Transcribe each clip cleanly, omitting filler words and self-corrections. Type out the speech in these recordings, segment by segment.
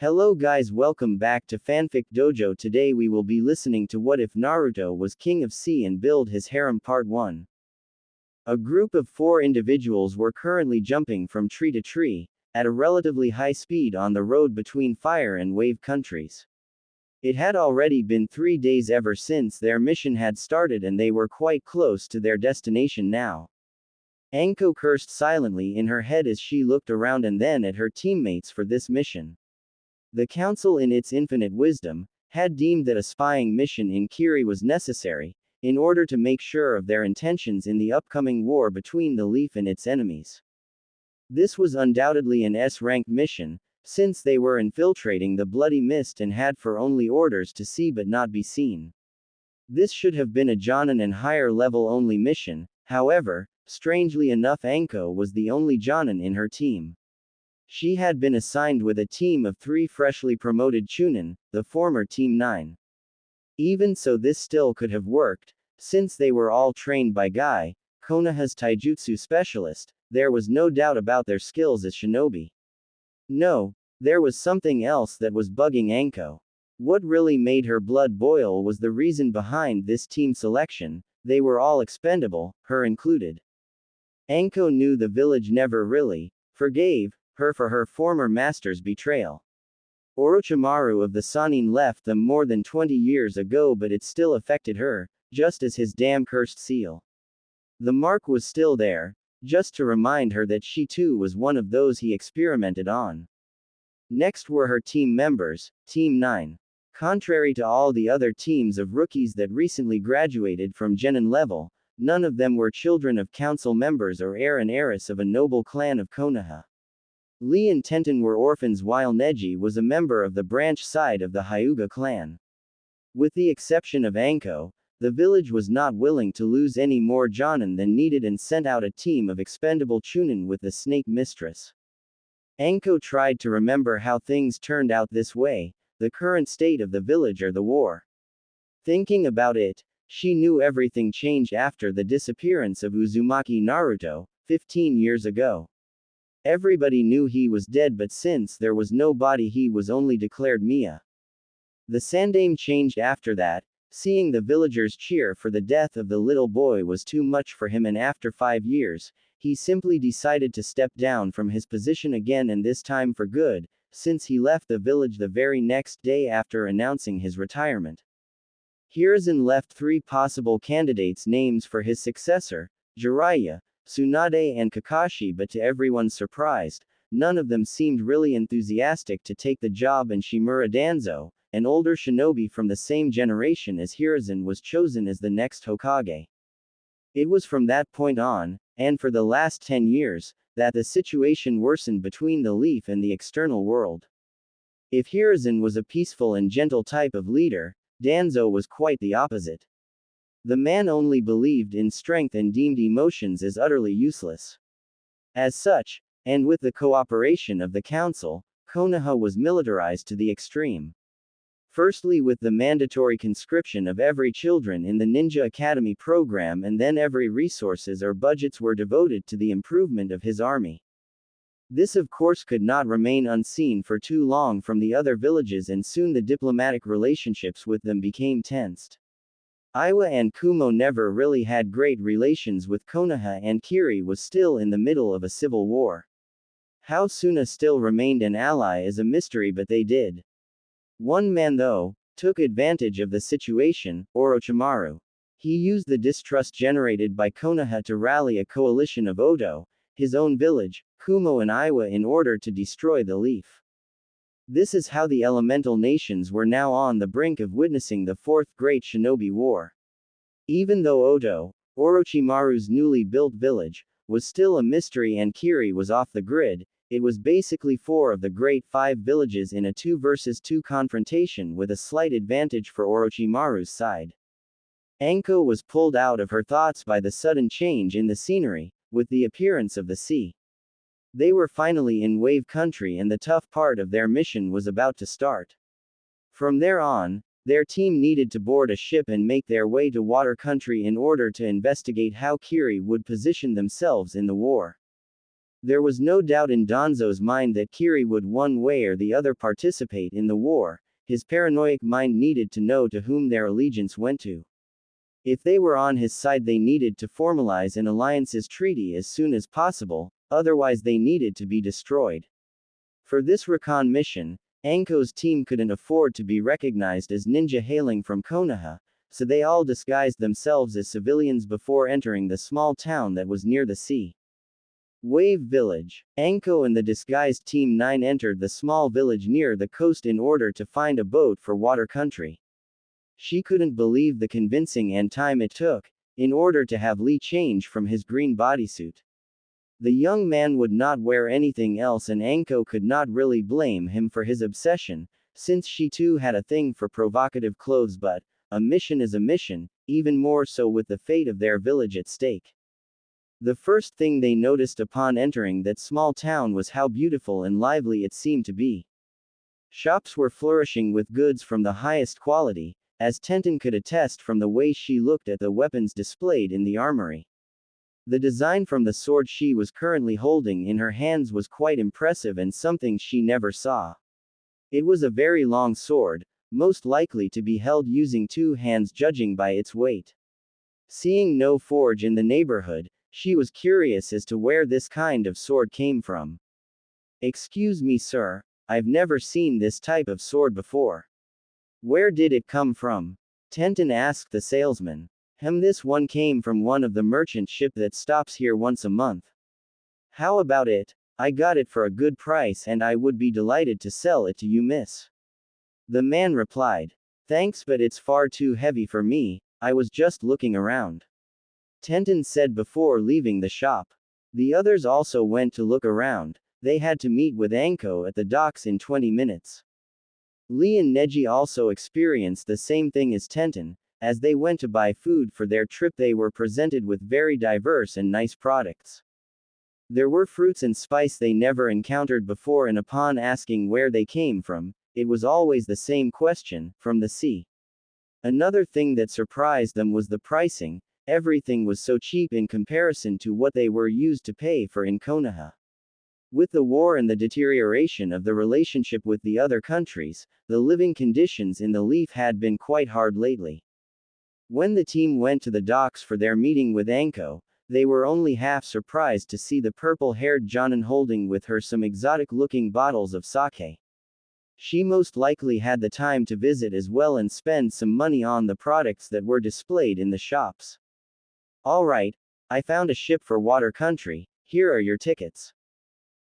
Hello guys, welcome back to Fanfic Dojo. Today we will be listening to What If Naruto Was King of Sea and Build His Harem Part 1. A group of 4 individuals were currently jumping from tree to tree, at a relatively high speed on the road between fire and wave countries. It had already been 3 days ever since their mission had started and they were quite close to their destination now. Anko cursed silently in her head as she looked around and then at her teammates for this mission. The Council, in its infinite wisdom, had deemed that a spying mission in Kiri was necessary, in order to make sure of their intentions in the upcoming war between the Leaf and its enemies. This was undoubtedly an S-rank mission, since they were infiltrating the Bloody Mist and had for only orders to see but not be seen. This should have been a Jonin and higher level only mission, however, strangely enough Anko was the only Jonin in her team. She had been assigned with a team of 3 freshly promoted Chunin, the former Team 9. Even so, this still could have worked, since they were all trained by Guy, Konoha's taijutsu specialist. There was no doubt about their skills as shinobi. No, there was something else that was bugging Anko. What really made her blood boil was the reason behind this team selection. They were all expendable, her included. Anko knew the village never really forgave her for her former master's betrayal. Orochimaru of the Sannin left them more than 20 years ago, but it still affected her, just as his damn cursed seal. The mark was still there, just to remind her that she too was one of those he experimented on. Next were her team members, Team 9. Contrary to all the other teams of rookies that recently graduated from Genin level, none of them were children of council members or heir and heiress of a noble clan of Konoha. Lee and Tenten were orphans while Neji was a member of the branch side of the Hyuga clan. With the exception of Anko, the village was not willing to lose any more Jonin than needed and sent out a team of expendable Chunin with the Snake Mistress. Anko tried to remember how things turned out this way, the current state of the village or the war. Thinking about it, she knew everything changed after the disappearance of Uzumaki Naruto, 15 years ago. Everybody knew he was dead, but since there was no body, he was only declared Mia. The Sandaime changed after that. Seeing the villagers cheer for the death of the little boy was too much for him, and after 5 years, he simply decided to step down from his position again, and this time for good, since he left the village the very next day after announcing his retirement. Hiruzen left 3 possible candidates' names for his successor, Jiraiya, Tsunade and Kakashi, but to everyone's surprise, none of them seemed really enthusiastic to take the job, and Shimura Danzo, an older shinobi from the same generation as Hiruzen, was chosen as the next Hokage. It was from that point on, and for the last 10 years, that the situation worsened between the Leaf and the external world. If Hiruzen was a peaceful and gentle type of leader, Danzo was quite the opposite. The man only believed in strength and deemed emotions as utterly useless. As such, and with the cooperation of the council, Konoha was militarized to the extreme. Firstly with the mandatory conscription of every children in the Ninja Academy program, and then every resources or budgets were devoted to the improvement of his army. This of course could not remain unseen for too long from the other villages, and soon the diplomatic relationships with them became tensed. Iwa and Kumo never really had great relations with Konoha, and Kiri was still in the middle of a civil war. How Suna still remained an ally is a mystery, but they did. One man though, took advantage of the situation, Orochimaru. He used the distrust generated by Konoha to rally a coalition of Oto, his own village, Kumo and Iwa, in order to destroy the Leaf. This is how the elemental nations were now on the brink of witnessing the 4th Great Shinobi War. Even though Oto, Orochimaru's newly built village, was still a mystery and Kiri was off the grid, it was basically 4 of the Great 5 villages in a 2 versus 2 confrontation, with a slight advantage for Orochimaru's side. Anko was pulled out of her thoughts by the sudden change in the scenery, with the appearance of the sea. They were finally in wave country and the tough part of their mission was about to start. From there on, their team needed to board a ship and make their way to water country in order to investigate how Kiri would position themselves in the war. There was no doubt in Danzo's mind that Kiri would one way or the other participate in the war. His paranoid mind needed to know to whom their allegiance went to. If they were on his side, they needed to formalize an alliance's treaty as soon as possible, otherwise they needed to be destroyed. For this recon mission, Anko's team couldn't afford to be recognized as ninja hailing from Konoha, so they all disguised themselves as civilians before entering the small town that was near the sea. Wave Village. Anko and the disguised Team 9 entered the small village near the coast in order to find a boat for water country. She couldn't believe the convincing and time it took, in order to have Lee change from his green bodysuit. The young man would not wear anything else, and Anko could not really blame him for his obsession, since she too had a thing for provocative clothes, but a mission is a mission, even more so with the fate of their village at stake. The first thing they noticed upon entering that small town was how beautiful and lively it seemed to be. Shops were flourishing with goods from the highest quality, as Tenten could attest from the way she looked at the weapons displayed in the armory. The design from the sword she was currently holding in her hands was quite impressive and something she never saw. It was a very long sword, most likely to be held using two hands judging by its weight. Seeing no forge in the neighborhood, she was curious as to where this kind of sword came from. "Excuse me, sir, I've never seen this type of sword before. Where did it come from?" Tenten asked the salesman. This one came from one of the merchant ship that stops here once a month. How about it? I got it for a good price and I would be delighted to sell it to you, miss. The man replied. Thanks, but it's far too heavy for me, I was just looking around. Tenten said before leaving the shop. The others also went to look around. They had to meet with Anko at the docks in 20 minutes. Lee and Neji also experienced the same thing as Tenten. As they went to buy food for their trip, they were presented with very diverse and nice products. There were fruits and spice they never encountered before, and upon asking where they came from, it was always the same question, from the sea. Another thing that surprised them was the pricing. Everything was so cheap in comparison to what they were used to pay for in Konoha. With the war and the deterioration of the relationship with the other countries, the living conditions in the Leaf had been quite hard lately. When the team went to the docks for their meeting with Anko, they were only half surprised to see the purple-haired Jonin holding with her some exotic-looking bottles of sake. She most likely had the time to visit as well and spend some money on the products that were displayed in the shops. Alright, I found a ship for water country, here are your tickets.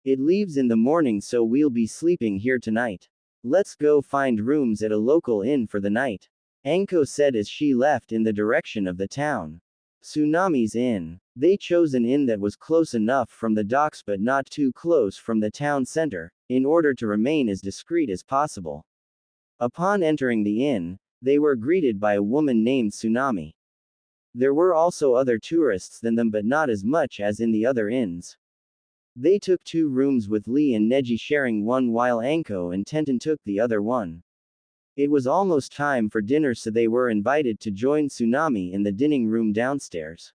It leaves in the morning, so we'll be sleeping here tonight. Let's go find rooms at a local inn for the night. Anko said as she left in the direction of the town. Tsunami's Inn. They chose an inn that was close enough from the docks but not too close from the town center, in order to remain as discreet as possible. Upon entering the inn, they were greeted by a woman named Tsunami. There were also other tourists than them, but not as much as in the other inns. They took 2 rooms with Lee and Neji sharing one, while Anko and Tenten took the other one. It was almost time for dinner, so they were invited to join Tsunami in the dining room downstairs.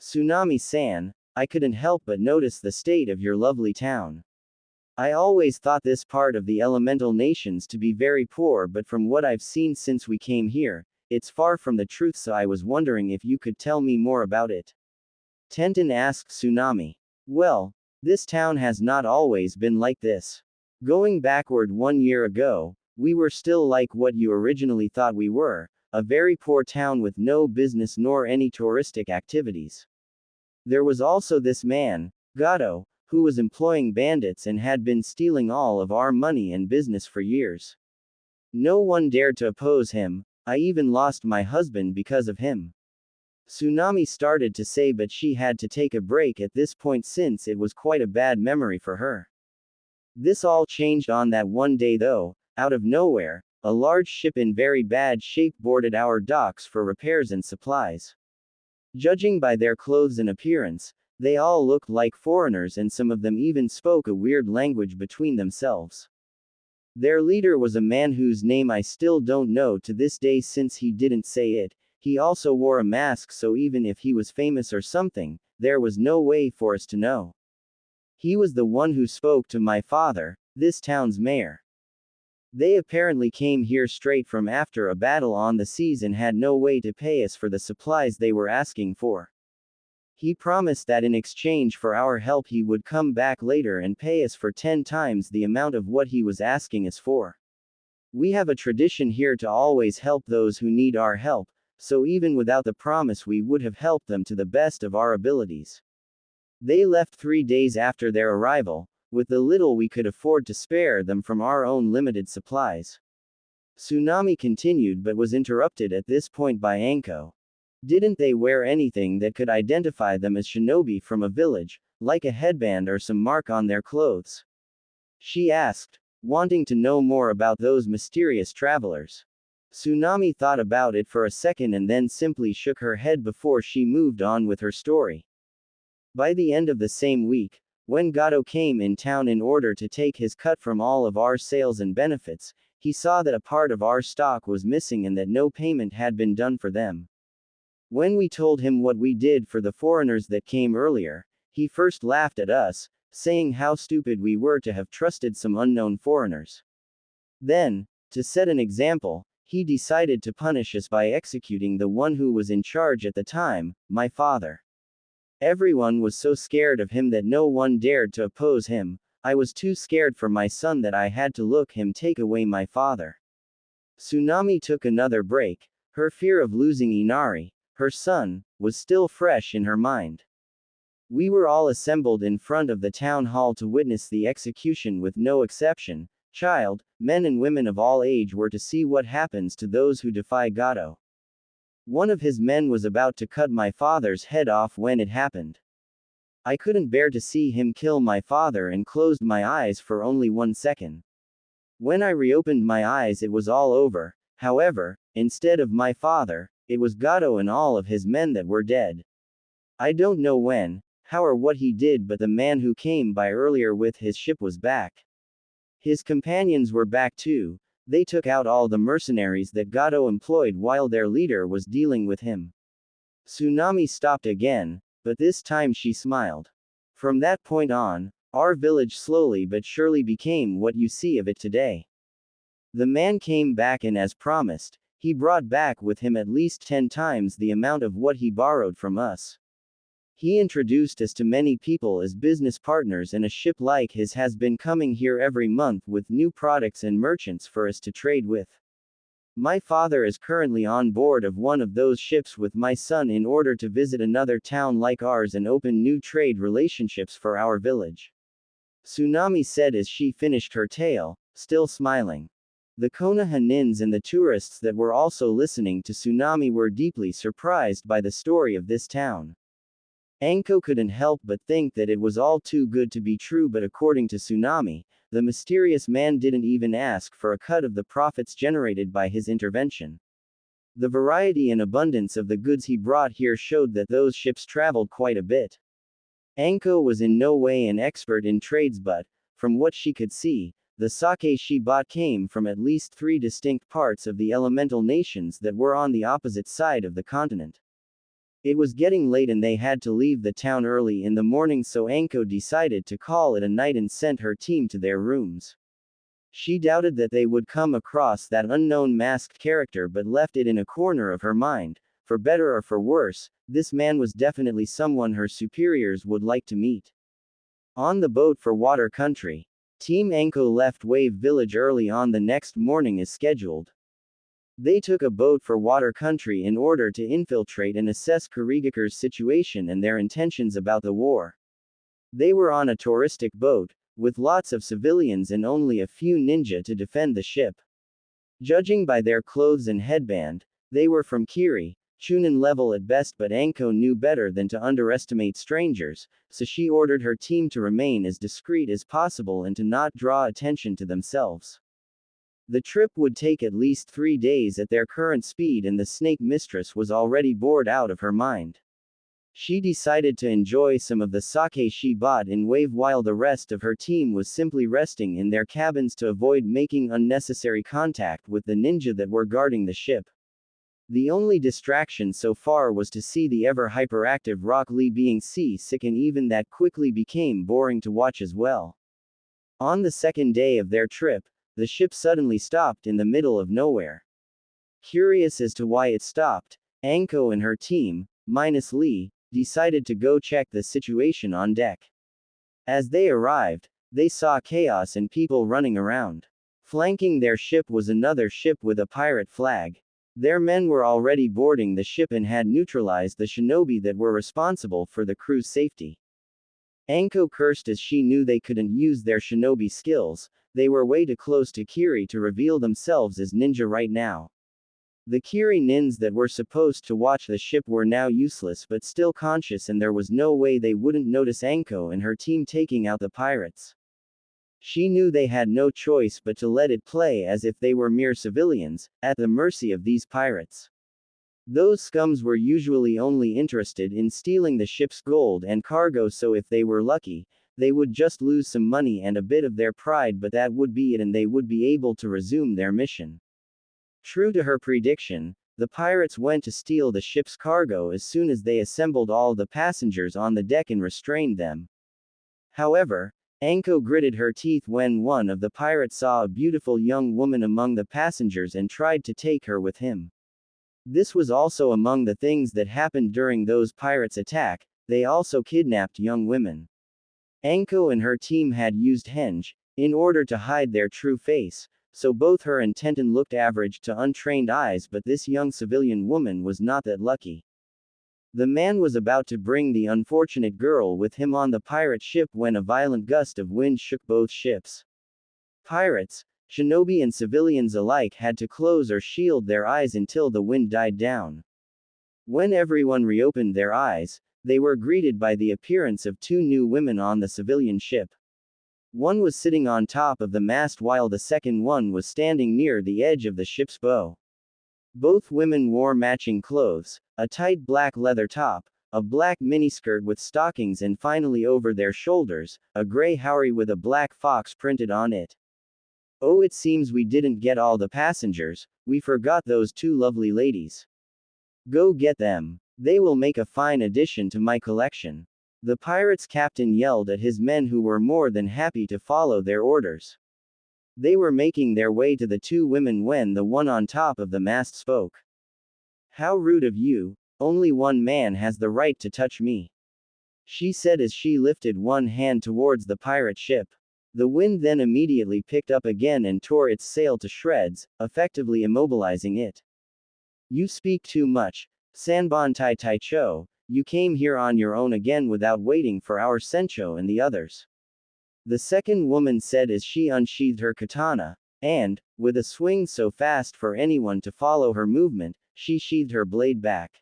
Tsunami-san, I couldn't help but notice the state of your lovely town. I always thought this part of the elemental nations to be very poor, but from what I've seen since we came here, it's far from the truth, so I was wondering if you could tell me more about it. Tenten asked Tsunami. Well, this town has not always been like this. Going backward 1 year ago, we were still like what you originally thought we were, a very poor town with no business nor any touristic activities. There was also this man, Gato, who was employing bandits and had been stealing all of our money and business for years. No one dared to oppose him, I even lost my husband because of him. Tsunami started to say, but she had to take a break at this point since it was quite a bad memory for her. This all changed on that one day though. Out of nowhere, a large ship in very bad shape boarded our docks for repairs and supplies. Judging by their clothes and appearance, they all looked like foreigners, and some of them even spoke a weird language between themselves. Their leader was a man whose name I still don't know to this day since he didn't say it. He also wore a mask, so even if he was famous or something, there was no way for us to know. He was the one who spoke to my father, this town's mayor. They apparently came here straight from after a battle on the seas and had no way to pay us for the supplies they were asking for. He promised that in exchange for our help he would come back later and pay us for 10 times the amount of what he was asking us for. We have a tradition here to always help those who need our help, so even without the promise we would have helped them to the best of our abilities. They left 3 days after their arrival, with the little we could afford to spare them from our own limited supplies. Tsunami continued but was interrupted at this point by Anko. Didn't they wear anything that could identify them as shinobi from a village, like a headband or some mark on their clothes? She asked, wanting to know more about those mysterious travelers. Tsunami thought about it for a second and then simply shook her head before she moved on with her story. By the end of the same week, when Gato came in town in order to take his cut from all of our sales and benefits, he saw that a part of our stock was missing and that no payment had been done for them. When we told him what we did for the foreigners that came earlier, he first laughed at us, saying how stupid we were to have trusted some unknown foreigners. Then, to set an example, he decided to punish us by executing the one who was in charge at the time, my father. Everyone was so scared of him that no one dared to oppose him. I was too scared for my son that I had to look him take away my father. Tsunami took another break. Her fear of losing Inari, her son, was still fresh in her mind. We were all assembled in front of the town hall to witness the execution with no exception. Child, men and women of all age were to see what happens to those who defy Gato. One of his men was about to cut my father's head off when it happened. I couldn't bear to see him kill my father and closed my eyes for only 1 second. When I reopened my eyes it was all over. However, instead of my father, it was Gato and all of his men that were dead. I don't know when, how or what he did, but the man who came by earlier with his ship was back. His companions were back too. They took out all the mercenaries that Gato employed while their leader was dealing with him. Tsunami stopped again, but this time she smiled. From that point on, our village slowly but surely became what you see of it today. The man came back and as promised, he brought back with him at least 10 times the amount of what he borrowed from us. He introduced us to many people as business partners, and a ship like his has been coming here every month with new products and merchants for us to trade with. My father is currently on board of one of those ships with my son in order to visit another town like ours and open new trade relationships for our village. Tsunami said as she finished her tale, still smiling. The Konoha Nins and the tourists that were also listening to Tsunami were deeply surprised by the story of this town. Anko couldn't help but think that it was all too good to be true, but according to Tsunami, the mysterious man didn't even ask for a cut of the profits generated by his intervention. The variety and abundance of the goods he brought here showed that those ships traveled quite a bit. Anko was in no way an expert in trades, but, from what she could see, the sake she bought came from at least 3 distinct parts of the elemental nations that were on the opposite side of the continent. It was getting late and they had to leave the town early in the morning, so Anko decided to call it a night and sent her team to their rooms. She doubted that they would come across that unknown masked character, but left it in a corner of her mind. For better or for worse, this man was definitely someone her superiors would like to meet. On the boat for Water Country, Team Anko left Wave Village early on the next morning as scheduled. They took a boat for Water Country in order to infiltrate and assess Kurigakure's situation and their intentions about the war. They were on a touristic boat, with lots of civilians and only a few ninja to defend the ship. Judging by their clothes and headband, they were from Kiri, Chunin level at best, but Anko knew better than to underestimate strangers, so she ordered her team to remain as discreet as possible and to not draw attention to themselves. The trip would take at least 3 days at their current speed, and the Snake Mistress was already bored out of her mind. She decided to enjoy some of the sake she bought in Wave while the rest of her team was simply resting in their cabins to avoid making unnecessary contact with the ninja that were guarding the ship. The only distraction so far was to see the ever hyperactive Rock Lee being seasick, and even that quickly became boring to watch as well. On the second day of their trip, the ship suddenly stopped in the middle of nowhere. Curious as to why it stopped, Anko and her team, minus Lee, decided to go check the situation on deck. As they arrived, they saw chaos and people running around. Flanking their ship was another ship with a pirate flag. Their men were already boarding the ship and had neutralized the shinobi that were responsible for the crew's safety. Anko cursed as she knew they couldn't use their shinobi skills. They were way too close to Kiri to reveal themselves as ninja right now. The Kiri nins that were supposed to watch the ship were now useless but still conscious, and there was no way they wouldn't notice Anko and her team taking out the pirates. She knew they had no choice but to let it play as if they were mere civilians, at the mercy of these pirates. Those scums were usually only interested in stealing the ship's gold and cargo, so if they were lucky, they would just lose some money and a bit of their pride, but that would be it and they would be able to resume their mission. True to her prediction, the pirates went to steal the ship's cargo as soon as they assembled all the passengers on the deck and restrained them. However, Anko gritted her teeth when one of the pirates saw a beautiful young woman among the passengers and tried to take her with him. This was also among the things that happened during those pirates' attack. They also kidnapped young women. Anko and her team had used henge in order to hide their true face, so both her and Tenten looked average to untrained eyes, but this young civilian woman was not that lucky. The man was about to bring the unfortunate girl with him on the pirate ship when a violent gust of wind shook both ships. Pirates, shinobi and civilians alike had to close or shield their eyes until the wind died down. When everyone reopened their eyes, they were greeted by the appearance of two new women on the civilian ship. One was sitting on top of the mast while the second one was standing near the edge of the ship's bow. Both women wore matching clothes, a tight black leather top, a black miniskirt with stockings, and finally over their shoulders, a gray haori with a black fox printed on it. Oh, it seems we didn't get all the passengers. We forgot those two lovely ladies. Go get them. They will make a fine addition to my collection. The pirate's captain yelled at his men, who were more than happy to follow their orders. They were making their way to the two women when the one on top of the mast spoke. How rude of you, only one man has the right to touch me, she said as she lifted one hand towards the pirate ship. The wind then immediately picked up again and tore its sail to shreds, effectively immobilizing it. You speak too much, Sanbon Tai Taicho, you came here on your own again without waiting for our Sencho and the others. The second woman said as she unsheathed her katana, and, with a swing so fast for anyone to follow her movement, she sheathed her blade back.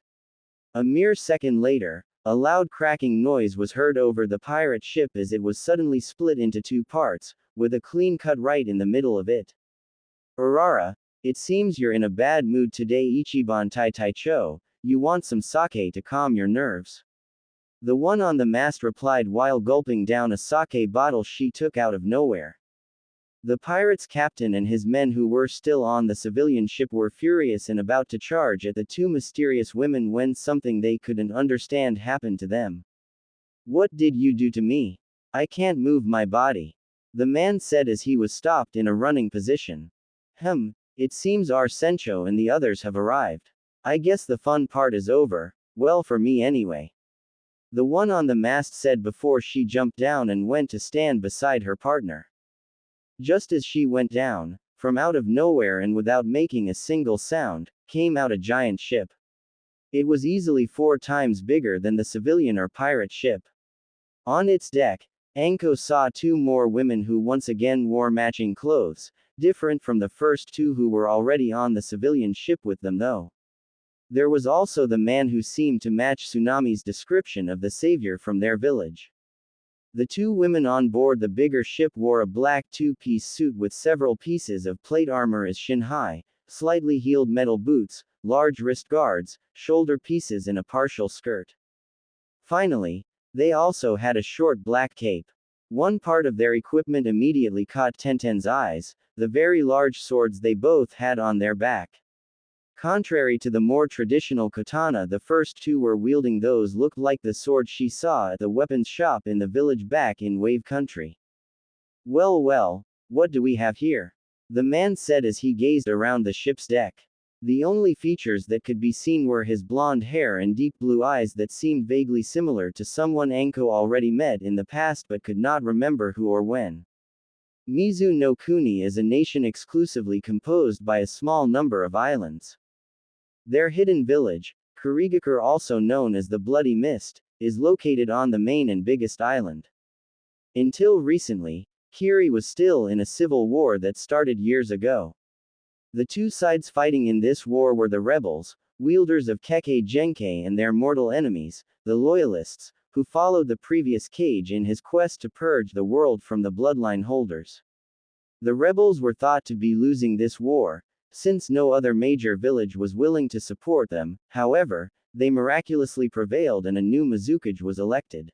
A mere second later, a loud cracking noise was heard over the pirate ship as it was suddenly split into two parts, with a clean cut right in the middle of it. Urara, it seems you're in a bad mood today, Ichiban Tai Taicho, you want some sake to calm your nerves. The one on the mast replied while gulping down a sake bottle she took out of nowhere. The pirate's captain and his men who were still on the civilian ship were furious and about to charge at the two mysterious women when something they couldn't understand happened to them. What did you do to me? I can't move my body, the man said as he was stopped in a running position. It seems our Sencho and the others have arrived. I guess the fun part is over, well for me anyway, the one on the mast said before she jumped down and went to stand beside her partner. Just as she went down, from out of nowhere and without making a single sound, came out a giant ship. It was easily 4 times bigger than the civilian or pirate ship. On its deck, Anko saw 2 more women who once again wore matching clothes, different from the first 2 who were already on the civilian ship with them though. There was also the man who seemed to match Tsunami's description of the savior from their village. The 2 women on board the bigger ship wore a black 2-piece suit with several pieces of plate armor as shin-high, slightly heeled metal boots, large wrist guards, shoulder pieces and a partial skirt. Finally, they also had a short black cape. One part of their equipment immediately caught Tenten's eyes, the very large swords they both had on their back. Contrary to the more traditional katana, the first two were wielding those looked like the sword she saw at the weapons shop in the village back in Wave Country. Well, well, what do we have here? The man said as he gazed around the ship's deck. The only features that could be seen were his blonde hair and deep blue eyes that seemed vaguely similar to someone Anko already met in the past but could not remember who or when. Mizu no Kuni is a nation exclusively composed by a small number of islands. Their hidden village, Kurigakure, also known as the Bloody Mist, is located on the main and biggest island. Until recently, Kiri was still in a civil war that started years ago. The two sides fighting in this war were the rebels, wielders of Kekkei Genkai, and their mortal enemies, the loyalists, who followed the previous Kage in his quest to purge the world from the bloodline holders. The rebels were thought to be losing this war, since no other major village was willing to support them. However, they miraculously prevailed and a new Mizukage was elected.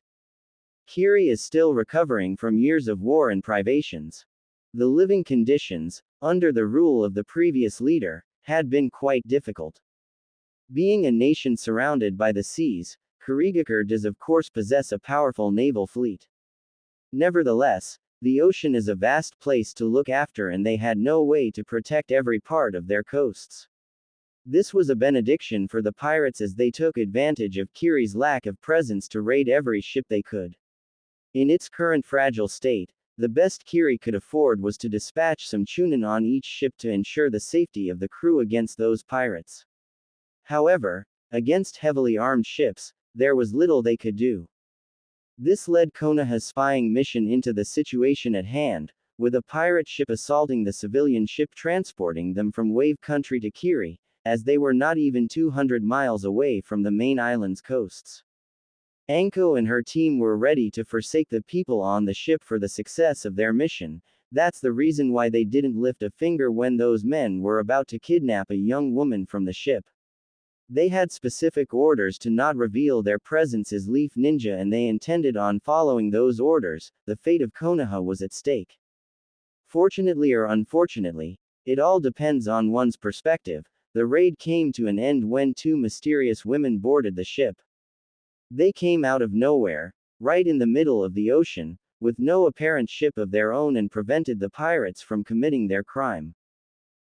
Kiri is still recovering from years of war and privations. The living conditions, under the rule of the previous leader, had been quite difficult. Being a nation surrounded by the seas, Kurigakure does of course possess a powerful naval fleet. Nevertheless, the ocean is a vast place to look after and they had no way to protect every part of their coasts. This was a benediction for the pirates as they took advantage of Kiri's lack of presence to raid every ship they could. In its current fragile state, the best Kiri could afford was to dispatch some chunin on each ship to ensure the safety of the crew against those pirates. However, against heavily armed ships, there was little they could do. This led Konoha's spying mission into the situation at hand, with a pirate ship assaulting the civilian ship transporting them from Wave Country to Kiri, as they were not even 200 miles away from the main island's coasts. Anko and her team were ready to forsake the people on the ship for the success of their mission. That's the reason why they didn't lift a finger when those men were about to kidnap a young woman from the ship. They had specific orders to not reveal their presence as Leaf Ninja and they intended on following those orders. The fate of Konoha was at stake. Fortunately or unfortunately, it all depends on one's perspective. The raid came to an end when two mysterious women boarded the ship. They came out of nowhere, right in the middle of the ocean, with no apparent ship of their own and prevented the pirates from committing their crime.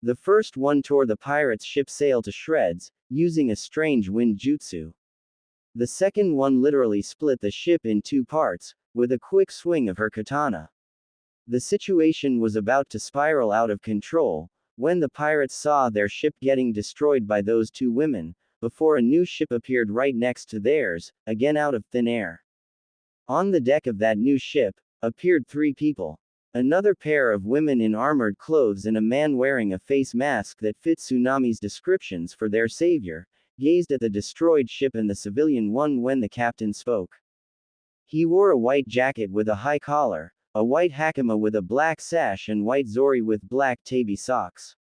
The first one tore the pirates' ship sail to shreds, using a strange wind jutsu. The second one literally split the ship in two parts, with a quick swing of her katana. The situation was about to spiral out of control, when the pirates saw their ship getting destroyed by those two women, before a new ship appeared right next to theirs, again out of thin air. On the deck of that new ship, appeared three people. Another pair of women in armored clothes and a man wearing a face mask that fit Tsunami's descriptions for their savior, gazed at the destroyed ship and the civilian one when the captain spoke. He wore a white jacket with a high collar, a white hakama with a black sash and white zori with black tabi socks.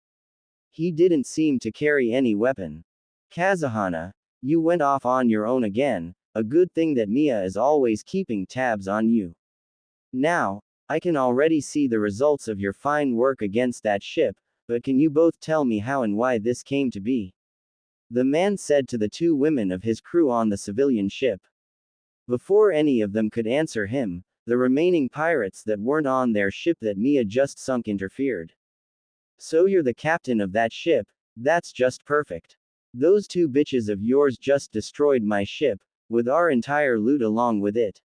He didn't seem to carry any weapon. Kazuhana, you went off on your own again, a good thing that Mia is always keeping tabs on you. Now, I can already see the results of your fine work against that ship, but can you both tell me how and why this came to be? The man said to the two women of his crew on the civilian ship. Before any of them could answer him, the remaining pirates that weren't on their ship that Mia just sunk interfered. So you're the captain of that ship, that's just perfect. Those two bitches of yours just destroyed my ship, with our entire loot along with it.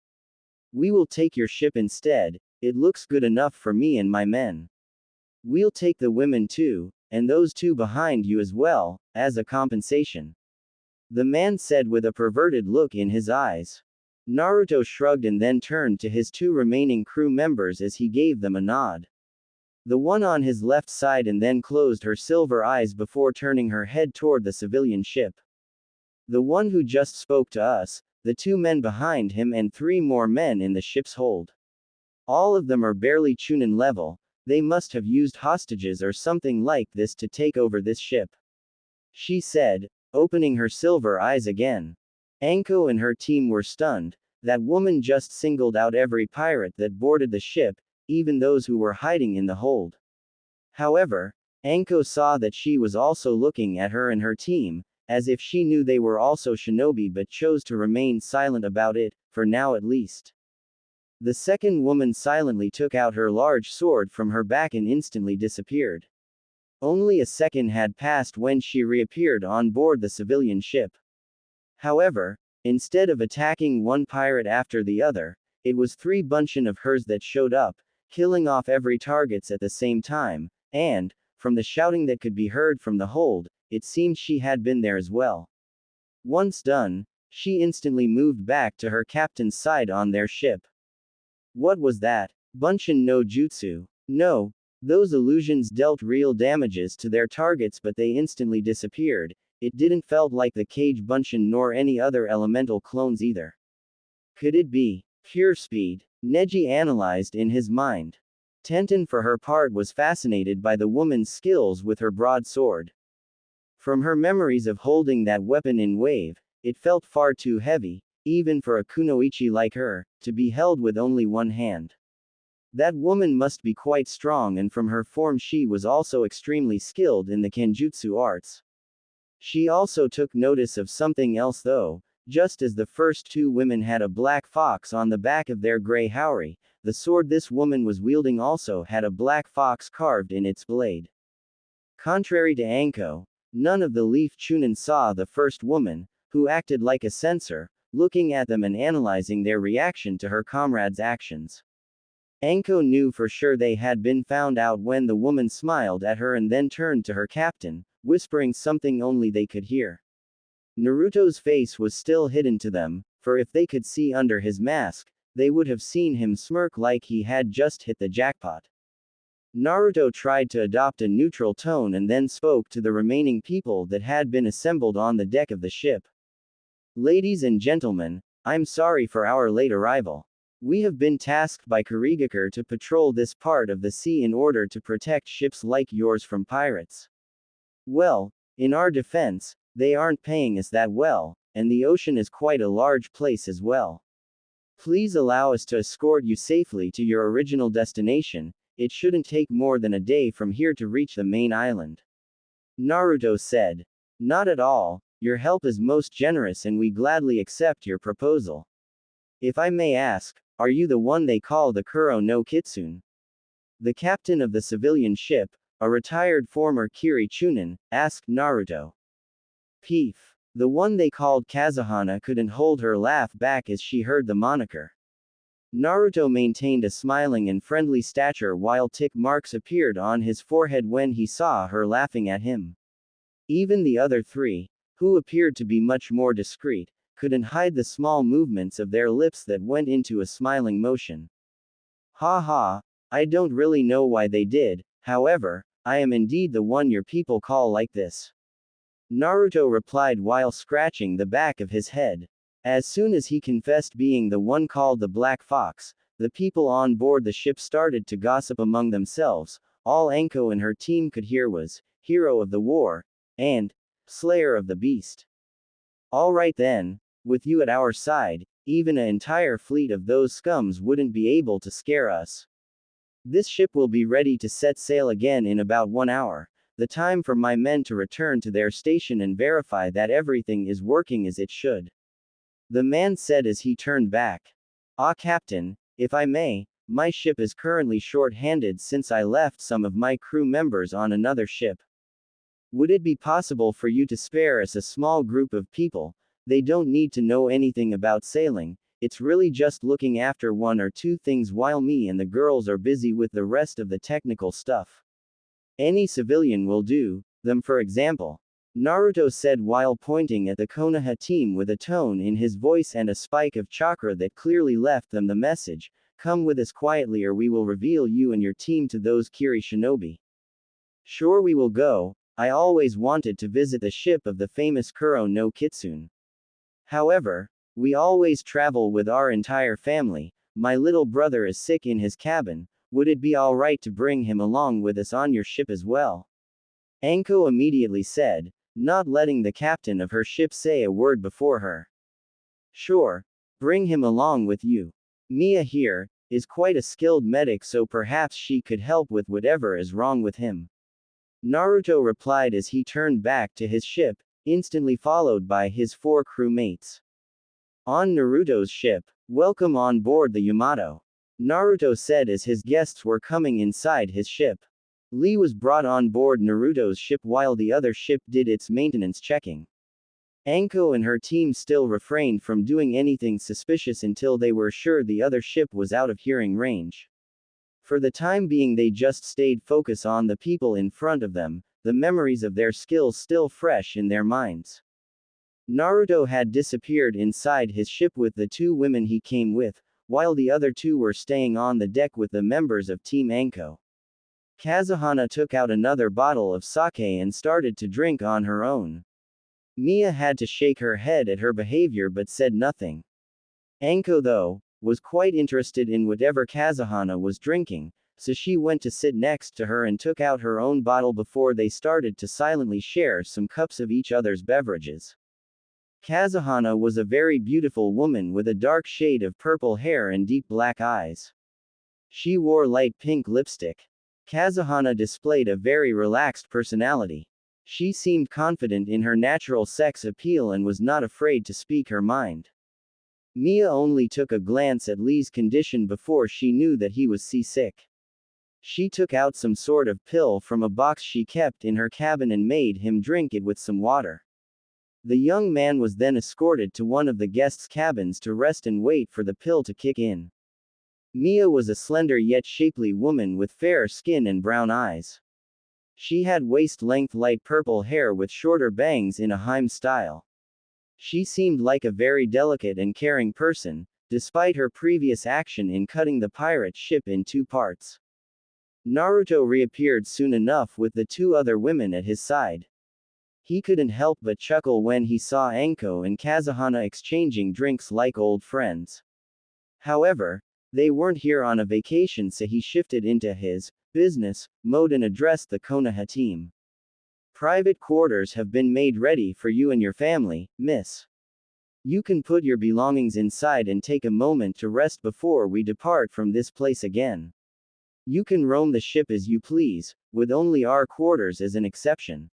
We will take your ship instead, it looks good enough for me and my men. We'll take the women too, and those two behind you as well, as a compensation. The man said with a perverted look in his eyes. Naruto shrugged and then turned to his two remaining crew members as he gave them a nod. The one on his left side and then closed her silver eyes before turning her head toward the civilian ship. The one who just spoke to us, the two men behind him and three more men in the ship's hold. All of them are barely chunin level, they must have used hostages or something like this to take over this ship. She said, opening her silver eyes again. Anko and her team were stunned. That woman just singled out every pirate that boarded the ship, even those who were hiding in the hold. However, Anko saw that she was also looking at her and her team, as if she knew they were also shinobi but chose to remain silent about it, for now at least. The second woman silently took out her large sword from her back and instantly disappeared. Only a second had passed when she reappeared on board the civilian ship. However, instead of attacking one pirate after the other, it was 3 bunchen of hers that showed up, killing off every targets at the same time, and, from the shouting that could be heard from the hold, it seemed she had been there as well. Once done, she instantly moved back to her captain's side on their ship. What was that? Bunchen no jutsu. No, those illusions dealt real damages to their targets but they instantly disappeared. It didn't felt like the cage bunchen nor any other elemental clones either. Could it be pure speed? Neji analyzed in his mind. Tenten for her part was fascinated by the woman's skills with her broadsword. From her memories of holding that weapon in wave, it felt far too heavy, even for a kunoichi like her, to be held with only one hand. That woman must be quite strong and from her form she was also extremely skilled in the kenjutsu arts. She also took notice of something else though, just as the first 2 women had a black fox on the back of their gray haori, the sword this woman was wielding also had a black fox carved in its blade. Contrary to Anko, none of the Leaf Chunin saw the first woman, who acted like a censor, looking at them and analyzing their reaction to her comrades' actions. Anko knew for sure they had been found out when the woman smiled at her and then turned to her captain, whispering something only they could hear. Naruto's face was still hidden to them, for if they could see under his mask, they would have seen him smirk like he had just hit the jackpot. Naruto tried to adopt a neutral tone and then spoke to the remaining people that had been assembled on the deck of the ship. Ladies and gentlemen, I'm sorry for our late arrival. We have been tasked by Kurigakure to patrol this part of the sea in order to protect ships like yours from pirates. Well, in our defense, they aren't paying us that well, and the ocean is quite a large place as well. Please allow us to escort you safely to your original destination. It shouldn't take more than a day from here to reach the main island. Naruto said. Not at all, your help is most generous and we gladly accept your proposal. If I may ask, are you the one they call the Kuro no Kitsune? The captain of the civilian ship, a retired former Kiri Chunin, asked Naruto. Peef. The one they called Kazuhana couldn't hold her laugh back as she heard the moniker. Naruto maintained a smiling and friendly stature while tick marks appeared on his forehead when he saw her laughing at him. Even the other 3, who appeared to be much more discreet, couldn't hide the small movements of their lips that went into a smiling motion. Ha ha, I don't really know why they did, however, I am indeed the one your people call like this. Naruto replied while scratching the back of his head. As soon as he confessed being the one called the Black Fox, the people on board the ship started to gossip among themselves. All Anko and her team could hear was, hero of the war, and, slayer of the beast. Alright then, with you at our side, even an entire fleet of those scums wouldn't be able to scare us. This ship will be ready to set sail again in about 1 hour, the time for my men to return to their station and verify that everything is working as it should. The man said as he turned back. Ah, Captain, if I may, my ship is currently short-handed since I left some of my crew members on another ship. Would it be possible for you to spare us a small group of people? They don't need to know anything about sailing, it's really just looking after 1 or 2 things while me and the girls are busy with the rest of the technical stuff. Any civilian will do, them for example. Naruto said while pointing at the Konoha team with a tone in his voice and a spike of chakra that clearly left them the message, come with us quietly or we will reveal you and your team to those Kiri shinobi. Sure we will go, I always wanted to visit the ship of the famous Kuro no Kitsune. However, we always travel with our entire family, my little brother is sick in his cabin, would it be alright to bring him along with us on your ship as well? Anko immediately said, not letting the captain of her ship say a word before her. Sure, bring him along with you. Mia here is quite a skilled medic so perhaps she could help with whatever is wrong with him. Naruto replied as he turned back to his ship, instantly followed by his 4 crewmates. On Naruto's ship. Welcome on board the Yamato. Naruto said as his guests were coming inside his ship. Lee was brought on board Naruto's ship while the other ship did its maintenance checking. Anko and her team still refrained from doing anything suspicious until they were sure the other ship was out of hearing range. For the time being, they just stayed focused on the people in front of them, the memories of their skills still fresh in their minds. Naruto had disappeared inside his ship with the 2 women he came with, while the other 2 were staying on the deck with the members of Team Anko. Kazuhana took out another bottle of sake and started to drink on her own. Mia had to shake her head at her behavior but said nothing. Anko, though, was quite interested in whatever Kazuhana was drinking, so she went to sit next to her and took out her own bottle before they started to silently share some cups of each other's beverages. Kazuhana was a very beautiful woman with a dark shade of purple hair and deep black eyes. She wore light pink lipstick. Kazuhana displayed a very relaxed personality. She seemed confident in her natural sex appeal and was not afraid to speak her mind. Mia only took a glance at Lee's condition before she knew that he was seasick. She took out some sort of pill from a box she kept in her cabin and made him drink it with some water. The young man was then escorted to one of the guests' cabins to rest and wait for the pill to kick in. Mia was a slender yet shapely woman with fair skin and brown eyes. She had waist-length light purple hair with shorter bangs in a Harem style. She seemed like a very delicate and caring person, despite her previous action in cutting the pirate ship in 2 parts. Naruto reappeared soon enough with the 2 other women at his side. He couldn't help but chuckle when he saw Anko and Kazuhana exchanging drinks like old friends. However, they weren't here on a vacation, so he shifted into his business mode and addressed the Konoha team. Private quarters have been made ready for you and your family, miss. You can put your belongings inside and take a moment to rest before we depart from this place again. You can roam the ship as you please, with only our quarters as an exception.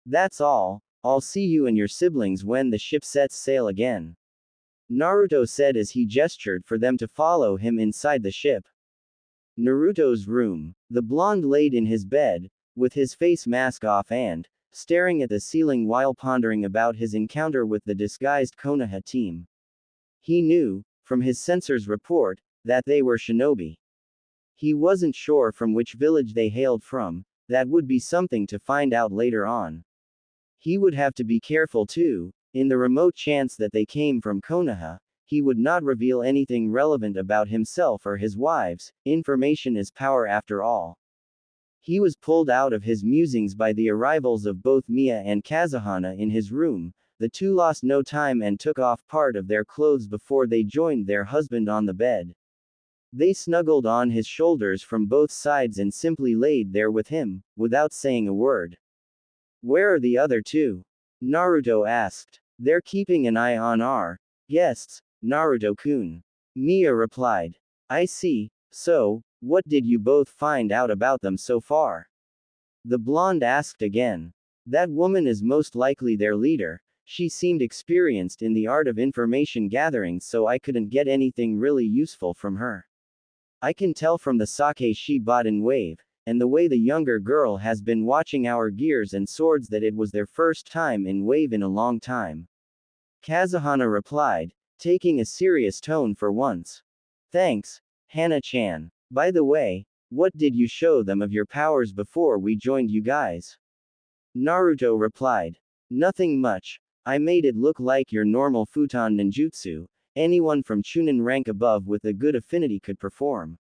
That's all. I'll see you and your siblings when the ship sets sail again. Naruto said as he gestured for them to follow him inside the ship. Naruto's room. The blonde laid in his bed, with his face mask off and staring at the ceiling while pondering about his encounter with the disguised Konoha team. He knew, from his sensor's report, that they were shinobi. He wasn't sure from which village they hailed from. That would be something to find out later on. He would have to be careful too. In the remote chance that they came from Konoha, he would not reveal anything relevant about himself or his wives. Information is power after all. He was pulled out of his musings by the arrivals of both Mia and Kazuhana in his room. The 2 lost no time and took off part of their clothes before they joined their husband on the bed. They snuggled on his shoulders from both sides and simply laid there with him, without saying a word. Where are the other 2? Naruto asked. They're keeping an eye on our guests, Naruto-kun. Mia replied. I see. So, what did you both find out about them so far? The blonde asked again. That woman is most likely their leader. She seemed experienced in the art of information gathering, so I couldn't get anything really useful from her. I can tell from the sake she bought in Wave, and the way the younger girl has been watching our gears and swords, that it was their first time in Wave in a long time. Kazuhana replied, taking a serious tone for once. Thanks, Hana-chan. By the way, what did you show them of your powers before we joined you guys? Naruto replied. Nothing much. I made it look like your normal futon ninjutsu, anyone from Chunin rank above with a good affinity could perform.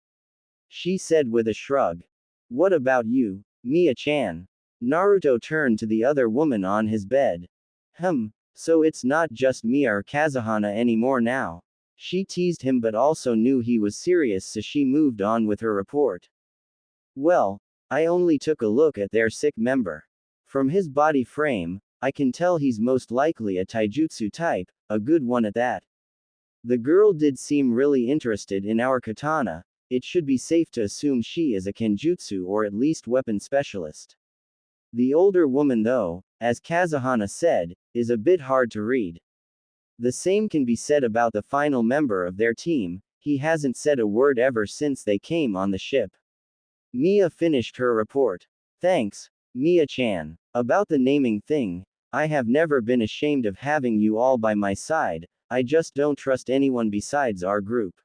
She said with a shrug. What about you, Mia-chan? Naruto turned to the other woman on his bed. So it's not just Mia or Kazuhana anymore now. She teased him but also knew he was serious, so she moved on with her report. Well, I only took a look at their sick member. From his body frame, I can tell he's most likely a taijutsu type, a good one at that. The girl did seem really interested in our katana. It should be safe to assume she is a kenjutsu or at least weapon specialist. The older woman though, as Kazuhana said, is a bit hard to read. The same can be said about the final member of their team, he hasn't said a word ever since they came on the ship. Mia finished her report. Thanks, Mia-chan. About the naming thing, I have never been ashamed of having you all by my side, I just don't trust anyone besides our group.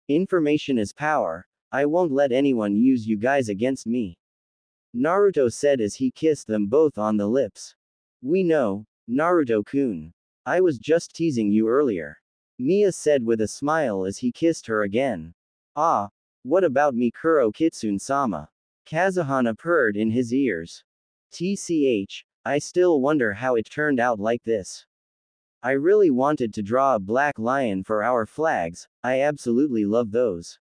Information is power, I won't let anyone use you guys against me. Naruto said as he kissed them both on the lips. We know, Naruto-kun. I was just teasing you earlier. Mia said with a smile as he kissed her again. Ah, what about Mikuro Kitsune-sama? Kazuhana purred in his ears. TCH, I still wonder how it turned out like this. I really wanted to draw a black lion for our flags, I absolutely love those.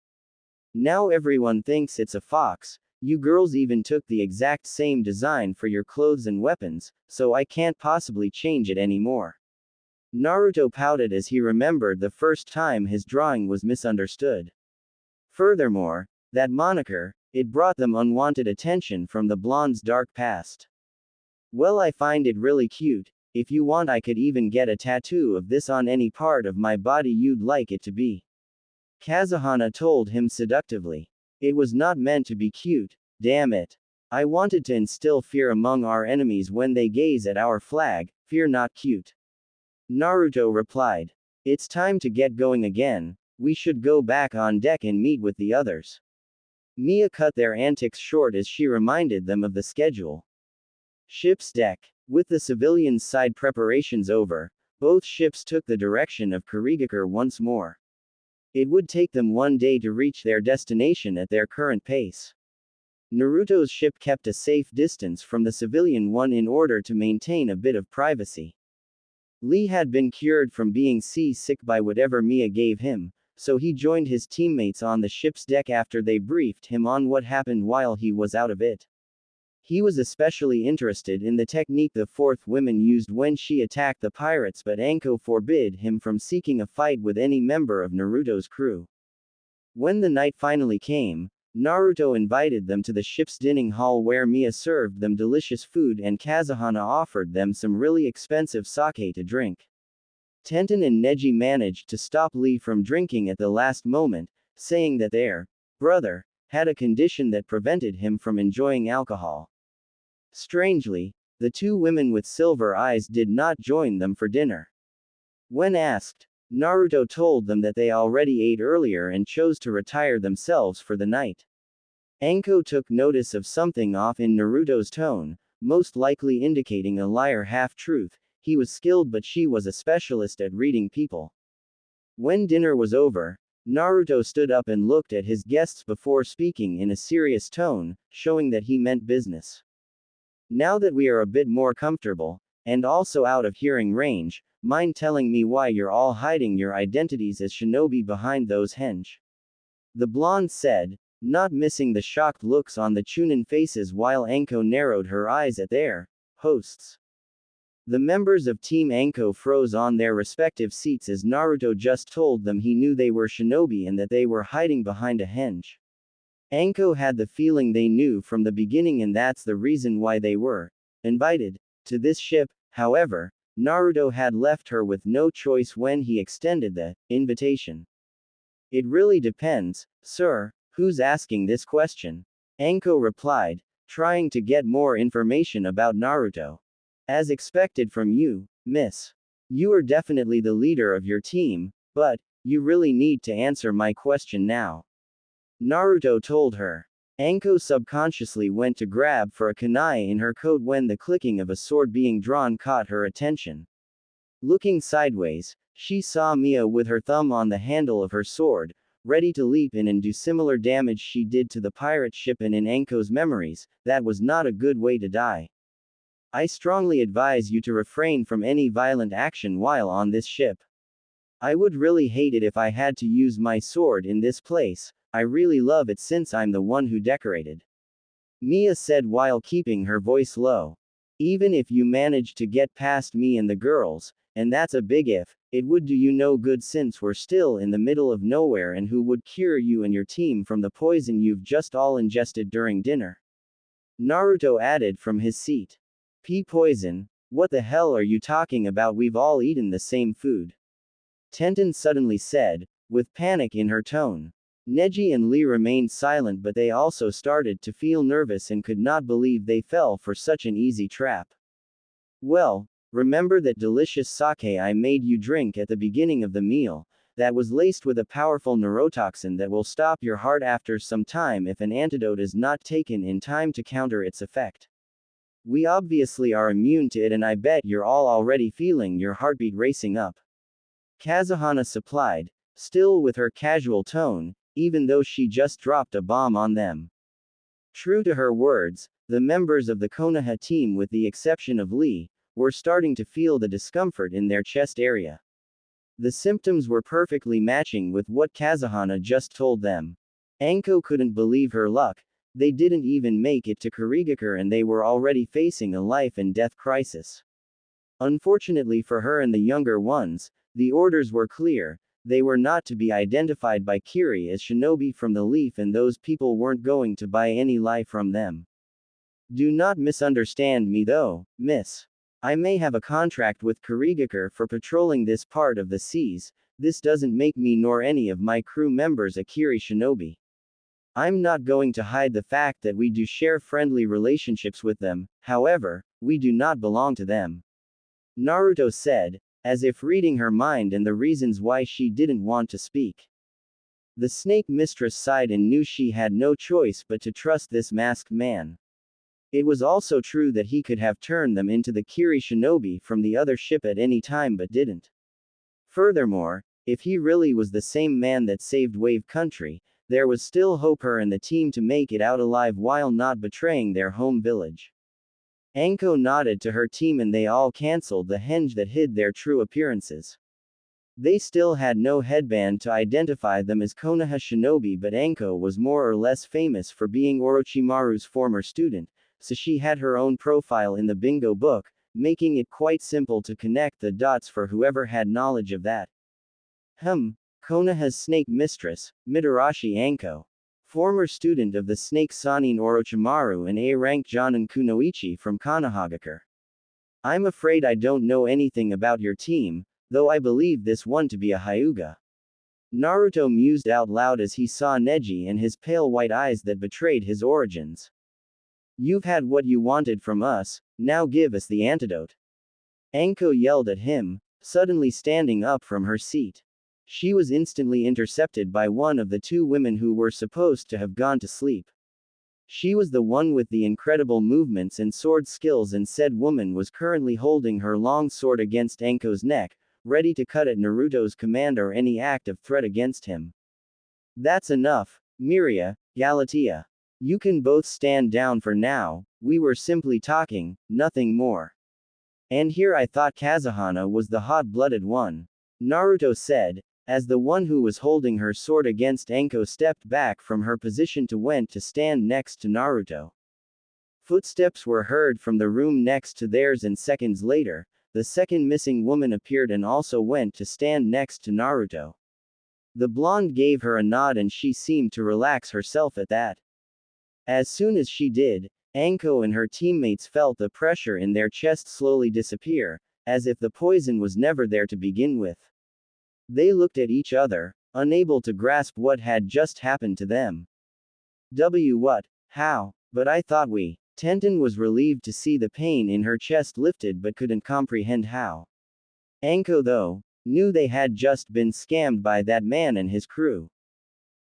Now everyone thinks it's a fox, you girls even took the exact same design for your clothes and weapons, so I can't possibly change it anymore. Naruto pouted as he remembered the first time his drawing was misunderstood. Furthermore, that moniker, it brought them unwanted attention from the blonde's dark past. Well, I find it really cute, if you want I could even get a tattoo of this on any part of my body you'd like it to be. Kazuhana told him seductively. It was not meant to be cute, damn it. I wanted to instill fear among our enemies when they gaze at our flag, fear not cute. Naruto replied. It's time to get going again, we should go back on deck and meet with the others. Mia cut their antics short as she reminded them of the schedule. Ship's deck. With the civilians' side preparations over, both ships took the direction of Kurigakure once more. It would take them 1 day to reach their destination at their current pace. Naruto's ship kept a safe distance from the civilian one in order to maintain a bit of privacy. Lee had been cured from being seasick by whatever Mia gave him, so he joined his teammates on the ship's deck after they briefed him on what happened while he was out of it. He was especially interested in the technique the fourth woman used when she attacked the pirates, but Anko forbid him from seeking a fight with any member of Naruto's crew. When the night finally came, Naruto invited them to the ship's dining hall where Mia served them delicious food and Kazuhana offered them some really expensive sake to drink. Tenten and Neji managed to stop Lee from drinking at the last moment, saying that their brother had a condition that prevented him from enjoying alcohol. Strangely, the two women with silver eyes did not join them for dinner. When asked, Naruto told them that they already ate earlier and chose to retire themselves for the night. Anko took notice of something off in Naruto's tone, most likely indicating a liar half-truth. He was skilled but she was a specialist at reading people. When dinner was over, Naruto stood up and looked at his guests before speaking in a serious tone, showing that he meant business. Now that we are a bit more comfortable, and also out of hearing range, mind telling me why you're all hiding your identities as shinobi behind those henge? The blonde said, not missing the shocked looks on the Chunin faces while Anko narrowed her eyes at their hosts. The members of Team Anko froze on their respective seats as Naruto just told them he knew they were shinobi and that they were hiding behind a henge. Anko had the feeling they knew from the beginning and that's the reason why they were invited to this ship. However, Naruto had left her with no choice when he extended the invitation. It really depends, sir, who's asking this question? Anko replied, trying to get more information about Naruto. As expected from you, miss. You are definitely the leader of your team, but you really need to answer my question now. Naruto told her. Anko subconsciously went to grab for a kunai in her coat when the clicking of a sword being drawn caught her attention. Looking sideways, she saw Mia with her thumb on the handle of her sword, ready to leap in and do similar damage she did to the pirate ship, and in Anko's memories, that was not a good way to die. I strongly advise you to refrain from any violent action while on this ship. I would really hate it if I had to use my sword in this place. I really love it since I'm the one who decorated. Mia said while keeping her voice low. Even if you manage to get past me and the girls, and that's a big if, it would do you no good since we're still in the middle of nowhere, and who would cure you and your team from the poison you've just all ingested during dinner? Naruto added from his seat. Pea poison? What the hell are you talking about? We've all eaten the same food. Tenten suddenly said, with panic in her tone. Neji and Lee remained silent, but they also started to feel nervous and could not believe they fell for such an easy trap. Well, remember that delicious sake I made you drink at the beginning of the meal, that was laced with a powerful neurotoxin that will stop your heart after some time if an antidote is not taken in time to counter its effect. We obviously are immune to it, and I bet you're all already feeling your heartbeat racing up. Kazuhana supplied, still with her casual tone, even though she just dropped a bomb on them. True to her words, the members of the Konoha team, with the exception of Lee, were starting to feel the discomfort in their chest area. The symptoms were perfectly matching with what Kazuhana just told them. Anko couldn't believe her luck. They didn't even make it to Kurigakure and they were already facing a life and death crisis. Unfortunately for her and the younger ones, the orders were clear. They were not to be identified by Kiri as shinobi from the Leaf, and those people weren't going to buy any lie from them. Do not misunderstand me though, miss. I may have a contract with Kurigakure for patrolling this part of the seas. This doesn't make me nor any of my crew members a Kiri shinobi. I'm not going to hide the fact that we do share friendly relationships with them, however, we do not belong to them. Naruto said, as if reading her mind and the reasons why she didn't want to speak. The snake mistress sighed and knew she had no choice but to trust this masked man. It was also true that he could have turned them into the Kiri shinobi from the other ship at any time but didn't. Furthermore, if he really was the same man that saved Wave Country, there was still hope her and the team to make it out alive while not betraying their home village. Anko nodded to her team and they all cancelled the henge that hid their true appearances. They still had no headband to identify them as Konoha shinobi, but Anko was more or less famous for being Orochimaru's former student, so she had her own profile in the bingo book, making it quite simple to connect the dots for whoever had knowledge of that. Konoha's snake mistress, Mitarashi Anko. Former student of the snake Sanin Orochimaru and A-rank Jonin Kunoichi from Konohagakure. I'm afraid I don't know anything about your team, though I believe this one to be a Hyuga. Naruto mused out loud as he saw Neji and his pale white eyes that betrayed his origins. You've had what you wanted from us, now give us the antidote. Anko yelled at him, suddenly standing up from her seat. She was instantly intercepted by one of the two women who were supposed to have gone to sleep. She was the one with the incredible movements and sword skills, and said woman was currently holding her long sword against Anko's neck, ready to cut at Naruto's command or any act of threat against him. That's enough, Miria, Galatea. You can both stand down for now, we were simply talking, nothing more. And here I thought Kazuhana was the hot-blooded one. Naruto said, as the one who was holding her sword against Anko stepped back from her position to went to stand next to Naruto. Footsteps were heard from the room next to theirs, and seconds later, the second missing woman appeared and also went to stand next to Naruto. The blonde gave her a nod and she seemed to relax herself at that. As soon as she did, Anko and her teammates felt the pressure in their chest slowly disappear, as if the poison was never there to begin with. They looked at each other, unable to grasp what had just happened to them. What? How? But I thought we. Tenten was relieved to see the pain in her chest lifted but couldn't comprehend how. Anko, though, knew they had just been scammed by that man and his crew.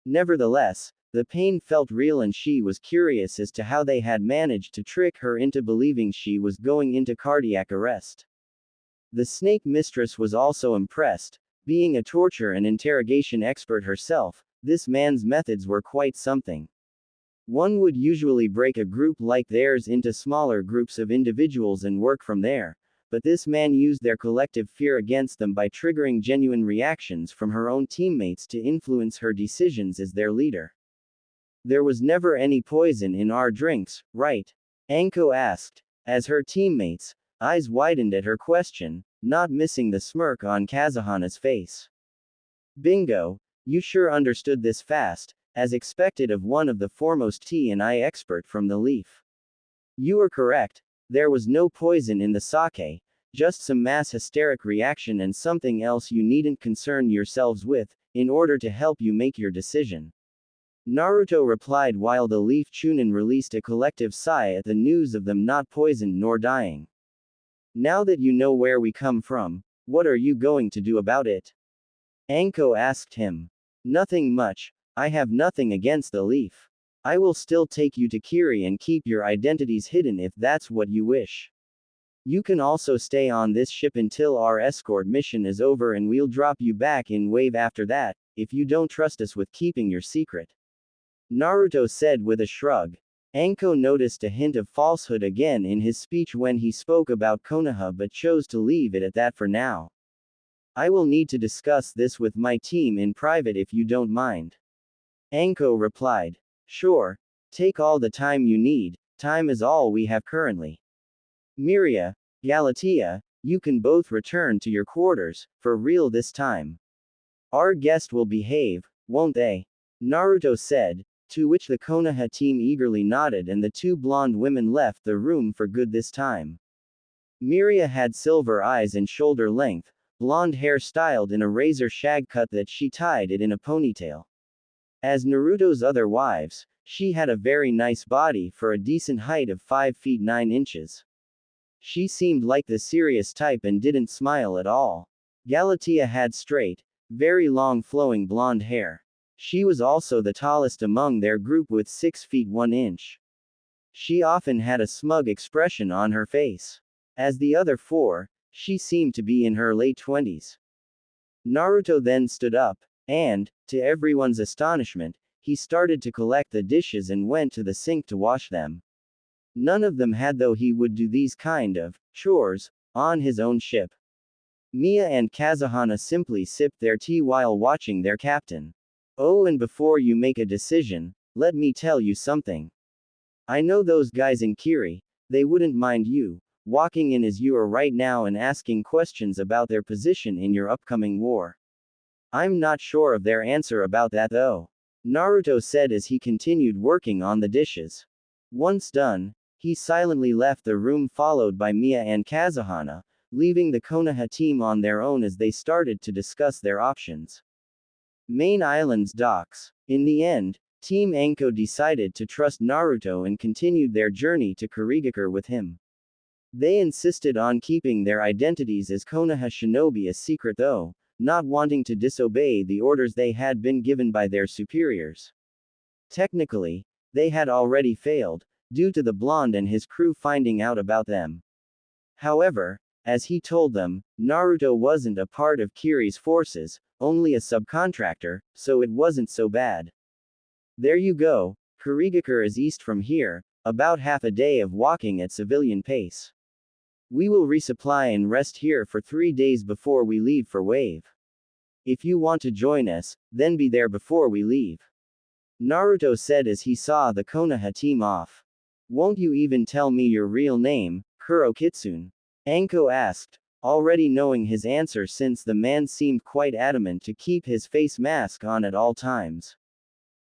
Nevertheless, the pain felt real and she was curious as to how they had managed to trick her into believing she was going into cardiac arrest. The snake mistress was also impressed. Being a torture and interrogation expert herself, this man's methods were quite something. One would usually break a group like theirs into smaller groups of individuals and work from there, but this man used their collective fear against them by triggering genuine reactions from her own teammates to influence her decisions as their leader. There was never any poison in our drinks, right? Anko asked, as her teammates' eyes widened at her question, not missing the smirk on Kazuhana's face. Bingo, you sure understood this fast, as expected of one of the foremost T&I expert from the Leaf. You are correct. There was no poison in the sake, just some mass hysteric reaction and something else you needn't concern yourselves with, in order to help you make your decision. Naruto replied while the Leaf Chunin released a collective sigh at the news of them not poisoned nor dying. Now that you know where we come from, what are you going to do about it? Anko asked him. Nothing much. I have nothing against the leaf. I will still take you to Kiri and keep your identities hidden if that's what you wish. You can also stay on this ship until our escort mission is over and we'll drop you back in Wave after that, if you don't trust us with keeping your secret. Naruto said with a shrug. Anko noticed a hint of falsehood again in his speech when he spoke about Konoha but chose to leave it at that for now. I will need to discuss this with my team in private if you don't mind. Anko replied. Sure. Take all the time you need, time is all we have currently. Miria, Galatea, you can both return to your quarters, for real this time. Our guest will behave, won't they? Naruto said, to which the Konoha team eagerly nodded and the two blonde women left the room for good this time. Miria had silver eyes and shoulder-length, blonde hair styled in a razor shag cut that she tied it in a ponytail. As Naruto's other wives, she had a very nice body for a decent height of 5 feet 9 inches. She seemed like the serious type and didn't smile at all. Galatea had straight, very long flowing blonde hair. She was also the tallest among their group with 6 feet 1 inch. She often had a smug expression on her face. As the other four, she seemed to be in her late 20s. Naruto then stood up, and, to everyone's astonishment, he started to collect the dishes and went to the sink to wash them. None of them had, though he would do these kind of chores on his own ship. Mia and Kazuhana simply sipped their tea while watching their captain. Oh, and before you make a decision, let me tell you something. I know those guys in Kiri, they wouldn't mind you walking in as you are right now and asking questions about their position in your upcoming war. I'm not sure of their answer about that though. Naruto said as he continued working on the dishes. Once done, he silently left the room followed by Mia and Kazuhana, leaving the Konoha team on their own as they started to discuss their options. Main Island's docks. In the end, Team Anko decided to trust Naruto and continued their journey to Kurigakure with him. They insisted on keeping their identities as Konoha shinobi a secret though, not wanting to disobey the orders they had been given by their superiors. Technically, they had already failed, due to the blonde and his crew finding out about them. However, as he told them, Naruto wasn't a part of Kiri's forces, only a subcontractor, so it wasn't so bad. There you go, Kurigakure is east from here, about half a day of walking at civilian pace. We will resupply and rest here for 3 days before we leave for Wave. If you want to join us, then be there before we leave. Naruto said as he saw the Konoha team off. Won't you even tell me your real name, Kuro Kitsune? Anko asked, already knowing his answer since the man seemed quite adamant to keep his face mask on at all times.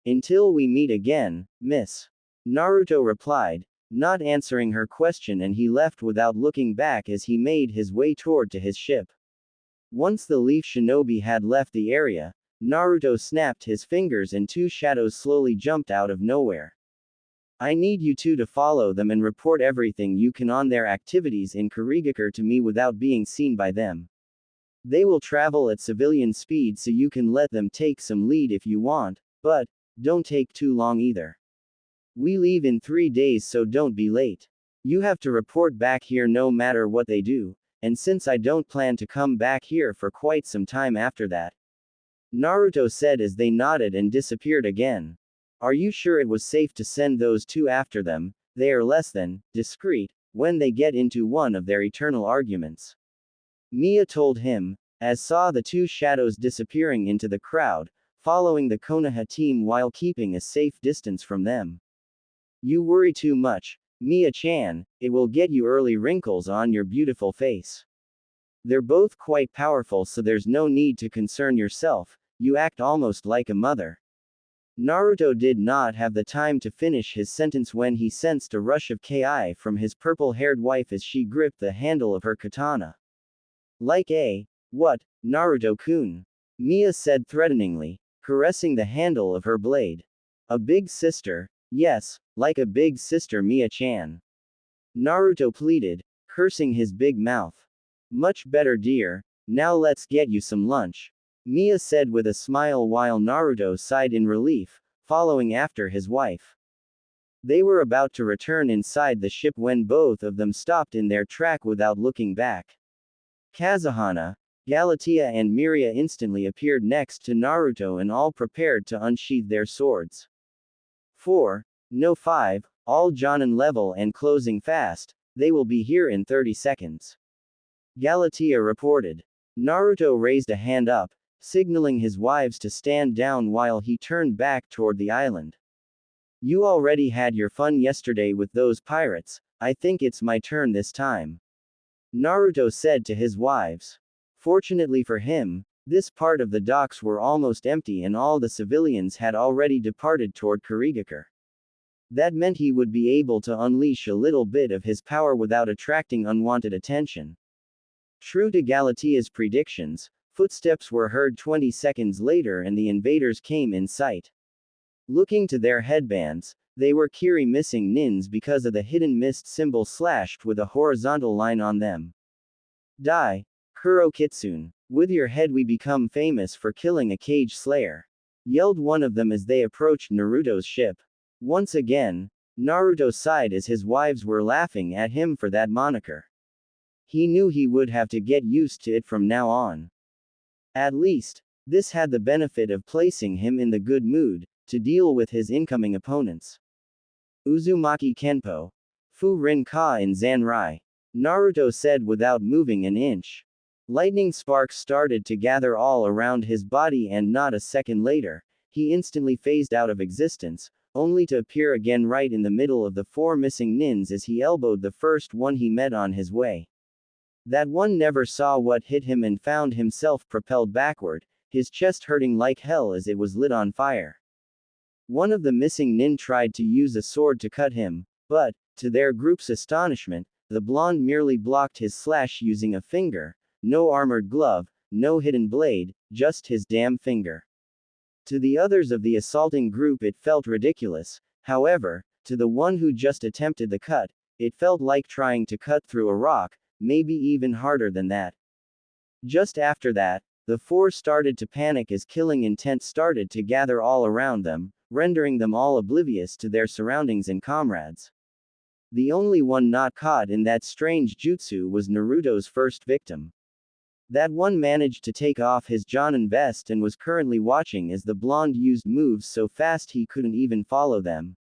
Until we meet again, miss. Naruto replied, not answering her question, and he left without looking back as he made his way toward to his ship. Once the leaf shinobi had left the area, Naruto snapped his fingers and 2 shadows slowly jumped out of nowhere. I need you two to follow them and report everything you can on their activities in Kurigakure to me without being seen by them. They will travel at civilian speed so you can let them take some lead if you want, but don't take too long either. We leave in 3 days, so don't be late. You have to report back here no matter what they do, and since I don't plan to come back here for quite some time after that. Naruto said as they nodded and disappeared again. Are you sure it was safe to send those two after them? They are less than discreet when they get into one of their eternal arguments. Mia told him, as saw the 2 shadows disappearing into the crowd, following the Konoha team while keeping a safe distance from them. You worry too much, Mia-chan, it will get you early wrinkles on your beautiful face. They're both quite powerful, so there's no need to concern yourself, you act almost like a mother. Naruto did not have the time to finish his sentence when he sensed a rush of ki from his purple-haired wife as she gripped the handle of her katana. Like a, what, Naruto-kun? Mia said threateningly, caressing the handle of her blade. A big sister, yes, like a big sister Mia-chan. Naruto pleaded, cursing his big mouth. Much better dear, now let's get you some lunch. Mia said with a smile while Naruto sighed in relief, following after his wife. They were about to return inside the ship when both of them stopped in their track without looking back. Kazuhana, Galatea and Miria instantly appeared next to Naruto and all prepared to unsheath their swords. 4. No 5, all Jonin level and closing fast, they will be here in 30 seconds. Galatea reported. Naruto raised a hand up, signaling his wives to stand down while he turned back toward the island. You already had your fun yesterday with those pirates, I think it's my turn this time. Naruto said to his wives. Fortunately for him, this part of the docks were almost empty and all the civilians had already departed toward Kurigakure. That meant he would be able to unleash a little bit of his power without attracting unwanted attention. True to Galatea's predictions, footsteps were heard 20 seconds later and the invaders came in sight. Looking to their headbands, they were Kiri missing nins because of the hidden mist symbol slashed with a horizontal line on them. Die, Kuro Kitsune, with your head we become famous for killing a cage slayer, yelled one of them as they approached Naruto's ship. Once again, Naruto sighed as his wives were laughing at him for that moniker. He knew he would have to get used to it from now on. At least, this had the benefit of placing him in the good mood to deal with his incoming opponents. Uzumaki Kenpo. Fu Rin Ka in Zanrai. Naruto said without moving an inch. Lightning sparks started to gather all around his body and not a second later, he instantly phased out of existence, only to appear again right in the middle of the 4 missing nins as he elbowed the first one he met on his way. That one never saw what hit him and found himself propelled backward, his chest hurting like hell as it was lit on fire. One of the missing nin tried to use a sword to cut him, but, to their group's astonishment, the blonde merely blocked his slash using a finger, no armored glove, no hidden blade, just his damn finger. To the others of the assaulting group it felt ridiculous, however, to the one who just attempted the cut, it felt like trying to cut through a rock, maybe even harder than that. Just after that, the 4 started to panic as killing intent started to gather all around them, rendering them all oblivious to their surroundings and comrades. The only one not caught in that strange jutsu was Naruto's first victim. That one managed to take off his Jonin vest and was currently watching as the blonde used moves so fast he couldn't even follow them.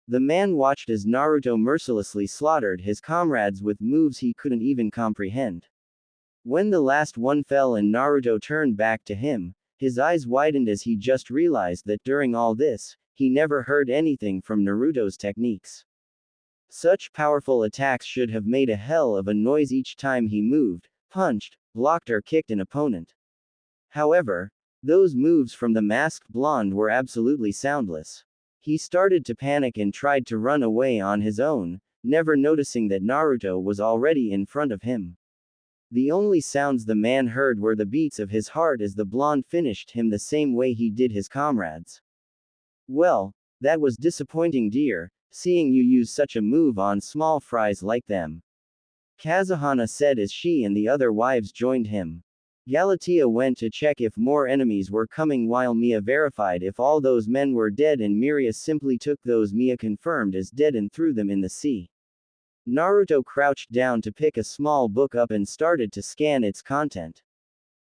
The man watched as Naruto mercilessly slaughtered his comrades with moves he couldn't even comprehend. When the last one fell and Naruto turned back to him, his eyes widened as he just realized that during all this, he never heard anything from Naruto's techniques. Such powerful attacks should have made a hell of a noise each time he moved, punched, blocked or kicked an opponent. However, those moves from the masked blonde were absolutely soundless. He started to panic and tried to run away on his own, never noticing that Naruto was already in front of him. The only sounds the man heard were the beats of his heart as the blonde finished him the same way he did his comrades. Well, that was disappointing dear, seeing you use such a move on small fries like them. Kazuhana said as she and the other wives joined him. Galatea went to check if more enemies were coming while Mia verified if all those men were dead and Miria simply took those Mia confirmed as dead and threw them in the sea. Naruto crouched down to pick a small book up and started to scan its content.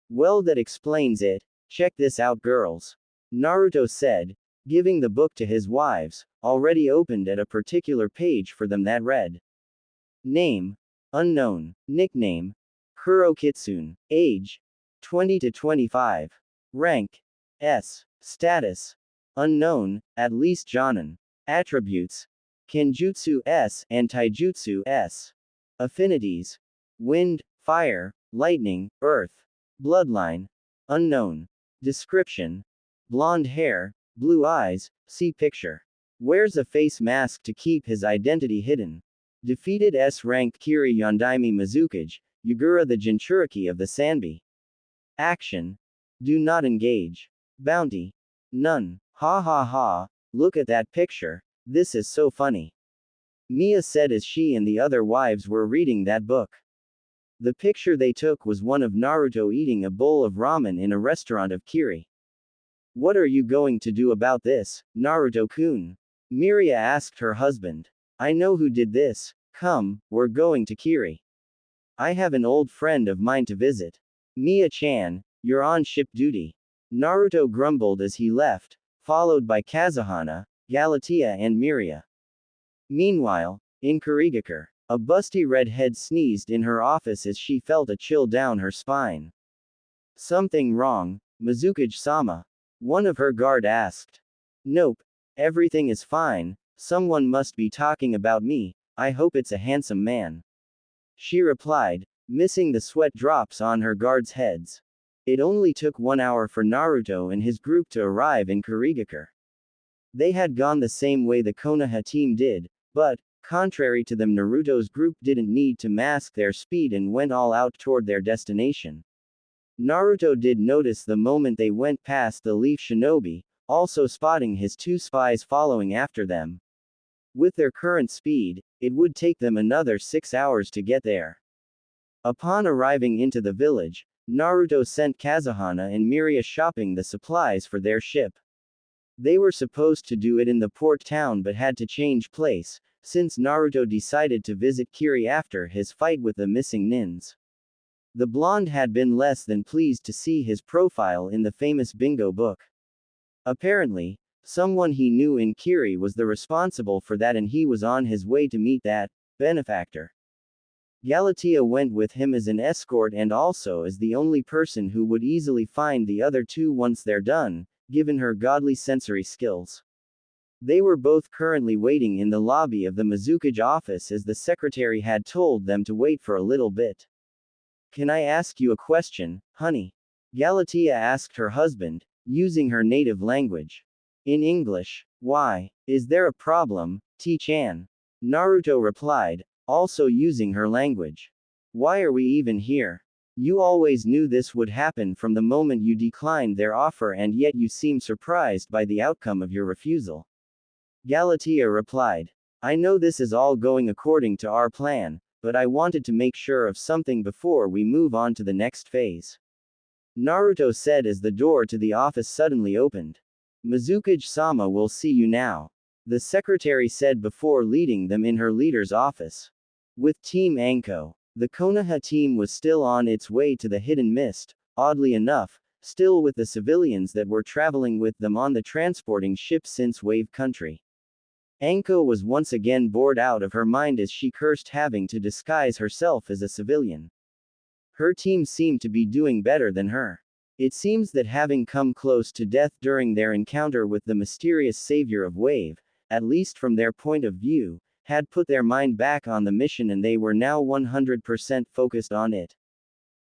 Well, that explains it, check this out girls. Naruto said, giving the book to his wives, already opened at a particular page for them that read. Name, unknown, nickname, Kuro Kitsune, age, 20 to 25, rank, S, status, unknown, at least Jonin, attributes, Kenjutsu S and Taijutsu S, affinities, wind, fire, lightning, earth, bloodline, unknown, description, blonde hair, Blue eyes, see picture. Wears a face mask to keep his identity hidden. Defeated S-ranked Kiri Yondaime Mizukage, Yagura the Jinchuriki of the Sanbi. Action. Do not engage. Bounty. None. Ha ha ha, look at that picture, this is so funny. Mia said as she and the other wives were reading that book. The picture they took was one of Naruto eating a bowl of ramen in a restaurant of Kiri. What are you going to do about this, Naruto-kun? Miria asked her husband. I know who did this. Come, we're going to Kiri. I have an old friend of mine to visit. Mia-chan, you're on ship duty. Naruto grumbled as he left, followed by Kazuhana, Galatea and Miria. Meanwhile, in Kurigakure, a busty redhead sneezed in her office as she felt a chill down her spine. Something wrong, Mizukage-sama? One of her guard asked. Nope. Everything is fine, someone must be talking about me, I hope it's a handsome man. She replied, missing the sweat drops on her guards' heads. It only took 1 hour for Naruto and his group to arrive in Kurigakure. They had gone the same way the Konoha team did, but, contrary to them, Naruto's group didn't need to mask their speed and went all out toward their destination. Naruto did notice the moment they went past the Leaf Shinobi, also spotting his 2 spies following after them. With their current speed, it would take them another 6 hours to get there. Upon arriving into the village, Naruto sent Kazuhana and Miria shopping the supplies for their ship. They were supposed to do it in the port town but had to change place, since Naruto decided to visit Kiri after his fight with the missing nins. The blonde had been less than pleased to see his profile in the famous bingo book. Apparently, someone he knew in Kiri was the responsible for that and he was on his way to meet that benefactor. Galatea went with him as an escort and also as the only person who would easily find the other 2 once they're done, given her godly sensory skills. They were both currently waiting in the lobby of the Mizukage office as the secretary had told them to wait for a little bit. Can I ask you a question, honey? Galatea asked her husband, using her native language. In English. Why? Is there a problem, T-chan? Naruto replied, also using her language. Why are we even here? You always knew this would happen from the moment you declined their offer and yet you seem surprised by the outcome of your refusal. Galatea replied. I know this is all going according to our plan, but I wanted to make sure of something before we move on to the next phase. Naruto said as the door to the office suddenly opened. Mizukage-sama will see you now. The secretary said before leading them in her leader's office. With Team Anko, the Konoha team was still on its way to the Hidden Mist, oddly enough, still with the civilians that were traveling with them on the transporting ship since Wave Country. Anko was once again bored out of her mind as she cursed having to disguise herself as a civilian. Her team seemed to be doing better than her. It seems that having come close to death during their encounter with the mysterious savior of Wave, at least from their point of view, had put their mind back on the mission and they were now 100% focused on it.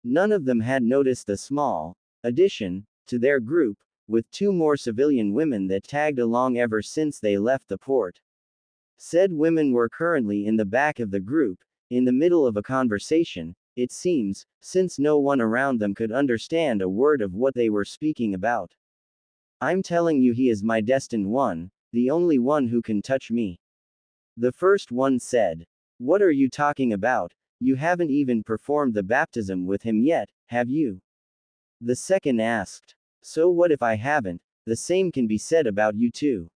None of them had noticed the small addition to their group, with 2 more civilian women that tagged along ever since they left the port. Said women were currently in the back of the group, in the middle of a conversation, it seems, since no one around them could understand a word of what they were speaking about. I'm telling you, he is my destined one, the only one who can touch me. The first one said. What are you talking about? You haven't even performed the baptism with him yet, have you? The second asked. So what if I haven't? The same can be said about you too.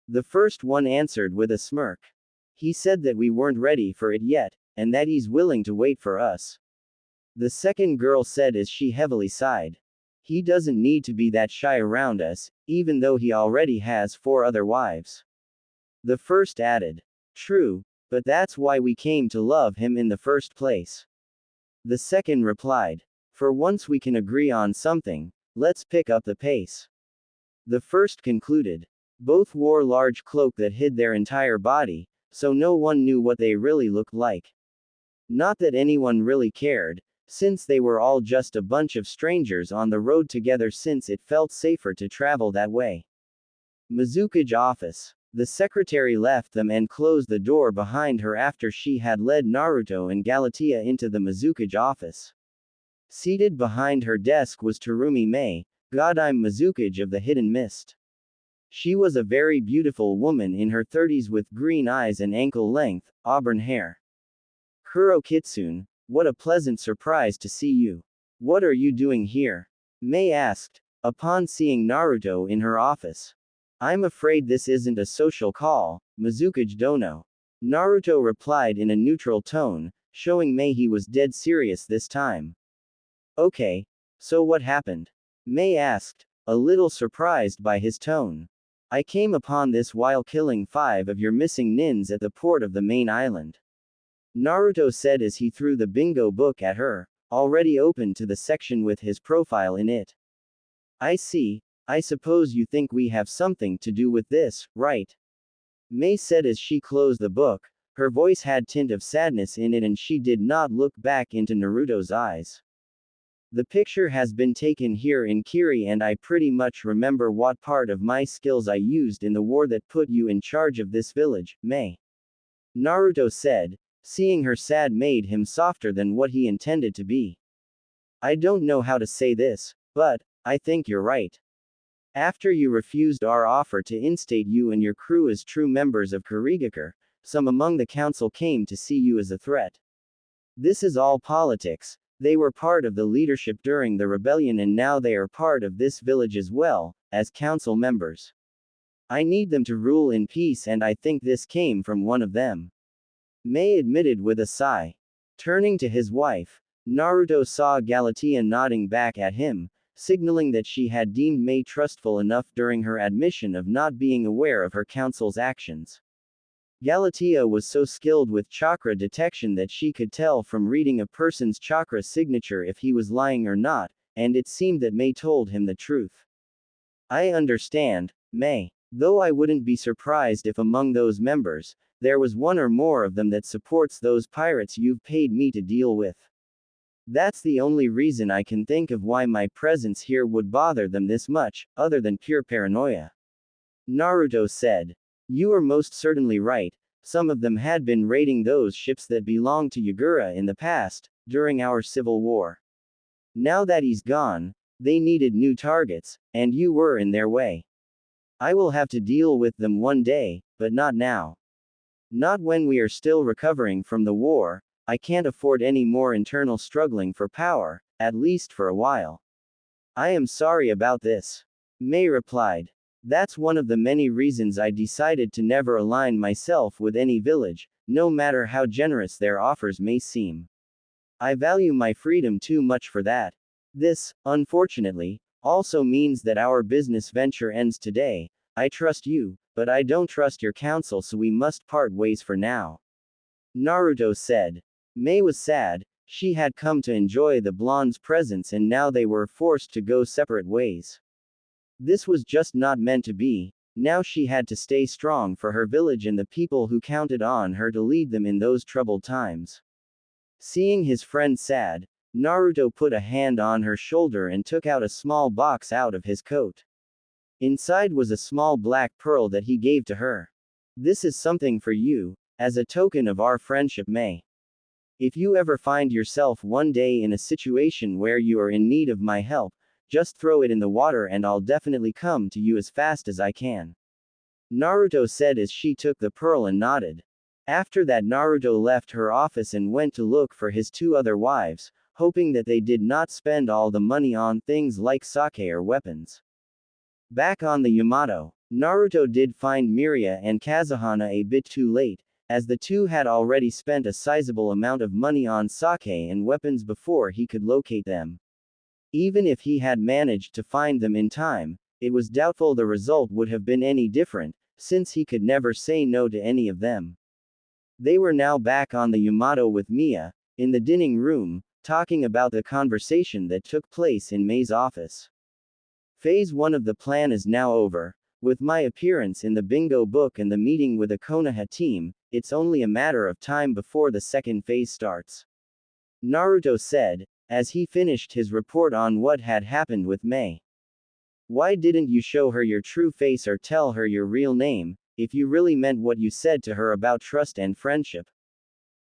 The first one answered with a smirk. He said that we weren't ready for it yet, and that he's willing to wait for us. The second girl said as she heavily sighed. He doesn't need to be that shy around us, even though he already has 4 other wives. The first added. True, but that's why we came to love him in the first place. The second replied. For once we can agree on something, let's pick up the pace. The first concluded. Both wore large cloak that hid their entire body, so no one knew what they really looked like. Not that anyone really cared, since they were all just a bunch of strangers on the road together since it felt safer to travel that way. Mizukage office. The secretary left them and closed the door behind her after she had led Naruto and Galatea into the Mizukage office. Seated behind her desk was Terumi Mei, Godime Mizukage of the Hidden Mist. She was a very beautiful woman in her 30s with green eyes and ankle-length, auburn hair. Kuro Kitsune, what a pleasant surprise to see you. What are you doing here? Mei asked, upon seeing Naruto in her office. I'm afraid this isn't a social call, Mizukage Dono. Naruto replied in a neutral tone, showing Mei he was dead serious this time. Okay. So what happened? Mei asked, a little surprised by his tone. I came upon this while killing 5 of your missing nins at the port of the main island. Naruto said as he threw the bingo book at her, already open to the section with his profile in it. I see. I suppose you think we have something to do with this, right? Mei said as she closed the book. Her voice had tint of sadness in it and she did not look back into Naruto's eyes. The picture has been taken here in Kiri and I pretty much remember what part of my skills I used in the war that put you in charge of this village, Mei. Naruto said. Seeing her sad made him softer than what he intended to be. I don't know how to say this, but I think you're right. After you refused our offer to instate you and your crew as true members of Kurigakure, some among the council came to see you as a threat. This is all politics. They were part of the leadership during the rebellion and now they are part of this village as well, as council members. I need them to rule in peace and I think this came from one of them. Mei admitted with a sigh. Turning to his wife, Naruto saw Galatea nodding back at him, signaling that she had deemed Mei trustful enough during her admission of not being aware of her council's actions. Galatea was so skilled with chakra detection that she could tell from reading a person's chakra signature if he was lying or not, and it seemed that Mei told him the truth. I understand, Mei. Though I wouldn't be surprised if among those members, there was one or more of them that supports those pirates you've paid me to deal with. That's the only reason I can think of why my presence here would bother them this much, other than pure paranoia. Naruto said. You are most certainly right, some of them had been raiding those ships that belonged to Yagura in the past, during our civil war. Now that he's gone, they needed new targets, and you were in their way. I will have to deal with them one day, but not now. Not when we are still recovering from the war. I can't afford any more internal struggling for power, at least for a while. I am sorry about this. Mei replied. That's one of the many reasons I decided to never align myself with any village, no matter how generous their offers may seem. I value my freedom too much for that. This, unfortunately, also means that our business venture ends today. I trust you, but I don't trust your counsel, so we must part ways for now. Naruto said. Mei was sad. She had come to enjoy the blonde's presence and now they were forced to go separate ways. This was just not meant to be. Now she had to stay strong for her village and the people who counted on her to lead them in those troubled times. Seeing his friend sad, Naruto put a hand on her shoulder and took out a small box out of his coat. Inside was a small black pearl that he gave to her. This is something for you, as a token of our friendship, Mei. If you ever find yourself one day in a situation where you are in need of my help, just throw it in the water and I'll definitely come to you as fast as I can. Naruto said as she took the pearl and nodded. After that Naruto left her office and went to look for his 2 other wives, hoping that they did not spend all the money on things like sake or weapons. Back on the Yamato, Naruto did find Miria and Kazuhana a bit too late, as the two had already spent a sizable amount of money on sake and weapons before he could locate them. Even if he had managed to find them in time, it was doubtful the result would have been any different, since he could never say no to any of them. They were now back on the Yamato with Mia, in the dining room, talking about the conversation that took place in Mei's office. Phase 1 of the plan is now over. With my appearance in the bingo book and the meeting with the Konoha team, it's only a matter of time before the second phase starts. Naruto said, as he finished his report on what had happened with Mei. Why didn't you show her your true face or tell her your real name, if you really meant what you said to her about trust and friendship?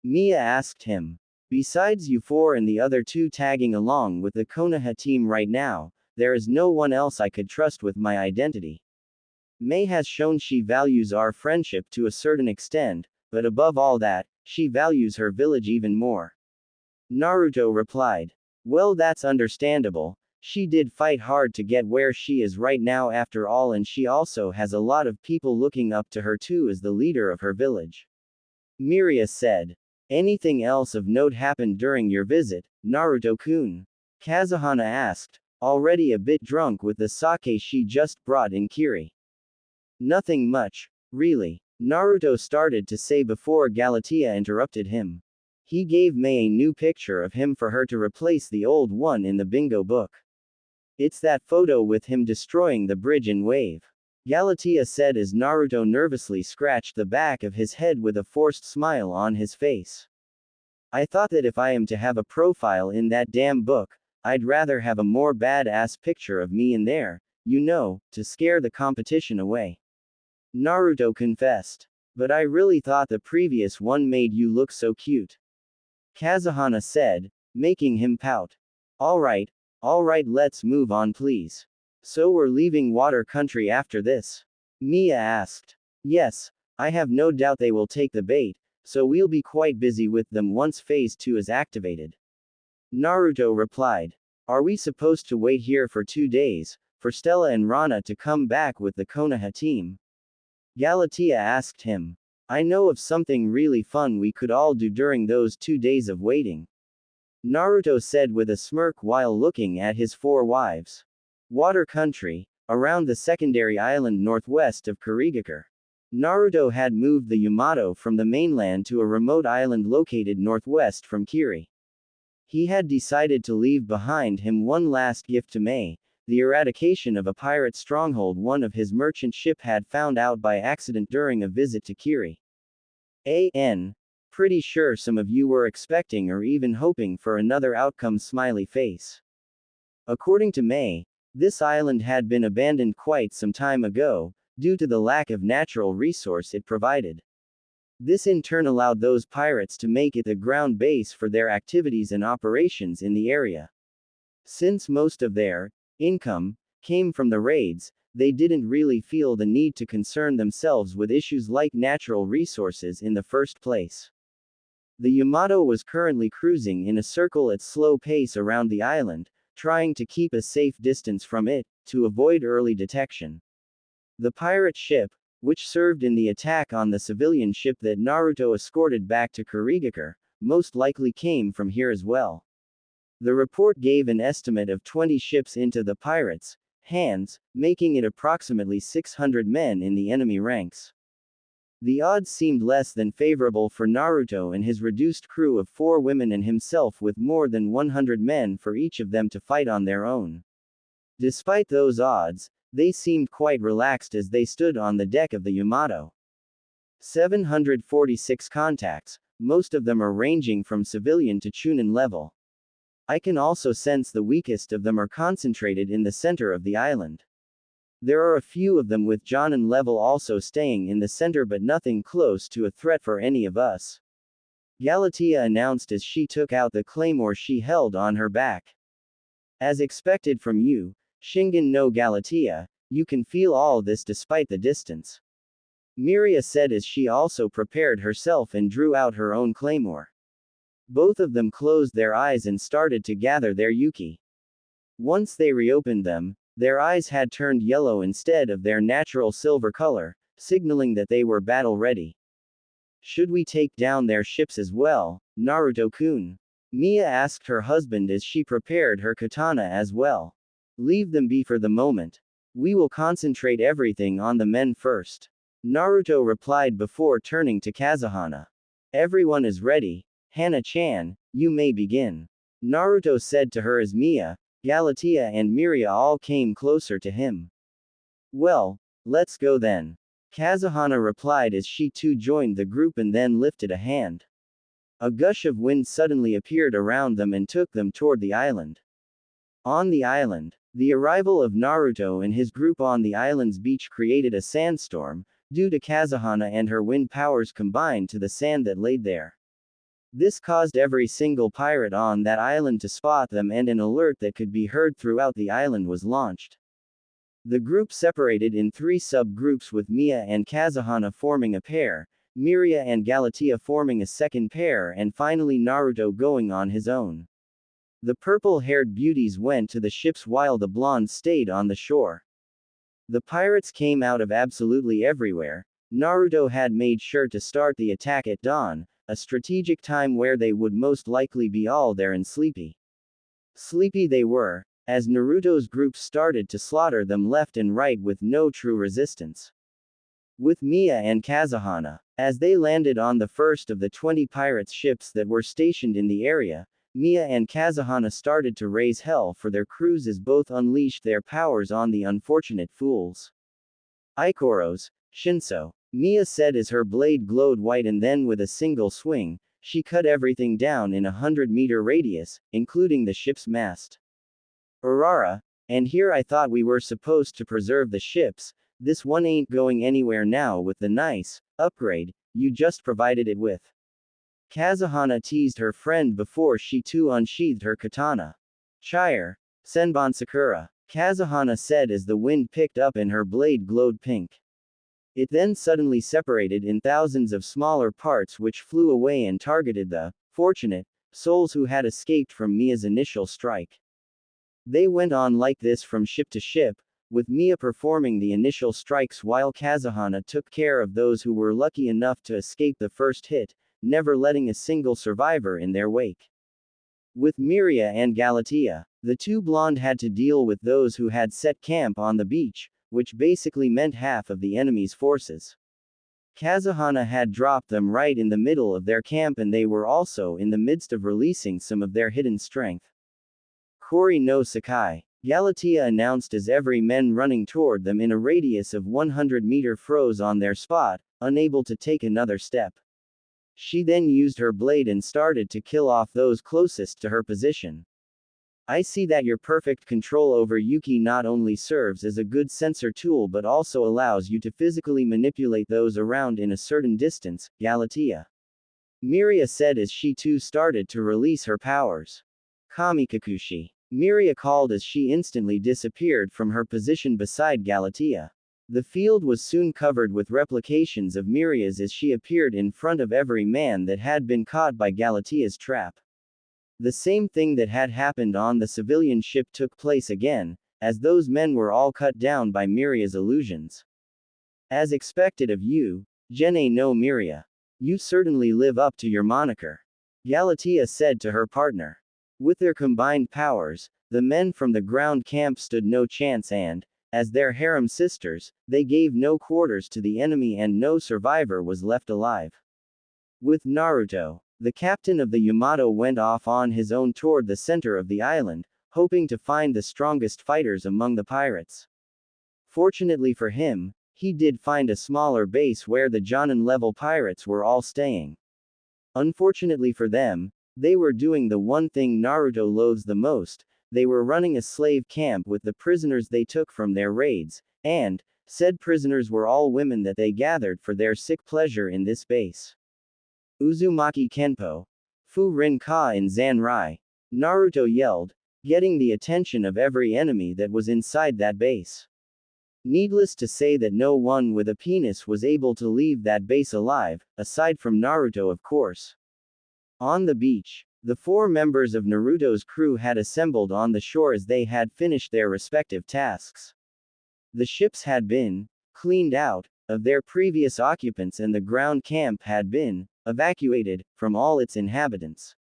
Mia asked him. Besides you four and the other two tagging along with the Konoha team right now, there is no one else I could trust with my identity. Mei has shown she values our friendship to a certain extent, but above all that, she values her village even more. Naruto replied. Well, that's understandable. She did fight hard to get where she is right now after all, and she also has a lot of people looking up to her too as the leader of her village. Miria said. Anything else of note happened during your visit, Naruto-kun? Kazuhana asked, already a bit drunk with the sake she just brought in Kiri. Nothing much, really, Naruto started to say before Galatea interrupted him. He gave Mei a new picture of him for her to replace the old one in the bingo book. It's that photo with him destroying the bridge in Wave. Galatea said as Naruto nervously scratched the back of his head with a forced smile on his face. I thought that if I am to have a profile in that damn book, I'd rather have a more badass picture of me in there, you know, to scare the competition away. Naruto confessed. But I really thought the previous one made you look so cute. Kazuhana said, making him pout. Alright, let's move on please. So we're leaving Water Country after this? Mia asked. Yes, I have no doubt they will take the bait, so we'll be quite busy with them once Phase 2 is activated. Naruto replied. Are we supposed to wait here for 2 days, for Stella and Rana to come back with the Konoha team? Galatea asked him. I know of something really fun we could all do during those 2 days of waiting. Naruto said with a smirk while looking at his 4 wives. Water Country, around the secondary island northwest of Kurigakure. Naruto had moved the Yamato from the mainland to a remote island located northwest from Kiri. He had decided to leave behind him one last gift to Mei, the eradication of a pirate stronghold one of his merchant ship had found out by accident during a visit to Kiri. Pretty sure some of you were expecting or even hoping for another outcome smiley face. According to Mei, this island had been abandoned quite some time ago, due to the lack of natural resource it provided. This in turn allowed those pirates to make it the ground base for their activities and operations in the area. Since most of their income came from the raids, they didn't really feel the need to concern themselves with issues like natural resources in the first place. The Yamato was currently cruising in a circle at slow pace around the island, trying to keep a safe distance from it, to avoid early detection. The pirate ship, which served in the attack on the civilian ship that Naruto escorted back to Kurigakure, most likely came from here as well. The report gave an estimate of 20 ships into the pirates' hands, making it approximately 600 men in the enemy ranks. The odds seemed less than favorable for Naruto and his reduced crew of 4 women and himself with more than 100 men for each of them to fight on their own. Despite those odds, they seemed quite relaxed as they stood on the deck of the Yamato. 746 contacts, most of them are ranging from civilian to Chunin level. I can also sense the weakest of them are concentrated in the center of the island. There are a few of them with Jonin level also staying in the center, but nothing close to a threat for any of us. Galatea announced as she took out the claymore she held on her back. As expected from you, Shingen no Galatea, you can feel all this despite the distance. Miria said as she also prepared herself and drew out her own claymore. Both of them closed their eyes and started to gather their yuki. Once they reopened them, their eyes had turned yellow instead of their natural silver color, signaling that they were battle-ready. Should we take down their ships as well, Naruto-kun? Mia asked her husband as she prepared her katana as well. Leave them be for the moment. We will concentrate everything on the men first. Naruto replied before turning to Kazuhana. Everyone is ready. Hana-chan, you may begin. Naruto said to her as Mia, Galatea and Miria all came closer to him. Well, let's go then. Kazuhana replied as she too joined the group and then lifted a hand. A gush of wind suddenly appeared around them and took them toward the island. On the island, The arrival of Naruto and his group on the island's beach created a sandstorm, due to Kazuhana and her wind powers combined to the sand that laid there. This caused every single pirate on that island to spot them, and an alert that could be heard throughout the island was launched. The group separated in 3 subgroups, with Mia and Kazuhana forming a pair, Miria and Galatea forming a second pair, and finally Naruto going on his own. The purple-haired beauties went to the ships while the blondes stayed on the shore. The pirates came out of absolutely everywhere. Naruto had made sure to start the attack at dawn, a strategic time where they would most likely be all there and sleepy. Sleepy they were, as Naruto's group started to slaughter them left and right with no true resistance. With Mia and Kazuhana, as they landed on the first of the 20 pirates' ships that were stationed in the area, Mia and Kazuhana started to raise hell for their crews as both unleashed their powers on the unfortunate fools. Ikoros, Shinso, Mia said as her blade glowed white, and then with a single swing, she cut everything down in a 100-meter radius, including the ship's mast. Urara, and here I thought we were supposed to preserve the ships, this one ain't going anywhere now with the nice upgrade you just provided it with. Kazuhana teased her friend before she too unsheathed her katana. Chire, Senbon Sakura, Kazuhana said as the wind picked up and her blade glowed pink. It then suddenly separated in thousands of smaller parts which flew away and targeted the fortunate souls who had escaped from Mia's initial strike. They went on like this from ship to ship, with Mia performing the initial strikes while Kazuhana took care of those who were lucky enough to escape the first hit, never letting a single survivor in their wake. With Miria and Galatea, the 2 blonde had to deal with those who had set camp on the beach, which basically meant half of the enemy's forces. Kazuhana had dropped them right in the middle of their camp, and they were also in the midst of releasing some of their hidden strength. Kori no Sakai, Galatea announced as every men running toward them in a radius of 100-meter froze on their spot, unable to take another step. She then used her blade and started to kill off those closest to her position. I see that your perfect control over Yuki not only serves as a good sensor tool but also allows you to physically manipulate those around in a certain distance, Galatea. Miria said as she too started to release her powers. Kamikakushi, Miria called as she instantly disappeared from her position beside Galatea. The field was soon covered with replications of Miria's as she appeared in front of every man that had been caught by Galatea's trap. The same thing that had happened on the civilian ship took place again, as those men were all cut down by Miria's illusions. As expected of you, Gene no Miria. You certainly live up to your moniker, Galatea said to her partner. With their combined powers, the men from the ground camp stood no chance, and, as their harem sisters, they gave no quarters to the enemy and no survivor was left alive. With Naruto, the captain of the Yamato went off on his own toward the center of the island, hoping to find the strongest fighters among the pirates. Fortunately for him, he did find a smaller base where the Jonin-level pirates were all staying. Unfortunately for them, they were doing the one thing Naruto loathes the most. They were running a slave camp with the prisoners they took from their raids, and, said prisoners were all women that they gathered for their sick pleasure in this base. Uzumaki Kenpo. Fu Rin Ka in Zanrai. Naruto yelled, getting the attention of every enemy that was inside that base. Needless to say that no one with a penis was able to leave that base alive, aside from Naruto of course. On the beach, the 4 members of Naruto's crew had assembled on the shore as they had finished their respective tasks. The ships had been cleaned out of their previous occupants and the ground camp had been evacuated from all its inhabitants.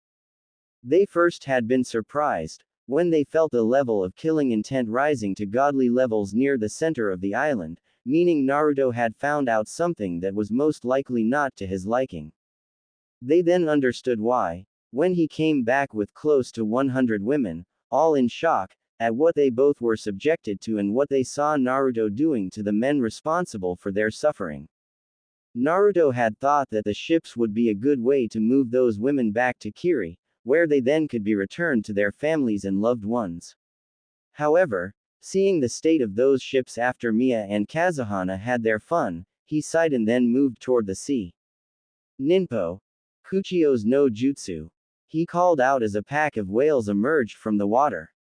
They first had been surprised when they felt a level of killing intent rising to godly levels near the center of the island, meaning Naruto had found out something that was most likely not to his liking. They then understood why, when he came back with close to 100 women, all in shock at what they both were subjected to and what they saw Naruto doing to the men responsible for their suffering. Naruto had thought that the ships would be a good way to move those women back to Kiri, where they then could be returned to their families and loved ones. However, Seeing the state of those ships after Mia and Kazuhana had their fun, he sighed and then moved toward the sea. Ninpo. Kuchio's no jutsu. He called out as a pack of whales emerged from the water.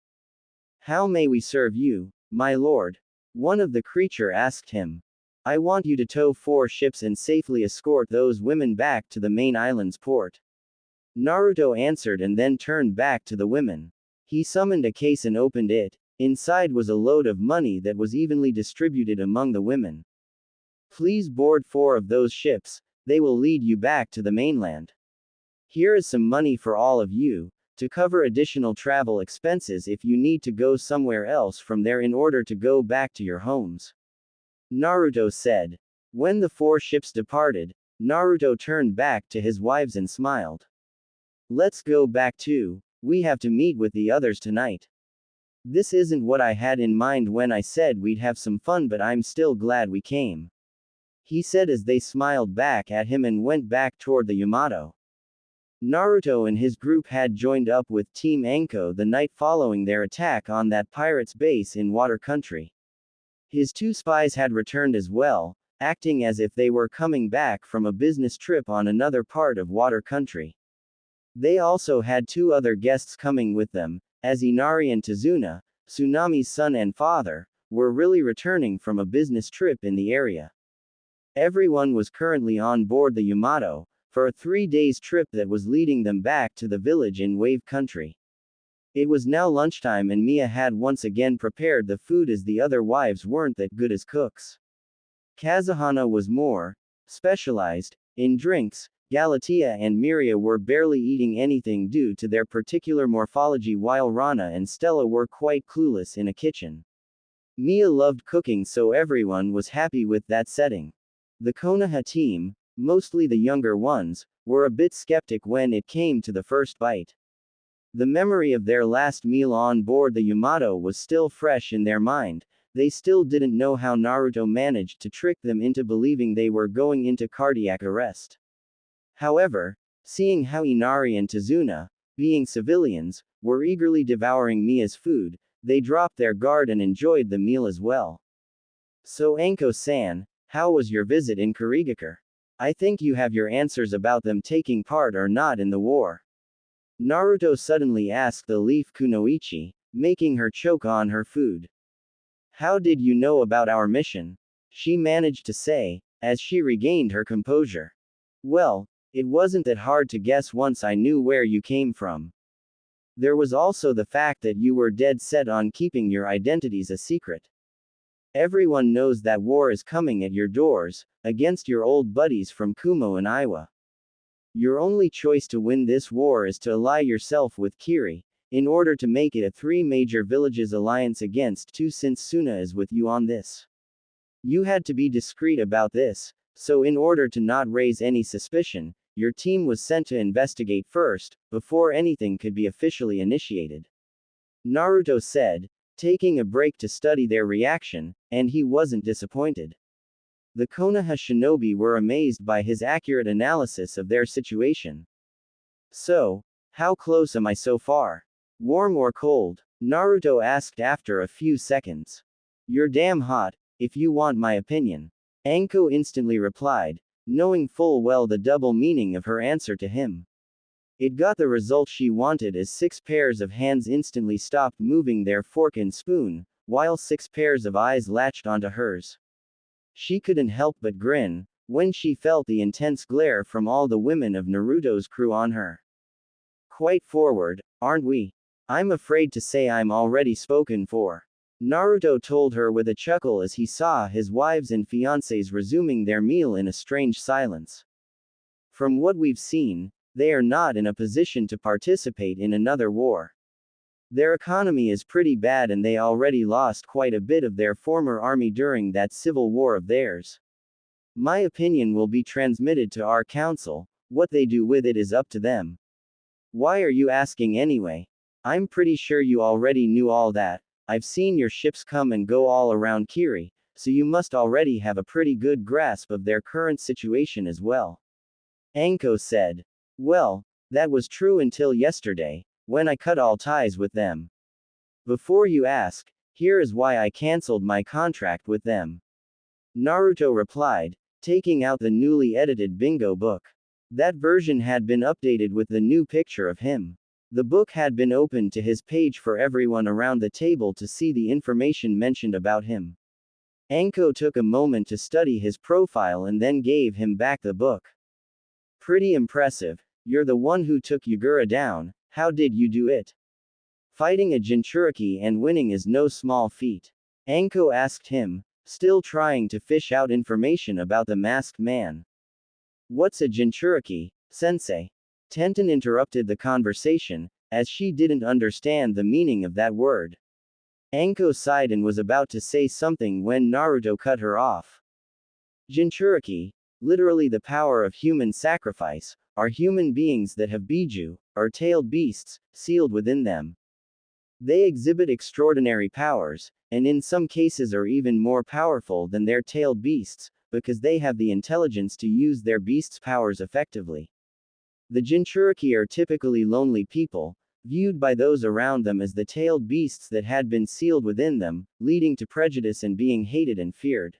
How may we serve you, my lord? One of the creature asked him. I want you to tow 4 ships and safely escort those women back to the main island's port. Naruto answered and then turned back to the women. He summoned a case and opened it. Inside was a load of money that was evenly distributed among the women. Please board 4 of those ships, they will lead you back to the mainland. Here is some money for all of you, to cover additional travel expenses if you need to go somewhere else from there in order to go back to your homes. Naruto said. When the 4 ships departed, Naruto turned back to his wives and smiled. Let's go back too, we have to meet with the others tonight. This isn't what I had in mind when I said we'd have some fun, but I'm still glad we came. He said as they smiled back at him and went back toward the Yamato. Naruto and his group had joined up with Team Anko the night following their attack on that pirate's base in Water Country. His 2 spies had returned as well, acting as if they were coming back from a business trip on another part of Water Country. They also had 2 other guests coming with them, as Inari and Tazuna, Tsunami's son and father, were really returning from a business trip in the area. Everyone was currently on board the Yamato, for a 3 days trip that was leading them back to the village in Wave Country. It was now lunchtime and Mia had once again prepared the food as the other wives weren't that good as cooks. Kazuhana was more specialized in drinks. Galatea and Miria were barely eating anything due to their particular morphology, while Rana and Stella were quite clueless in a kitchen. Mia loved cooking, so everyone was happy with that setting. The Konoha team, mostly the younger ones, were a bit skeptic when it came to the first bite. The memory of their last meal on board the Yamato was still fresh in their mind. They still didn't know how Naruto managed to trick them into believing they were going into cardiac arrest. However, seeing how Inari and Tazuna, being civilians, were eagerly devouring Mia's food, they dropped their guard and enjoyed the meal as well. So Anko-san, how was your visit in Kurigakure? I think you have your answers about them taking part or not in the war. Naruto suddenly asked the leaf Kunoichi, making her choke on her food. How did you know about our mission? She managed to say, as she regained her composure. Well, it wasn't that hard to guess once I knew where you came from. There was also the fact that you were dead set on keeping your identities a secret. Everyone knows that war is coming at your doors, against your old buddies from Kumo and Iwa. Your only choice to win this war is to ally yourself with Kiri, in order to make it a 3 major villages alliance against 2 since Suna is with you on this. You had to be discreet about this, so in order to not raise any suspicion, your team was sent to investigate first, before anything could be officially initiated. Naruto said, taking a break to study their reaction, and he wasn't disappointed. The Konoha shinobi were amazed by his accurate analysis of their situation. So, how close am I so far? Warm or cold? Naruto asked after a few seconds. You're damn hot, if you want my opinion. Anko instantly replied, knowing full well the double meaning of her answer to him. It got the result she wanted as 6 pairs of hands instantly stopped moving their fork and spoon, while 6 pairs of eyes latched onto hers. She couldn't help but grin, when she felt the intense glare from all the women of Naruto's crew on her. Quite forward, aren't we? I'm afraid to say I'm already spoken for. Naruto told her with a chuckle as he saw his wives and fiancés resuming their meal in a strange silence. From what we've seen, they are not in a position to participate in another war. Their economy is pretty bad and they already lost quite a bit of their former army during that civil war of theirs. My opinion will be transmitted to our council, what they do with it is up to them. Why are you asking anyway? I'm pretty sure you already knew all that. I've seen your ships come and go all around Kiri, so you must already have a pretty good grasp of their current situation as well. Anko said. Well, that was true until yesterday, when I cut all ties with them. Before you ask, Here is why I cancelled my contract with them. Naruto replied, taking out the newly edited bingo book. That version had been updated with the new picture of him. The book had been opened to his page for everyone around the table to see the information mentioned about him. Anko took a moment to study his profile and then gave him back the book. Pretty impressive. You're the one who took Yagura down. How did you do it? Fighting a Jinchuriki and winning is no small feat. Anko asked him, still trying to fish out information about the masked man. What's a Jinchuriki, sensei? Tenten interrupted the conversation, as she didn't understand the meaning of that word. Anko sighed and was about to say something when Naruto cut her off. Jinchuriki, literally the power of human sacrifice, are human beings that have biju, or tailed beasts, sealed within them. They exhibit extraordinary powers, and in some cases are even more powerful than their tailed beasts, because they have the intelligence to use their beasts' powers effectively. The Jinchuriki are typically lonely people, viewed by those around them as the tailed beasts that had been sealed within them, leading to prejudice and being hated and feared.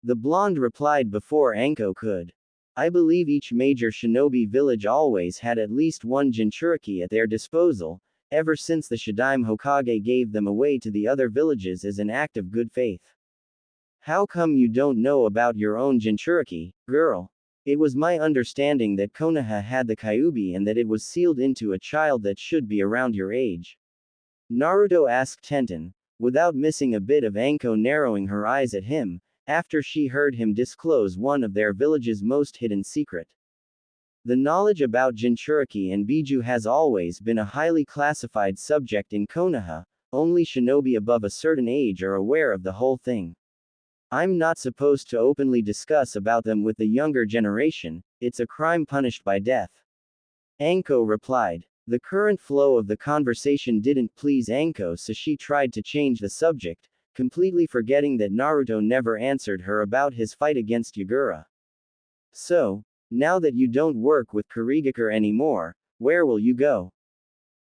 The blonde replied before Anko could. I believe each major shinobi village always had at least one Jinchuriki at their disposal, ever since the Shidaime Hokage gave them away to the other villages as an act of good faith. How come you don't know about your own Jinchuriki, girl? It was my understanding that Konoha had the Kyuubi and that it was sealed into a child that should be around your age. Naruto asked Tenten, without missing a bit of Anko narrowing her eyes at him, after she heard him disclose one of their village's most hidden secret. The knowledge about Jinchuriki and Biju has always been a highly classified subject in Konoha, only shinobi above a certain age are aware of the whole thing. I'm not supposed to openly discuss about them with the younger generation, it's a crime punished by death. Anko replied. The current flow of the conversation didn't please Anko, so she tried to change the subject, completely forgetting that Naruto never answered her about his fight against Yagura. So, now that you don't work with Kurigakure anymore, where will you go?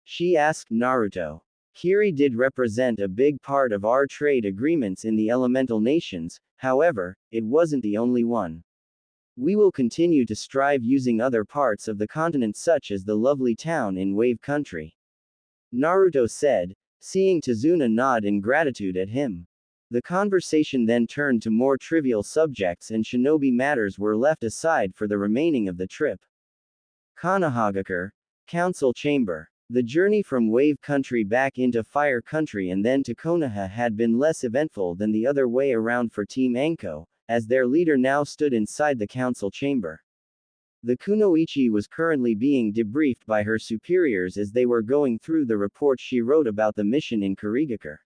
She asked Naruto. Kiri did represent a big part of our trade agreements in the elemental nations, however, it wasn't the only one. We will continue to strive using other parts of the continent such as the lovely town in Wave Country. Naruto said, seeing Tazuna nod in gratitude at him. The conversation then turned to more trivial subjects and shinobi matters were left aside for the remaining of the trip. Konohagakure, Council Chamber. The journey from Wave Country back into Fire Country and then to Konoha had been less eventful than the other way around for Team Anko, as their leader now stood inside the council chamber. The Kunoichi was currently being debriefed by her superiors as they were going through the report she wrote about the mission in Kurigakure.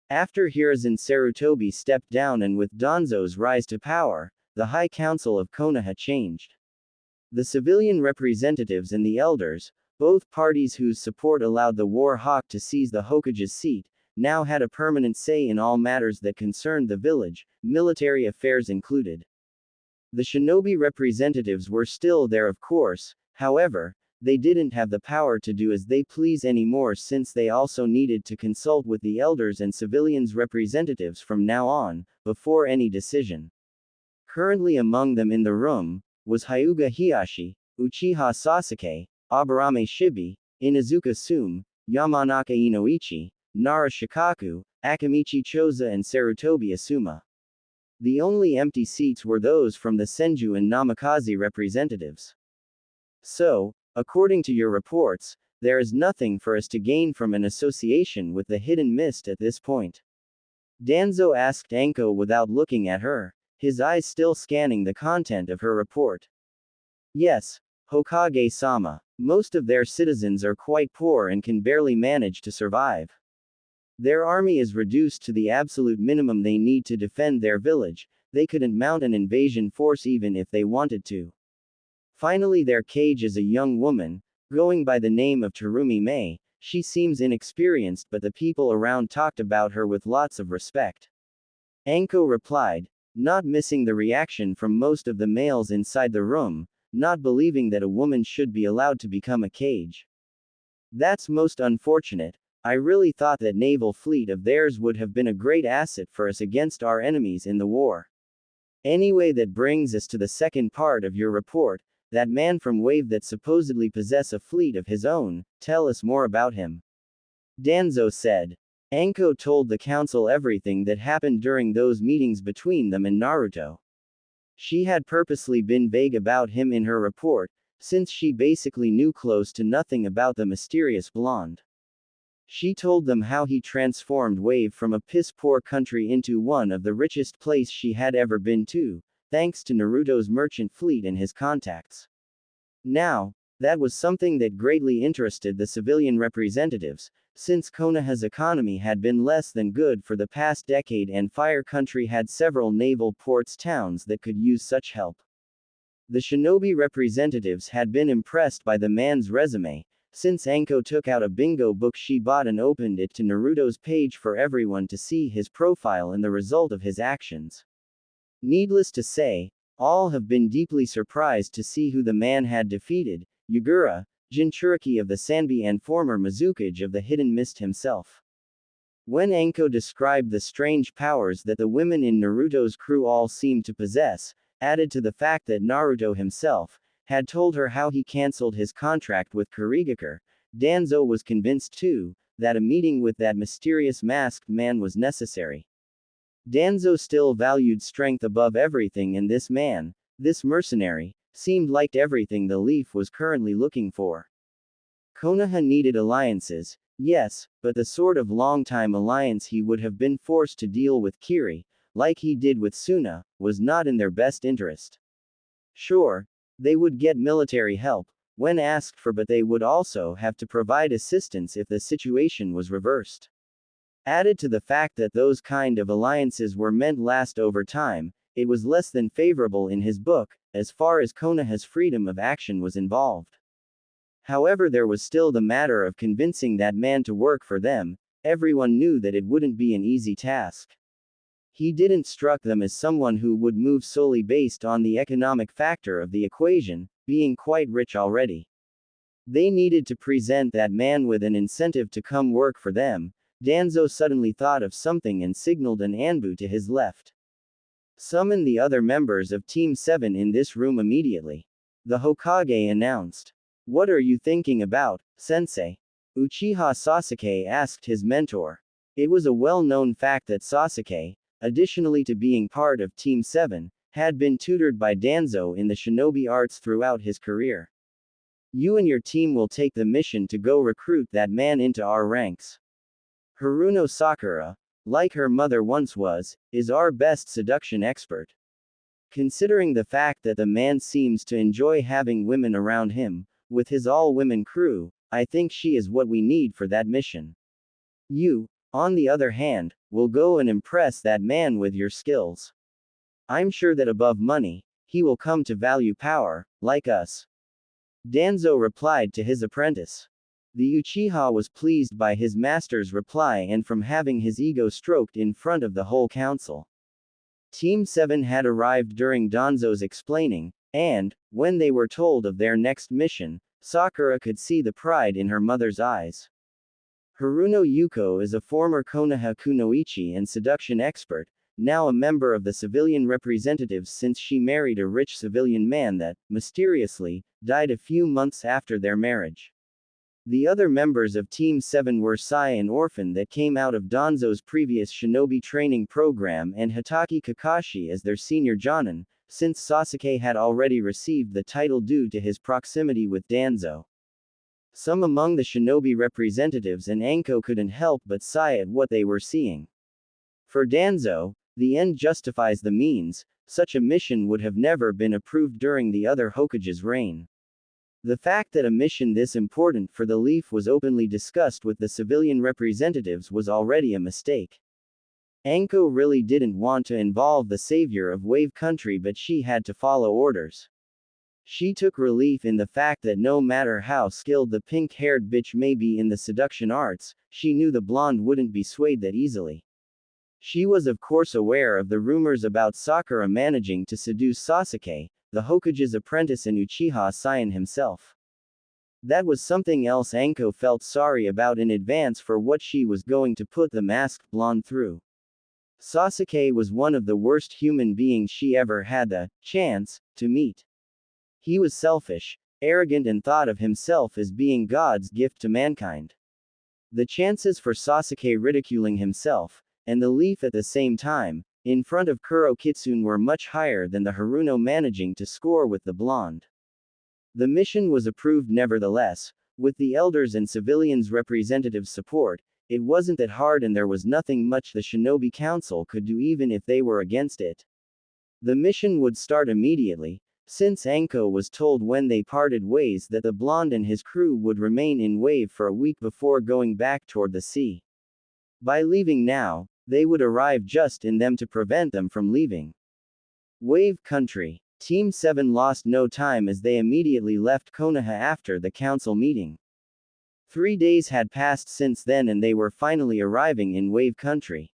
After Hiruzen Sarutobi stepped down and with Danzo's rise to power, the High Council of Konoha changed. The civilian representatives and the elders, both parties whose support allowed the War Hawk to seize the Hokage's seat, now had a permanent say in all matters that concerned the village, military affairs included. The shinobi representatives were still there, of course, however, they didn't have the power to do as they please anymore since they also needed to consult with the elders and civilians representatives from now on, before any decision. Currently among them in the room was Hyuga Hiashi, Uchiha Sasuke, Aburame Shibi, Inuzuka Sume, Yamanaka Inoichi, Nara Shikaku, Akamichi Choza and Sarutobi Asuma. The only empty seats were those from the Senju and Namikaze representatives. So, according to your reports, there is nothing for us to gain from an association with the Hidden Mist at this point. Danzo asked Anko without looking at her, his eyes still scanning the content of her report. Yes, Hokage-sama. Most of their citizens are quite poor and can barely manage to survive. Their army is reduced to the absolute minimum they need to defend their village, they couldn't mount an invasion force even if they wanted to. Finally, their cage is a young woman, going by the name of Terumi Mei. She seems inexperienced, but the people around talked about her with lots of respect. Anko replied, not missing the reaction from most of the males inside the room, not believing that a woman should be allowed to become a cage. That's most unfortunate, I really thought that naval fleet of theirs would have been a great asset for us against our enemies in the war. Anyway, that brings us to the second part of your report, that man from Wave that supposedly possess a fleet of his own. Tell us more about him. Danzo said. Anko told the council everything that happened during those meetings between them and Naruto. She had purposely been vague about him in her report, since she basically knew close to nothing about the mysterious blonde. She told them how he transformed Wave from a piss-poor country into one of the richest place she had ever been to, thanks to Naruto's merchant fleet and his contacts. Now, that was something that greatly interested the civilian representatives, since Konoha's economy had been less than good for the past decade and Fire Country had several naval ports towns that could use such help. The shinobi representatives had been impressed by the man's resume, since Anko took out a bingo book she bought and opened it to Naruto's page for everyone to see his profile and the result of his actions. Needless to say, all have been deeply surprised to see who the man had defeated, Yagura, Jinchuriki of the Sanbi and former Mizukage of the Hidden Mist himself. When Anko described the strange powers that the women in Naruto's crew all seemed to possess, added to the fact that Naruto himself had told her how he cancelled his contract with Kurigakure, Danzo was convinced too, that a meeting with that mysterious masked man was necessary. Danzo still valued strength above everything, and this man, this mercenary, seemed like everything the Leaf was currently looking for. Konoha needed alliances, yes, but the sort of long-time alliance he would have been forced to deal with Kiri, like he did with Suna, was not in their best interest. Sure, they would get military help, when asked for, but they would also have to provide assistance if the situation was reversed. Added to the fact that those kind of alliances were meant last over time, it was less than favorable in his book, as far as Konoha's freedom of action was involved. However, there was still the matter of convincing that man to work for them. Everyone knew that it wouldn't be an easy task. He didn't struck them as someone who would move solely based on the economic factor of the equation, being quite rich already. They needed to present that man with an incentive to come work for them. Danzo suddenly thought of something and signaled an Anbu to his left. Summon the other members of Team 7 in this room immediately. The Hokage announced. What are you thinking about, sensei? Uchiha Sasuke asked his mentor. It was a well-known fact that Sasuke, additionally to being part of Team 7, had been tutored by Danzo in the shinobi arts throughout his career. You and your team will take the mission to go recruit that man into our ranks. Haruno Sakura, like her mother once was, is our best seduction expert. Considering the fact that the man seems to enjoy having women around him, with his all-women crew, I think she is what we need for that mission. You, on the other hand, will go and impress that man with your skills. I'm sure that above money, he will come to value power, like us. Danzo replied to his apprentice. The Uchiha was pleased by his master's reply and from having his ego stroked in front of the whole council. Team 7 had arrived during Danzo's explaining, and, when they were told of their next mission, Sakura could see the pride in her mother's eyes. Haruno Yuko is a former Konoha kunoichi and seduction expert, now a member of the civilian representatives since she married a rich civilian man that, mysteriously, died a few months after their marriage. The other members of Team 7 were Sai, an orphan that came out of Danzo's previous shinobi training program, and Hitaki Kakashi as their senior jonin, since Sasuke had already received the title due to his proximity with Danzo. Some among the shinobi representatives and Anko couldn't help but sigh at what they were seeing. For Danzo, the end justifies the means. Such a mission would have never been approved during the other Hokage's reign. The fact that a mission this important for the Leaf was openly discussed with the civilian representatives was already a mistake. Anko really didn't want to involve the savior of Wave Country, but she had to follow orders. She took relief in the fact that no matter how skilled the pink-haired bitch may be in the seduction arts, she knew the blonde wouldn't be swayed that easily. She was of course aware of the rumors about Sakura managing to seduce Sasuke, the Hokage's apprentice and Uchiha Saiyan himself. That was something else Anko felt sorry about in advance for what she was going to put the masked blonde through. Sasuke was one of the worst human beings she ever had the chance to meet. He was selfish, arrogant, and thought of himself as being God's gift to mankind. The chances for Sasuke ridiculing himself, and the leaf at the same time, in front of Kuro Kitsune were much higher than the Haruno managing to score with the blonde. The mission was approved nevertheless, with the elders and civilians' representatives' support. It wasn't that hard and there was nothing much the Shinobi Council could do even if they were against it. The mission would start immediately, since Anko was told when they parted ways that the blonde and his crew would remain in Wave for a week before going back toward the sea. By leaving now, they would arrive just in them to prevent them from leaving. Wave Country. Team 7 lost no time as they immediately left Konoha after the council meeting. 3 days had passed since then and they were finally arriving in Wave Country.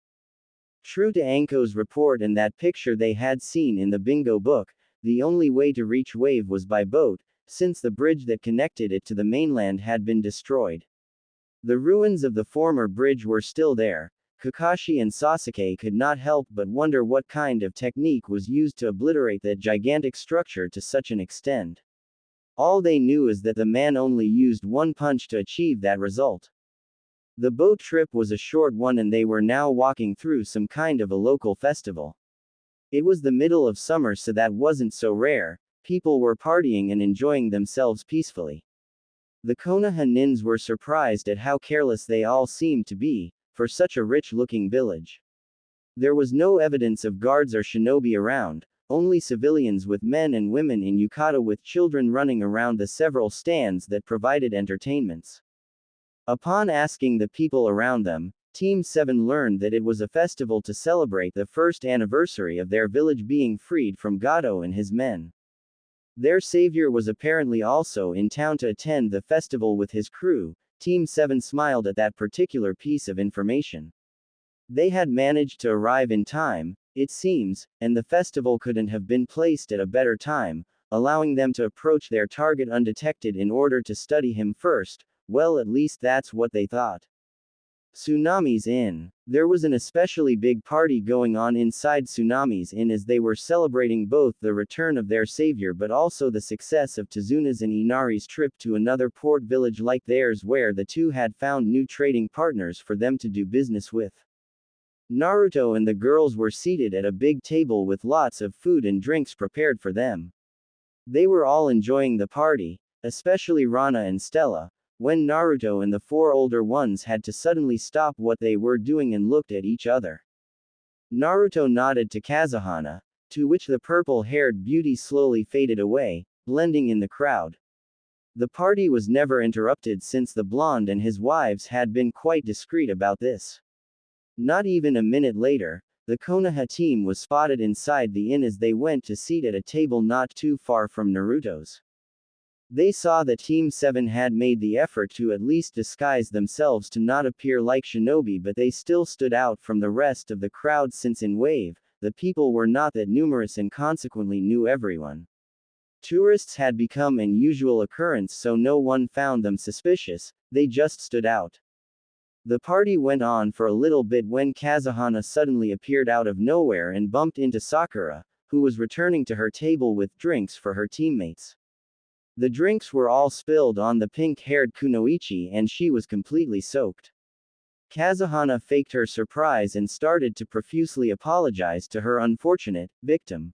True to Anko's report and that picture they had seen in the bingo book, the only way to reach Wave was by boat, since the bridge that connected it to the mainland had been destroyed. The ruins of the former bridge were still there. Kakashi and Sasuke could not help but wonder what kind of technique was used to obliterate that gigantic structure to such an extent. All they knew is that the man only used one punch to achieve that result. The boat trip was a short one and they were now walking through some kind of a local festival. It was the middle of summer, so that wasn't so rare. People were partying and enjoying themselves peacefully. The Konoha nins were surprised at how careless they all seemed to be, for such a rich-looking village. There was no evidence of guards or shinobi around, only civilians with men and women in yukata with children running around the several stands that provided entertainments. Upon asking the people around them, Team 7 learned that it was a festival to celebrate the first anniversary of their village being freed from Gato and his men. Their savior was apparently also in town to attend the festival with his crew. Team 7 smiled at that particular piece of information. They had managed to arrive in time, it seems, and the festival couldn't have been placed at a better time, allowing them to approach their target undetected in order to study him first. Well, at least that's what they thought. Tsunami's Inn. There was an especially big party going on inside Tsunami's Inn as they were celebrating both the return of their savior but also the success of Tezuna's and Inari's trip to another port village like theirs where the two had found new trading partners for them to do business with. Naruto and the girls were seated at a big table with lots of food and drinks prepared for them. They were all enjoying the party, especially Rana and Stella, when Naruto and the four older ones had to suddenly stop what they were doing and looked at each other. Naruto nodded to Kazuhana, to which the purple-haired beauty slowly faded away, blending in the crowd. The party was never interrupted since the blonde and his wives had been quite discreet about this. Not even a minute later, the Konoha team was spotted inside the inn as they went to seat at a table not too far from Naruto's. They saw that Team 7 had made the effort to at least disguise themselves to not appear like shinobi, but they still stood out from the rest of the crowd since in Wave, the people were not that numerous and consequently knew everyone. Tourists had become an usual occurrence, so no one found them suspicious, they just stood out. The party went on for a little bit when Kazuhana suddenly appeared out of nowhere and bumped into Sakura, who was returning to her table with drinks for her teammates. The drinks were all spilled on the pink-haired Kunoichi and she was completely soaked. Kazuhana faked her surprise and started to profusely apologize to her unfortunate victim.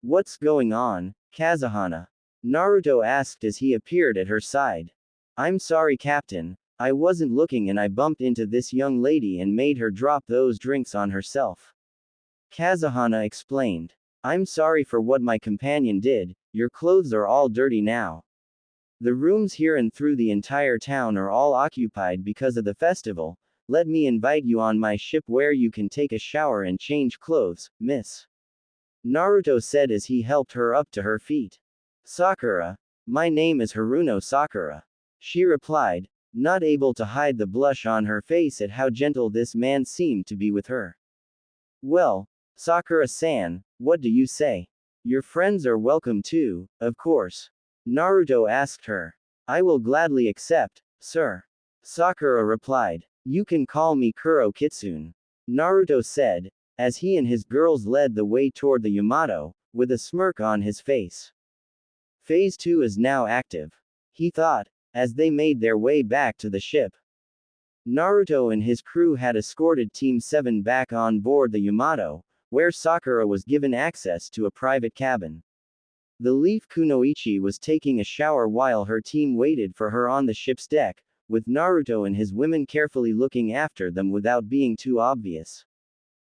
"What's going on, Kazuhana?" Naruto asked as he appeared at her side. "I'm sorry, Captain. I wasn't looking and I bumped into this young lady and made her drop those drinks on herself." Kazuhana explained. "I'm sorry for what my companion did. Your clothes are all dirty now. The rooms here and through the entire town are all occupied because of the festival. Let me invite you on my ship where you can take a shower and change clothes, miss," Naruto said as he helped her up to her feet. "Sakura. My name is Haruno Sakura," she replied, not able to hide the blush on her face at how gentle this man seemed to be with her. "Well, Sakura-san, what do you say? Your friends are welcome too, of course," Naruto asked her. I will gladly accept, sir. Sakura replied. You can call me Kuro Kitsune. Naruto said, as he and his girls led the way toward the Yamato, with a smirk on his face. Phase 2 is now active, he thought, as they made their way back to the ship. Naruto and his crew had escorted Team 7 back on board the Yamato, where Sakura was given access to a private cabin. The Leaf Kunoichi was taking a shower while her team waited for her on the ship's deck, with Naruto and his women carefully looking after them without being too obvious.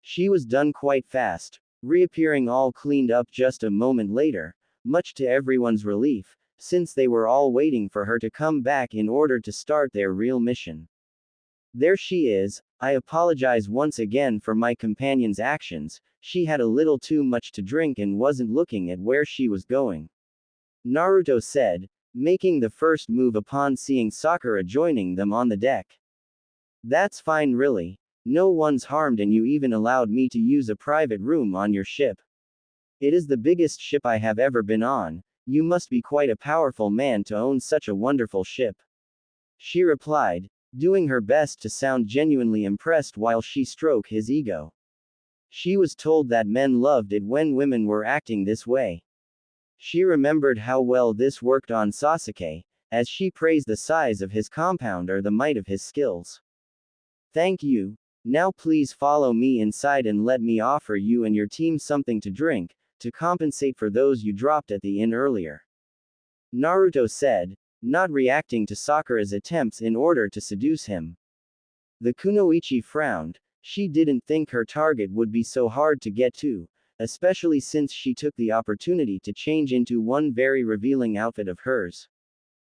She was done quite fast, reappearing all cleaned up just a moment later, much to everyone's relief, since they were all waiting for her to come back in order to start their real mission. There she is. I apologize once again for my companion's actions, she had a little too much to drink and wasn't looking at where she was going. Naruto said, making the first move upon seeing Sakura joining them on the deck. That's fine really. No one's harmed and you even allowed me to use a private room on your ship. It is the biggest ship I have ever been on, you must be quite a powerful man to own such a wonderful ship. She replied, doing her best to sound genuinely impressed while she stroked his ego. She was told that men loved it when women were acting this way. She remembered how well this worked on Sasuke, as she praised the size of his compound or the might of his skills. Thank you. Now please follow me inside and let me offer you and your team something to drink, to compensate for those you dropped at the inn earlier. Naruto said, not reacting to Sakura's attempts in order to seduce him. The Kunoichi frowned. She didn't think her target would be so hard to get to, especially since she took the opportunity to change into one very revealing outfit of hers.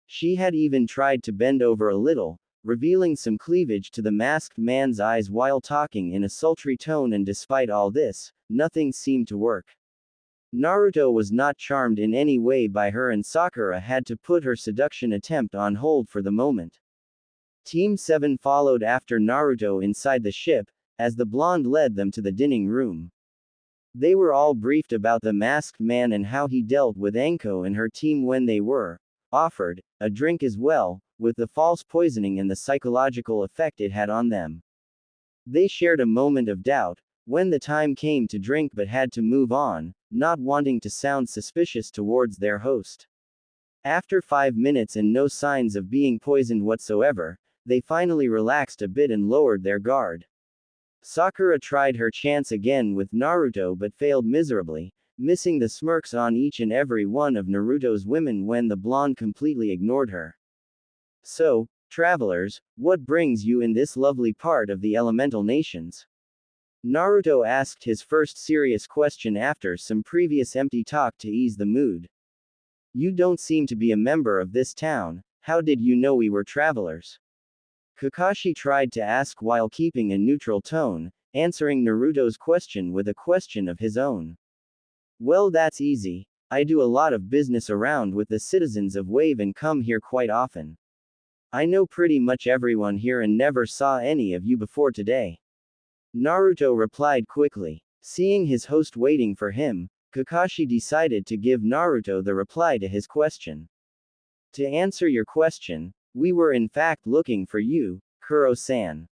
She had even tried to bend over a little, revealing some cleavage to the masked man's eyes while talking in a sultry tone, and despite all this, nothing seemed to work. Naruto was not charmed in any way by her and Sakura had to put her seduction attempt on hold for the moment. Team 7 followed after Naruto inside the ship, as the blonde led them to the dining room. They were all briefed about the masked man and how he dealt with Anko and her team when they were offered a drink as well, with the false poisoning and the psychological effect it had on them. They shared a moment of doubt when the time came to drink but had to move on, not wanting to sound suspicious towards their host. After 5 minutes and no signs of being poisoned whatsoever, they finally relaxed a bit and lowered their guard. Sakura tried her chance again with Naruto but failed miserably, missing the smirks on each and every one of Naruto's women when the blonde completely ignored her. So, travelers, what brings you in this lovely part of the elemental nations? Naruto asked his first serious question after some previous empty talk to ease the mood. You don't seem to be a member of this town, how did you know we were travelers? Kakashi tried to ask while keeping a neutral tone, answering Naruto's question with a question of his own. Well, that's easy. I do a lot of business around with the citizens of Wave and come here quite often. I know pretty much everyone here and never saw any of you before today. Naruto replied quickly. Seeing his host waiting for him, Kakashi decided to give Naruto the reply to his question. To answer your question, we were in fact looking for you, Kuro-san.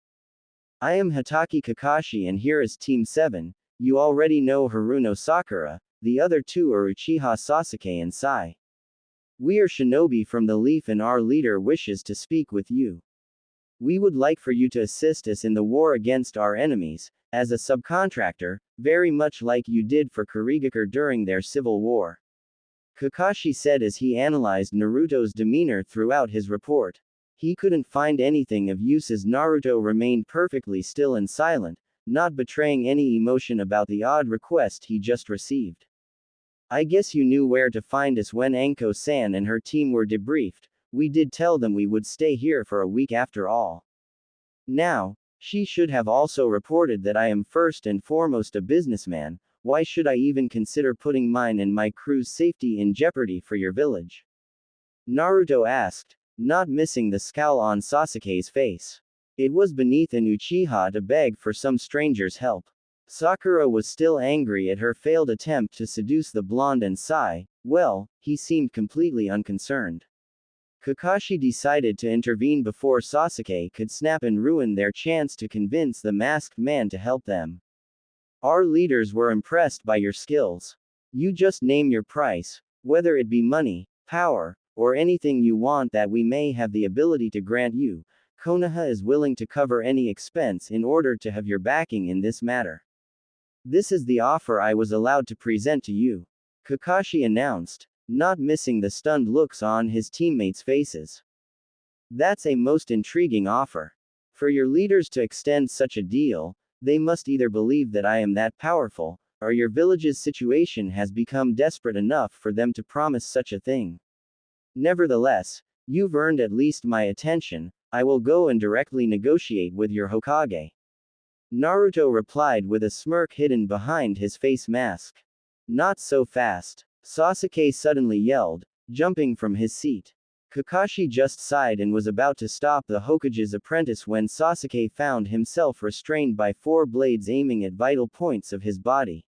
I am Hatake Kakashi and here is Team 7, you already know Haruno Sakura, the other two are Uchiha Sasuke and Sai. We are shinobi from the Leaf and our leader wishes to speak with you. We would like for you to assist us in the war against our enemies, as a subcontractor, very much like you did for Kurigakure during their civil war. Kakashi said as he analyzed Naruto's demeanor throughout his report. He couldn't find anything of use as Naruto remained perfectly still and silent, not betraying any emotion about the odd request he just received. I guess you knew where to find us when Anko-san and her team were debriefed. We did tell them we would stay here for a week after all. Now, she should have also reported that I am first and foremost a businessman. Why should I even consider putting mine and my crew's safety in jeopardy for your village? Naruto asked, not missing the scowl on Sasuke's face. It was beneath an Uchiha to beg for some stranger's help. Sakura was still angry at her failed attempt to seduce the blonde and Sai. Well, he seemed completely unconcerned. Kakashi decided to intervene before Sasuke could snap and ruin their chance to convince the masked man to help them. Our leaders were impressed by your skills. You just name your price, whether it be money, power, or anything you want that we may have the ability to grant you. Konoha is willing to cover any expense in order to have your backing in this matter. This is the offer I was allowed to present to you, Kakashi announced, not missing the stunned looks on his teammates' faces. That's a most intriguing offer. For your leaders to extend such a deal, they must either believe that I am that powerful, or your village's situation has become desperate enough for them to promise such a thing. Nevertheless, you've earned at least my attention. I will go and directly negotiate with your Hokage. Naruto replied with a smirk hidden behind his face mask. Not so fast, Sasuke suddenly yelled, jumping from his seat. Kakashi just sighed and was about to stop the Hokage's apprentice when Sasuke found himself restrained by 4 blades aiming at vital points of his body.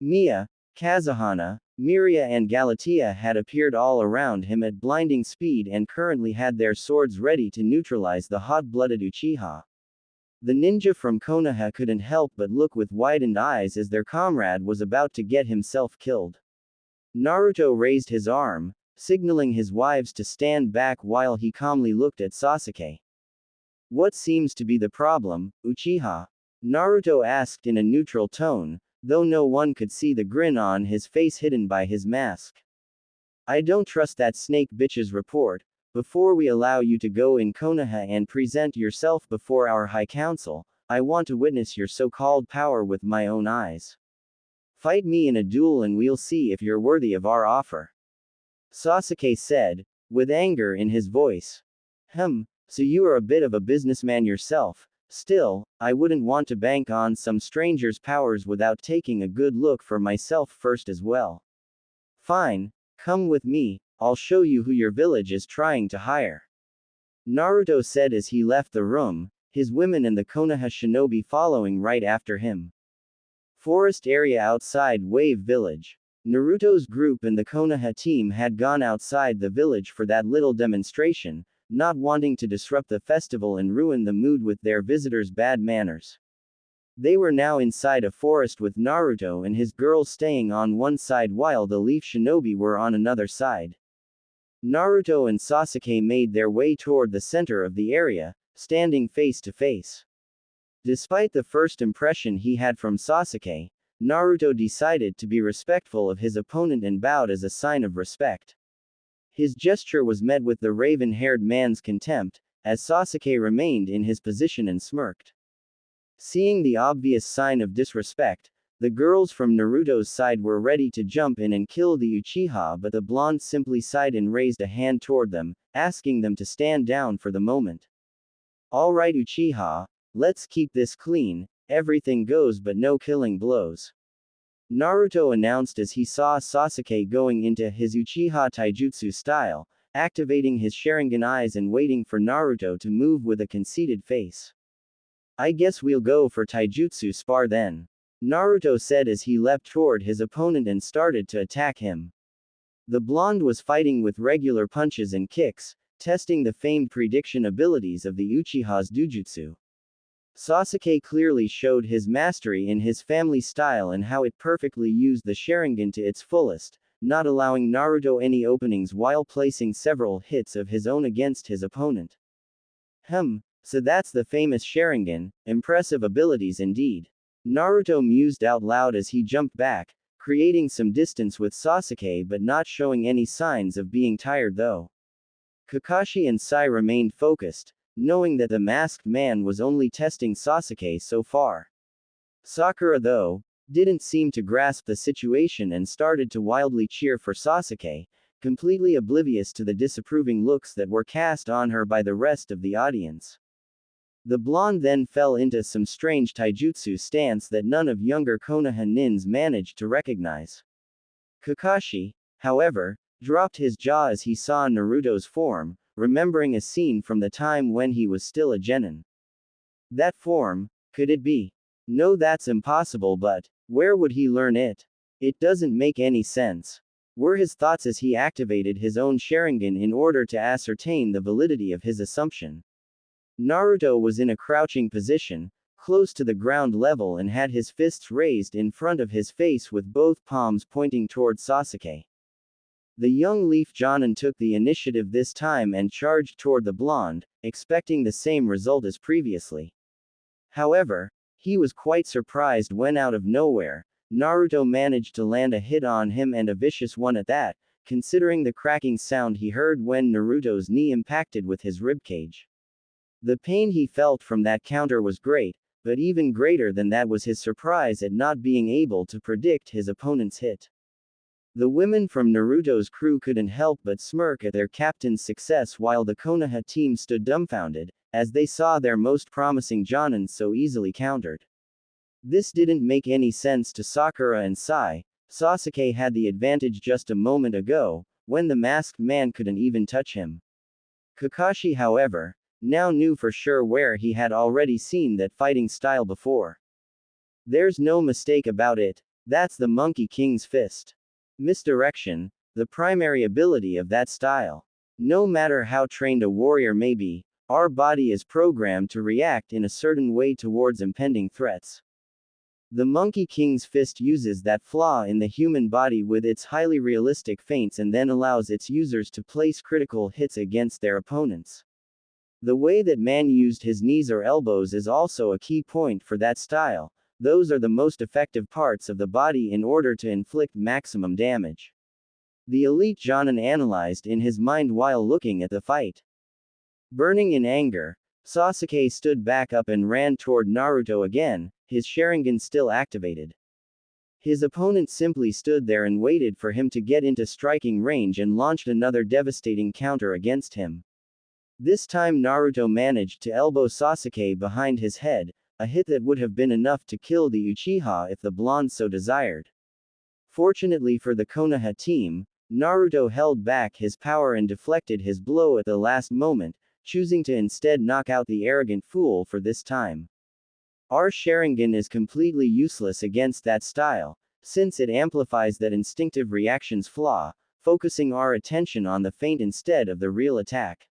Mia, Kazuhana, Miria and Galatea had appeared all around him at blinding speed and currently had their swords ready to neutralize the hot-blooded Uchiha. The ninja from Konoha couldn't help but look with widened eyes as their comrade was about to get himself killed. Naruto raised his arm, signaling his wives to stand back while he calmly looked at Sasuke. What seems to be the problem, Uchiha? Naruto asked in a neutral tone, though no one could see the grin on his face hidden by his mask. I don't trust that snake bitch's report. Before we allow you to go in Konoha and present yourself before our High Council, I want to witness your so-called power with my own eyes. Fight me in a duel and we'll see if you're worthy of our offer. Sasuke said, with anger in his voice. So you are a bit of a businessman yourself. Still, I wouldn't want to bank on some stranger's powers without taking a good look for myself first as well. Fine, come with me, I'll show you who your village is trying to hire. Naruto said as he left the room, his women and the Konoha shinobi following right after him. Forest area outside Wave Village. Naruto's group and the Konoha team had gone outside the village for that little demonstration, not wanting to disrupt the festival and ruin the mood with their visitors' bad manners. They were now inside a forest with Naruto and his girls staying on one side while the Leaf Shinobi were on another side. Naruto and Sasuke made their way toward the center of the area, standing face to face. Despite the first impression he had from Sasuke, Naruto decided to be respectful of his opponent and bowed as a sign of respect. His gesture was met with the raven-haired man's contempt, as Sasuke remained in his position and smirked. Seeing the obvious sign of disrespect, the girls from Naruto's side were ready to jump in and kill the Uchiha, but the blonde simply sighed and raised a hand toward them, asking them to stand down for the moment. Alright Uchiha, let's keep this clean, everything goes but no killing blows. Naruto announced as he saw Sasuke going into his Uchiha Taijutsu style, activating his Sharingan eyes and waiting for Naruto to move with a conceited face. I guess we'll go for Taijutsu spar then. Naruto said as he leapt toward his opponent and started to attack him. The blonde was fighting with regular punches and kicks, testing the famed prediction abilities of the Uchiha's Dujutsu. Sasuke clearly showed his mastery in his family style and how it perfectly used the Sharingan to its fullest, not allowing Naruto any openings while placing several hits of his own against his opponent. So that's the famous Sharingan, impressive abilities indeed. Naruto mused out loud as he jumped back, creating some distance with Sasuke but not showing any signs of being tired though. Kakashi and Sai remained focused, knowing that the masked man was only testing Sasuke so far. Sakura though, didn't seem to grasp the situation and started to wildly cheer for Sasuke, completely oblivious to the disapproving looks that were cast on her by the rest of the audience. The blonde then fell into some strange taijutsu stance that none of younger Konoha nins managed to recognize. Kakashi, however, dropped his jaw as he saw Naruto's form, remembering a scene from the time when he was still a genin. That form, could it be? No, that's impossible, but where would he learn it? It doesn't make any sense. were his thoughts as he activated his own Sharingan in order to ascertain the validity of his assumption. Naruto was in a crouching position, close to the ground level, and had his fists raised in front of his face with both palms pointing toward Sasuke. The young Leaf Jonin took the initiative this time and charged toward the blonde, expecting the same result as previously. However, he was quite surprised when out of nowhere, Naruto managed to land a hit on him, and a vicious one at that, considering the cracking sound he heard when Naruto's knee impacted with his ribcage. The pain he felt from that counter was great, but even greater than that was his surprise at not being able to predict his opponent's hit. The women from Naruto's crew couldn't help but smirk at their captain's success, while the Konoha team stood dumbfounded, as they saw their most promising Jonin so easily countered. This didn't make any sense to Sakura and Sai. Sasuke had the advantage just a moment ago, when the masked man couldn't even touch him. Kakashi, however, now knew for sure where he had already seen that fighting style before. There's no mistake about it, that's the Monkey King's fist. Misdirection, the primary ability of that style. No matter how trained a warrior may be, our body is programmed to react in a certain way towards impending threats. The Monkey King's fist uses that flaw in the human body with its highly realistic feints and then allows its users to place critical hits against their opponents. The way that man used his knees or elbows is also a key point for that style. Those are the most effective parts of the body in order to inflict maximum damage. The elite Jonin analyzed in his mind while looking at the fight. Burning in anger, Sasuke stood back up and ran toward Naruto again, his Sharingan still activated. His opponent simply stood there and waited for him to get into striking range and launched another devastating counter against him. This time Naruto managed to elbow Sasuke behind his head, a hit that would have been enough to kill the Uchiha if the blonde so desired. Fortunately for the Konoha team, Naruto held back his power and deflected his blow at the last moment, choosing to instead knock out the arrogant fool for this time. Our Sharingan is completely useless against that style, since it amplifies that instinctive reaction's flaw, focusing our attention on the feint instead of the real attack.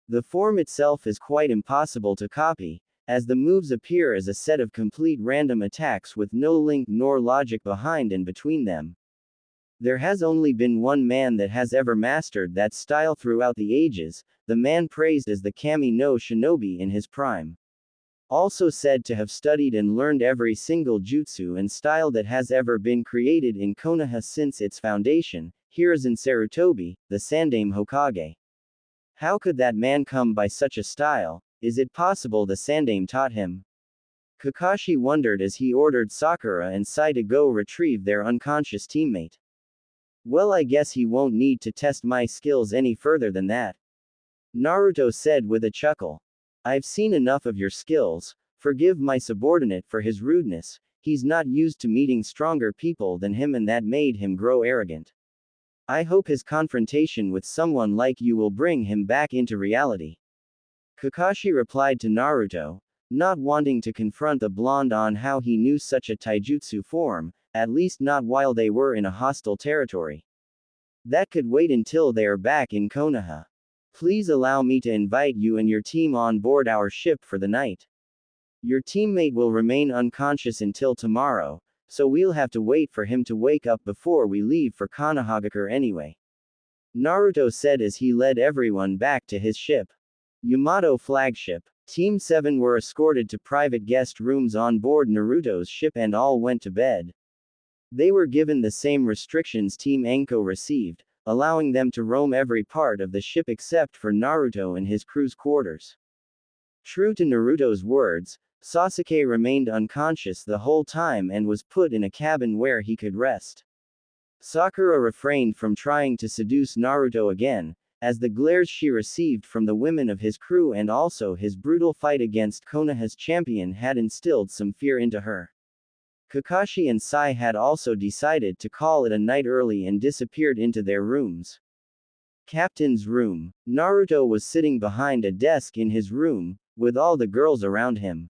The form itself is quite impossible to copy, as the moves appear as a set of complete random attacks with no link nor logic behind and between them. There has only been one man that has ever mastered that style throughout the ages, the man praised as the Kami no Shinobi in his prime. Also said to have studied and learned every single jutsu and style that has ever been created in Konoha since its foundation, Hiruzen Sarutobi, the Sandaime Hokage. How could that man come by such a style? Is it possible the Sandaime taught him? Kakashi wondered as he ordered Sakura and Sai to go retrieve their unconscious teammate. Well, I guess he won't need to test my skills any further than that. Naruto said with a chuckle. I've seen enough of your skills. Forgive my subordinate for his rudeness, he's not used to meeting stronger people than him and that made him grow arrogant. I hope his confrontation with someone like you will bring him back into reality. Kakashi replied to Naruto, not wanting to confront the blonde on how he knew such a taijutsu form, at least not while they were in a hostile territory. That could wait until they are back in Konoha. Please allow me to invite you and your team on board our ship for the night. Your teammate will remain unconscious until tomorrow, so we'll have to wait for him to wake up before we leave for Konohagakure anyway. Naruto said as he led everyone back to his ship. Yamato flagship. Team 7 were escorted to private guest rooms on board Naruto's ship and all went to bed. They were given the same restrictions Team Anko received, allowing them to roam every part of the ship except for Naruto and his crew's quarters. True to Naruto's words, Sasuke remained unconscious the whole time and was put in a cabin where he could rest. Sakura refrained from trying to seduce Naruto again, as the glares she received from the women of his crew and also his brutal fight against Konoha's champion had instilled some fear into her. Kakashi and Sai had also decided to call it a night early and disappeared into their rooms. Captain's room. Naruto was sitting behind a desk in his room, with all the girls around him.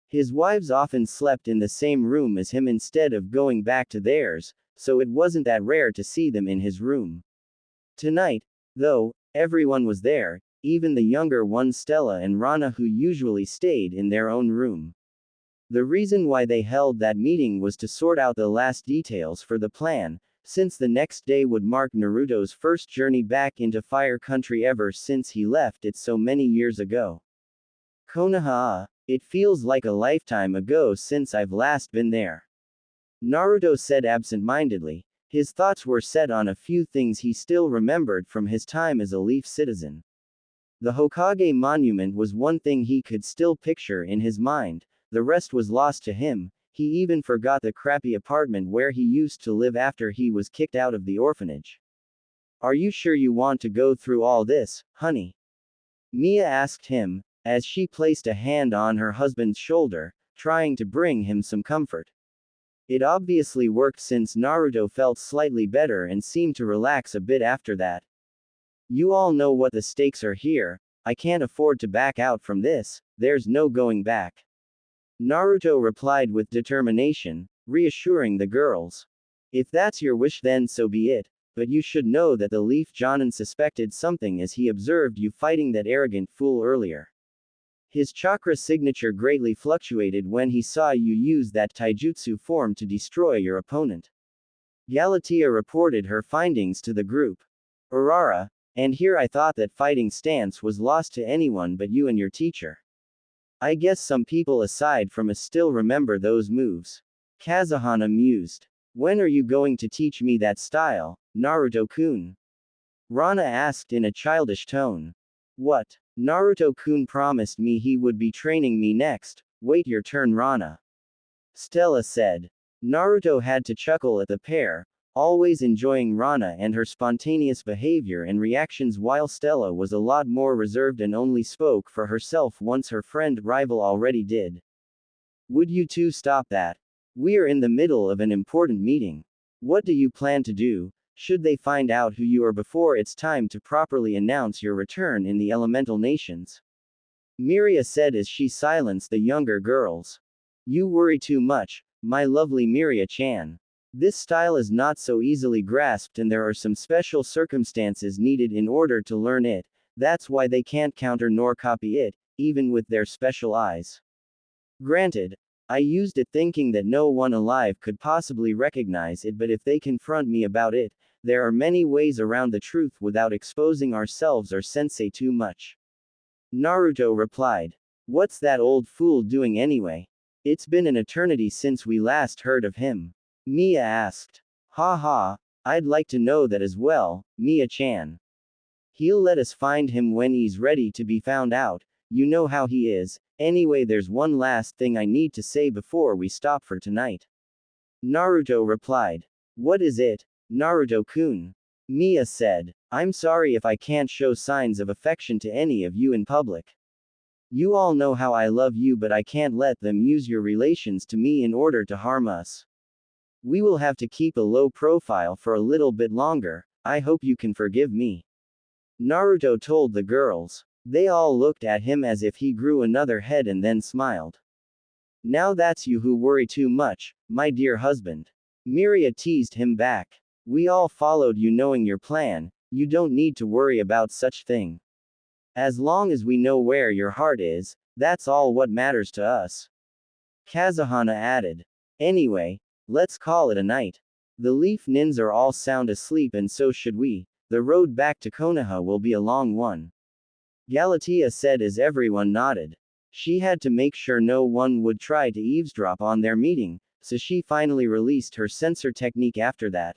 His wives often slept in the same room as him instead of going back to theirs, so it wasn't that rare to see them in his room. Tonight, though, everyone was there, even the younger ones Stella and Rana, who usually stayed in their own room. The reason why they held that meeting was to sort out the last details for the plan, since the next day would mark Naruto's first journey back into Fire Country ever since he left it so many years ago. Konoha, it feels like a lifetime ago since I've last been there. Naruto said absent-mindedly. His thoughts were set on a few things he still remembered from his time as a Leaf citizen. The Hokage monument was one thing he could still picture in his mind, the rest was lost to him. He even forgot the crappy apartment where he used to live after he was kicked out of the orphanage. Are you sure you want to go through all this, honey? Mia asked him, as she placed a hand on her husband's shoulder, trying to bring him some comfort. It obviously worked since Naruto felt slightly better and seemed to relax a bit after that. You all know what the stakes are here, I can't afford to back out from this, there's no going back. Naruto replied with determination, reassuring the girls. If that's your wish then so be it, but you should know that the Leaf Jonin suspected something as he observed you fighting that arrogant fool earlier. His chakra signature greatly fluctuated when he saw you use that taijutsu form to destroy your opponent. Galatea reported her findings to the group. Urara, and here I thought that fighting stance was lost to anyone but you and your teacher. I guess some people aside from us still remember those moves. Kazuhana mused. When are you going to teach me that style, Naruto-kun? Rana asked in a childish tone. What? Naruto-kun promised me he would be training me next, wait your turn Rana. Stella said. Naruto had to chuckle at the pair, always enjoying Rana and her spontaneous behavior and reactions while Stella was a lot more reserved and only spoke for herself once her friend rival already did. Would you two stop that? We're in the middle of an important meeting. What do you plan to do, should they find out who you are before it's time to properly announce your return in the elemental nations? Miria said as she silenced the younger girls. You worry too much, my lovely Miria-chan. This style is not so easily grasped and there are some special circumstances needed in order to learn it, that's why they can't counter nor copy it, even with their special eyes. Granted, I used it thinking that no one alive could possibly recognize it, but if they confront me about it, there are many ways around the truth without exposing ourselves or sensei too much. Naruto replied. What's that old fool doing anyway? It's been an eternity since we last heard of him. Mia asked. Ha ha, I'd like to know that as well, Mia-chan. He'll let us find him when he's ready to be found out, you know how he is. Anyway, there's one last thing I need to say before we stop for tonight. Naruto replied. What is it, Naruto-kun? Mia said. I'm sorry if I can't show signs of affection to any of you in public. You all know how I love you, but I can't let them use your relations to me in order to harm us. We will have to keep a low profile for a little bit longer, I hope you can forgive me. Naruto told the girls. They all looked at him as if he grew another head and then smiled. Now that's you who worry too much, my dear husband. Miria teased him back. We all followed you knowing your plan, you don't need to worry about such thing. As long as we know where your heart is, that's all what matters to us. Kazuhana added. Anyway, let's call it a night. The Leaf Nins are all sound asleep and so should we. The road back to Konoha will be a long one. Galatea said as everyone nodded. She had to make sure no one would try to eavesdrop on their meeting, so she finally released her censor technique after that.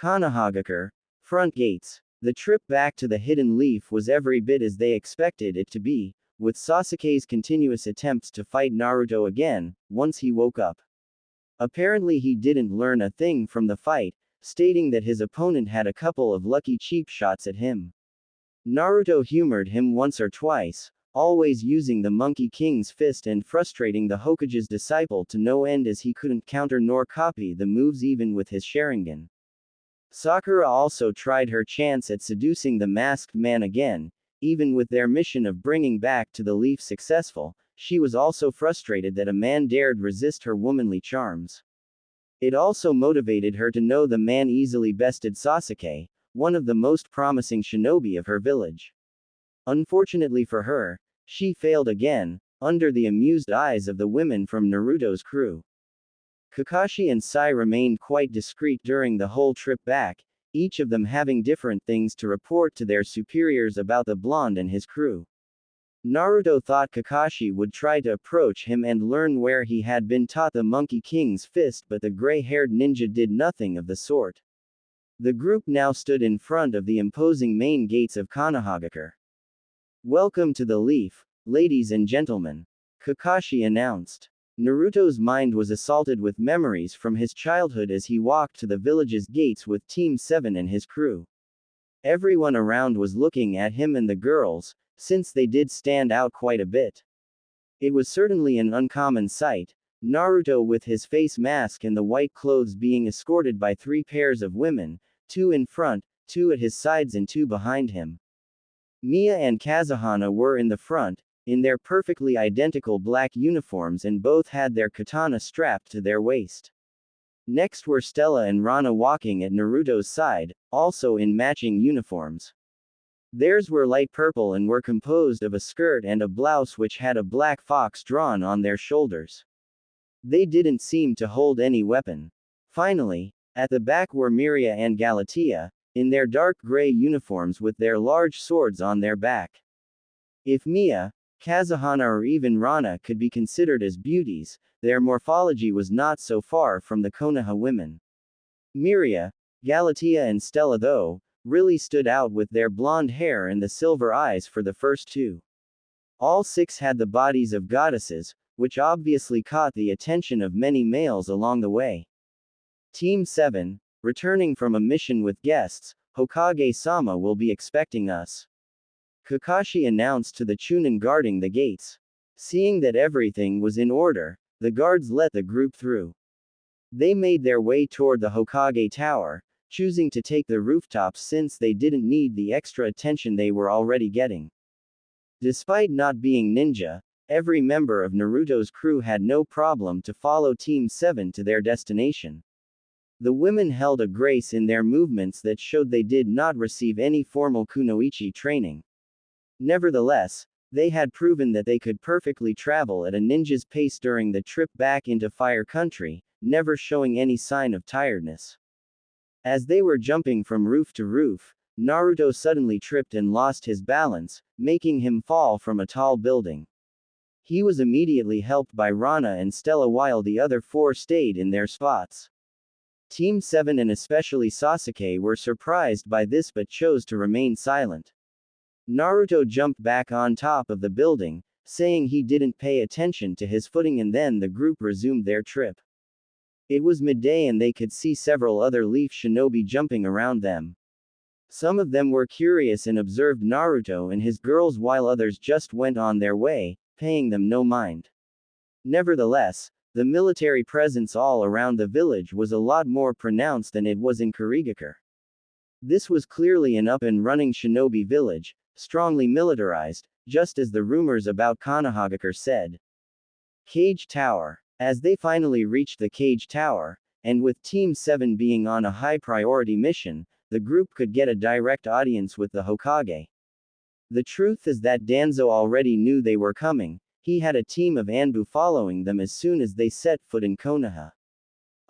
Konohagakure. Front gates. The trip back to the Hidden Leaf was every bit as they expected it to be, with Sasuke's continuous attempts to fight Naruto again, once he woke up. Apparently he didn't learn a thing from the fight, stating that his opponent had a couple of lucky cheap shots at him. Naruto humored him once or twice, always using the Monkey King's fist and frustrating the Hokage's disciple to no end as he couldn't counter nor copy the moves even with his Sharingan. Sakura also tried her chance at seducing the masked man again, even with their mission of bringing back to the Leaf successful, she was also frustrated that a man dared resist her womanly charms. It also motivated her to know the man easily bested Sasuke, one of the most promising shinobi of her village. Unfortunately for her, she failed again, under the amused eyes of the women from Naruto's crew. Kakashi and Sai remained quite discreet during the whole trip back, each of them having different things to report to their superiors about the blonde and his crew. Naruto thought Kakashi would try to approach him and learn where he had been taught the Monkey King's fist, but the gray-haired ninja did nothing of the sort. The group now stood in front of the imposing main gates of Konohagakure. "Welcome to the Leaf, ladies and gentlemen," Kakashi announced. Naruto's mind was assaulted with memories from his childhood as he walked to the village's gates with Team 7 and his crew. Everyone around was looking at him and the girls, since they did stand out quite a bit. It was certainly an uncommon sight, Naruto with his face mask and the white clothes being escorted by 3 pairs of women, 2 in front, 2 at his sides and 2 behind him. Mia and Kazuhana were in the front, in their perfectly identical black uniforms, and both had their katana strapped to their waist. Next were Stella and Rana walking at Naruto's side, also in matching uniforms. Theirs were light purple and were composed of a skirt and a blouse which had a black fox drawn on their shoulders. They didn't seem to hold any weapon. Finally, at the back were Miria and Galatea, in their dark gray uniforms with their large swords on their back. If Mia, Kazuhana or even Rana could be considered as beauties, their morphology was not so far from the Konoha women. Miria, Galatea and Stella, though, really stood out with their blonde hair and the silver eyes for the first 2. All 6 had the bodies of goddesses, which obviously caught the attention of many males along the way. Team 7, returning from a mission with guests, Hokage-sama will be expecting us, Kakashi announced to the Chunin guarding the gates. Seeing that everything was in order, the guards let the group through. They made their way toward the Hokage Tower, choosing to take the rooftops since they didn't need the extra attention they were already getting. Despite not being ninja, every member of Naruto's crew had no problem to follow Team 7 to their destination. The women held a grace in their movements that showed they did not receive any formal kunoichi training. Nevertheless, they had proven that they could perfectly travel at a ninja's pace during the trip back into Fire Country, never showing any sign of tiredness. As they were jumping from roof to roof, Naruto suddenly tripped and lost his balance, making him fall from a tall building. He was immediately helped by Rana and Stella while the other 4 stayed in their spots. Team 7 and especially Sasuke were surprised by this but chose to remain silent. Naruto jumped back on top of the building, saying he didn't pay attention to his footing, and then the group resumed their trip. It was midday and they could see several other leaf shinobi jumping around them. Some of them were curious and observed Naruto and his girls while others just went on their way, paying them no mind. Nevertheless, the military presence all around the village was a lot more pronounced than it was in Kurigakure. This was clearly an up-and-running shinobi village, strongly militarized, just as the rumors about Konohagakure said. Cage Tower. As they finally reached the Cage Tower, and with Team 7 being on a high-priority mission, the group could get a direct audience with the Hokage. The truth is that Danzo already knew they were coming. He had a team of Anbu following them as soon as they set foot in Konoha.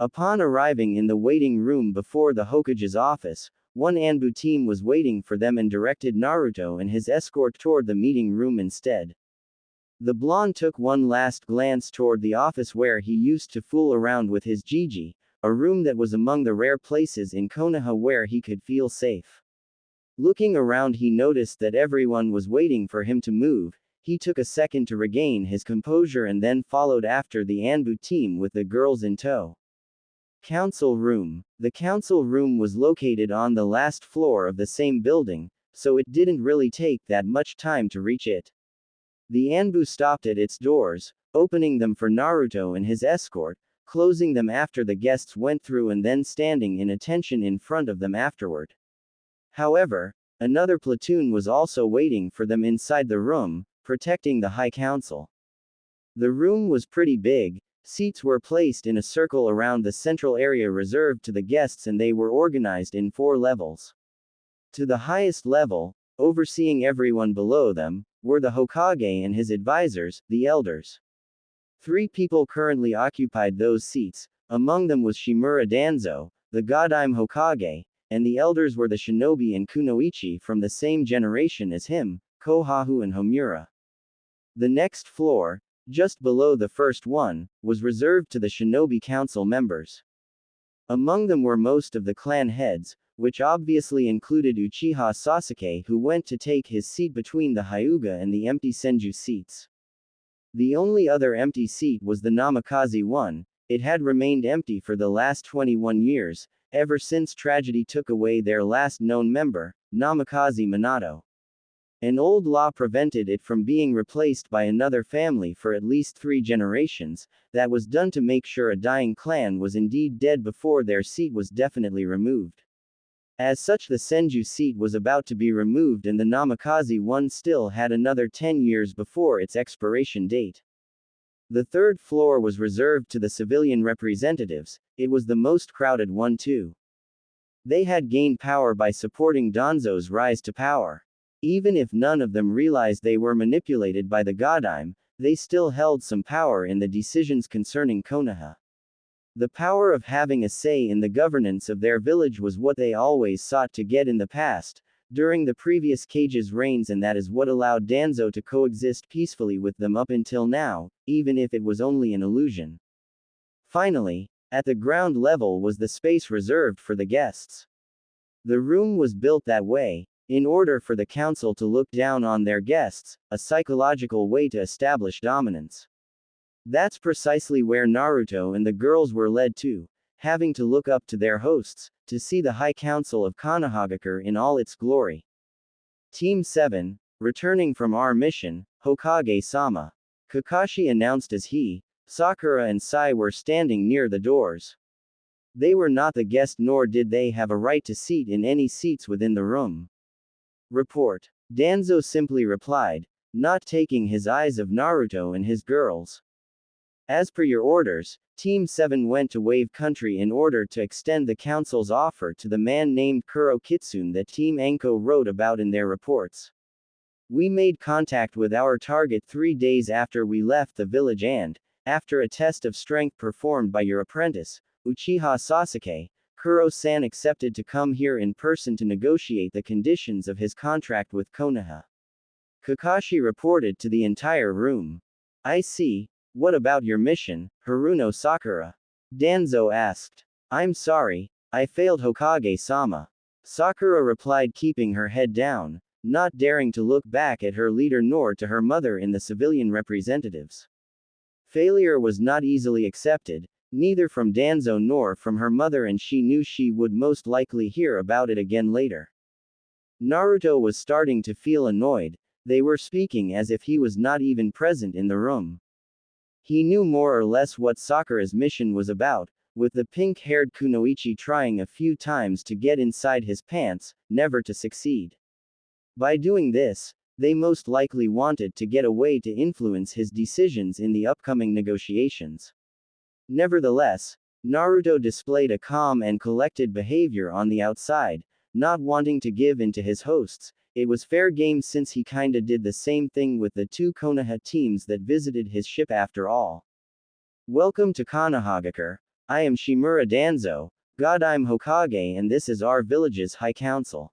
Upon arriving in the waiting room before the Hokage's office, one Anbu team was waiting for them and directed Naruto and his escort toward the meeting room instead. The blonde took one last glance toward the office where he used to fool around with his Gigi, a room that was among the rare places in Konoha where he could feel safe. Looking around, he noticed that everyone was waiting for him to move. He took a second to regain his composure and then followed after the Anbu team with the girls in tow. Council Room. The council room was located on the last floor of the same building, so it didn't really take that much time to reach it. The Anbu stopped at its doors, opening them for Naruto and his escort, closing them after the guests went through and then standing in attention in front of them afterward. However, another platoon was also waiting for them inside the room, protecting the High Council. The room was pretty big, Seats were placed in a circle around the central area reserved to the guests, and they were organized in 4 levels. To the highest level, overseeing everyone below them, were the Hokage and his advisors, the elders. 3 people currently occupied those seats, among them was Shimura Danzo, the Godime Hokage, and the elders were the shinobi and kunoichi from the same generation as him, Kohaku and Homura. The next floor, just below the first one, was reserved to the shinobi council members. Among them were most of the clan heads, which obviously included Uchiha Sasuke, who went to take his seat between the Hyuga and the empty Senju seats. The only other empty seat was the Namikaze one. It had remained empty for the last 21 years, ever since tragedy took away their last known member, Namikaze Minato. An old law prevented it from being replaced by another family for at least 3 generations. That was done to make sure a dying clan was indeed dead before their seat was definitely removed. As such, the Senju seat was about to be removed, and the Namikaze one still had another 10 years before its expiration date. The third floor was reserved to the civilian representatives. It was the most crowded one too. They had gained power by supporting Danzo's rise to power. Even if none of them realized they were manipulated by the Godime, they still held some power in the decisions concerning Konoha. The power of having a say in the governance of their village was what they always sought to get in the past, during the previous Kage's reigns, and that is what allowed Danzo to coexist peacefully with them up until now, even if it was only an illusion. Finally, at the ground level was the space reserved for the guests. The room was built that way, in order for the council to look down on their guests, a psychological way to establish dominance. That's precisely where Naruto and the girls were led to, having to look up to their hosts, to see the High Council of Konohagakure in all its glory. Team 7, returning from our mission, Hokage-sama. Kakashi announced as he, Sakura and Sai were standing near the doors. They were not the guest, nor did they have a right to seat in any seats within the room. Report. Danzo simply replied, not taking his eyes of Naruto and his girls. As per your orders, Team 7 went to Wave Country in order to extend the council's offer to the man named Kuro Kitsune that Team Anko wrote about in their reports. We made contact with our target 3 days after we left the village, and, after a test of strength performed by your apprentice, Uchiha Sasuke, Kuro-san accepted to come here in person to negotiate the conditions of his contract with Konoha. Kakashi reported to the entire room. I see. What about your mission, Haruno Sakura? Danzo asked. I'm sorry, I failed, Hokage-sama. Sakura replied, keeping her head down, not daring to look back at her leader nor to her mother in the civilian representatives. Failure was not easily accepted, neither from Danzo nor from her mother, and she knew she would most likely hear about it again later. Naruto was starting to feel annoyed. They were speaking as if he was not even present in the room. He knew more or less what Sakura's mission was about, with the pink-haired kunoichi trying a few times to get inside his pants, never to succeed. By doing this, they most likely wanted to get a way to influence his decisions in the upcoming negotiations. Nevertheless, Naruto displayed a calm and collected behavior on the outside, not wanting to give in to his hosts. It was fair game since he kinda did the same thing with the 2 Konoha teams that visited his ship after all. Welcome to Konohagakure. I am Shimura Danzo, Godime Hokage, and this is our village's High Council.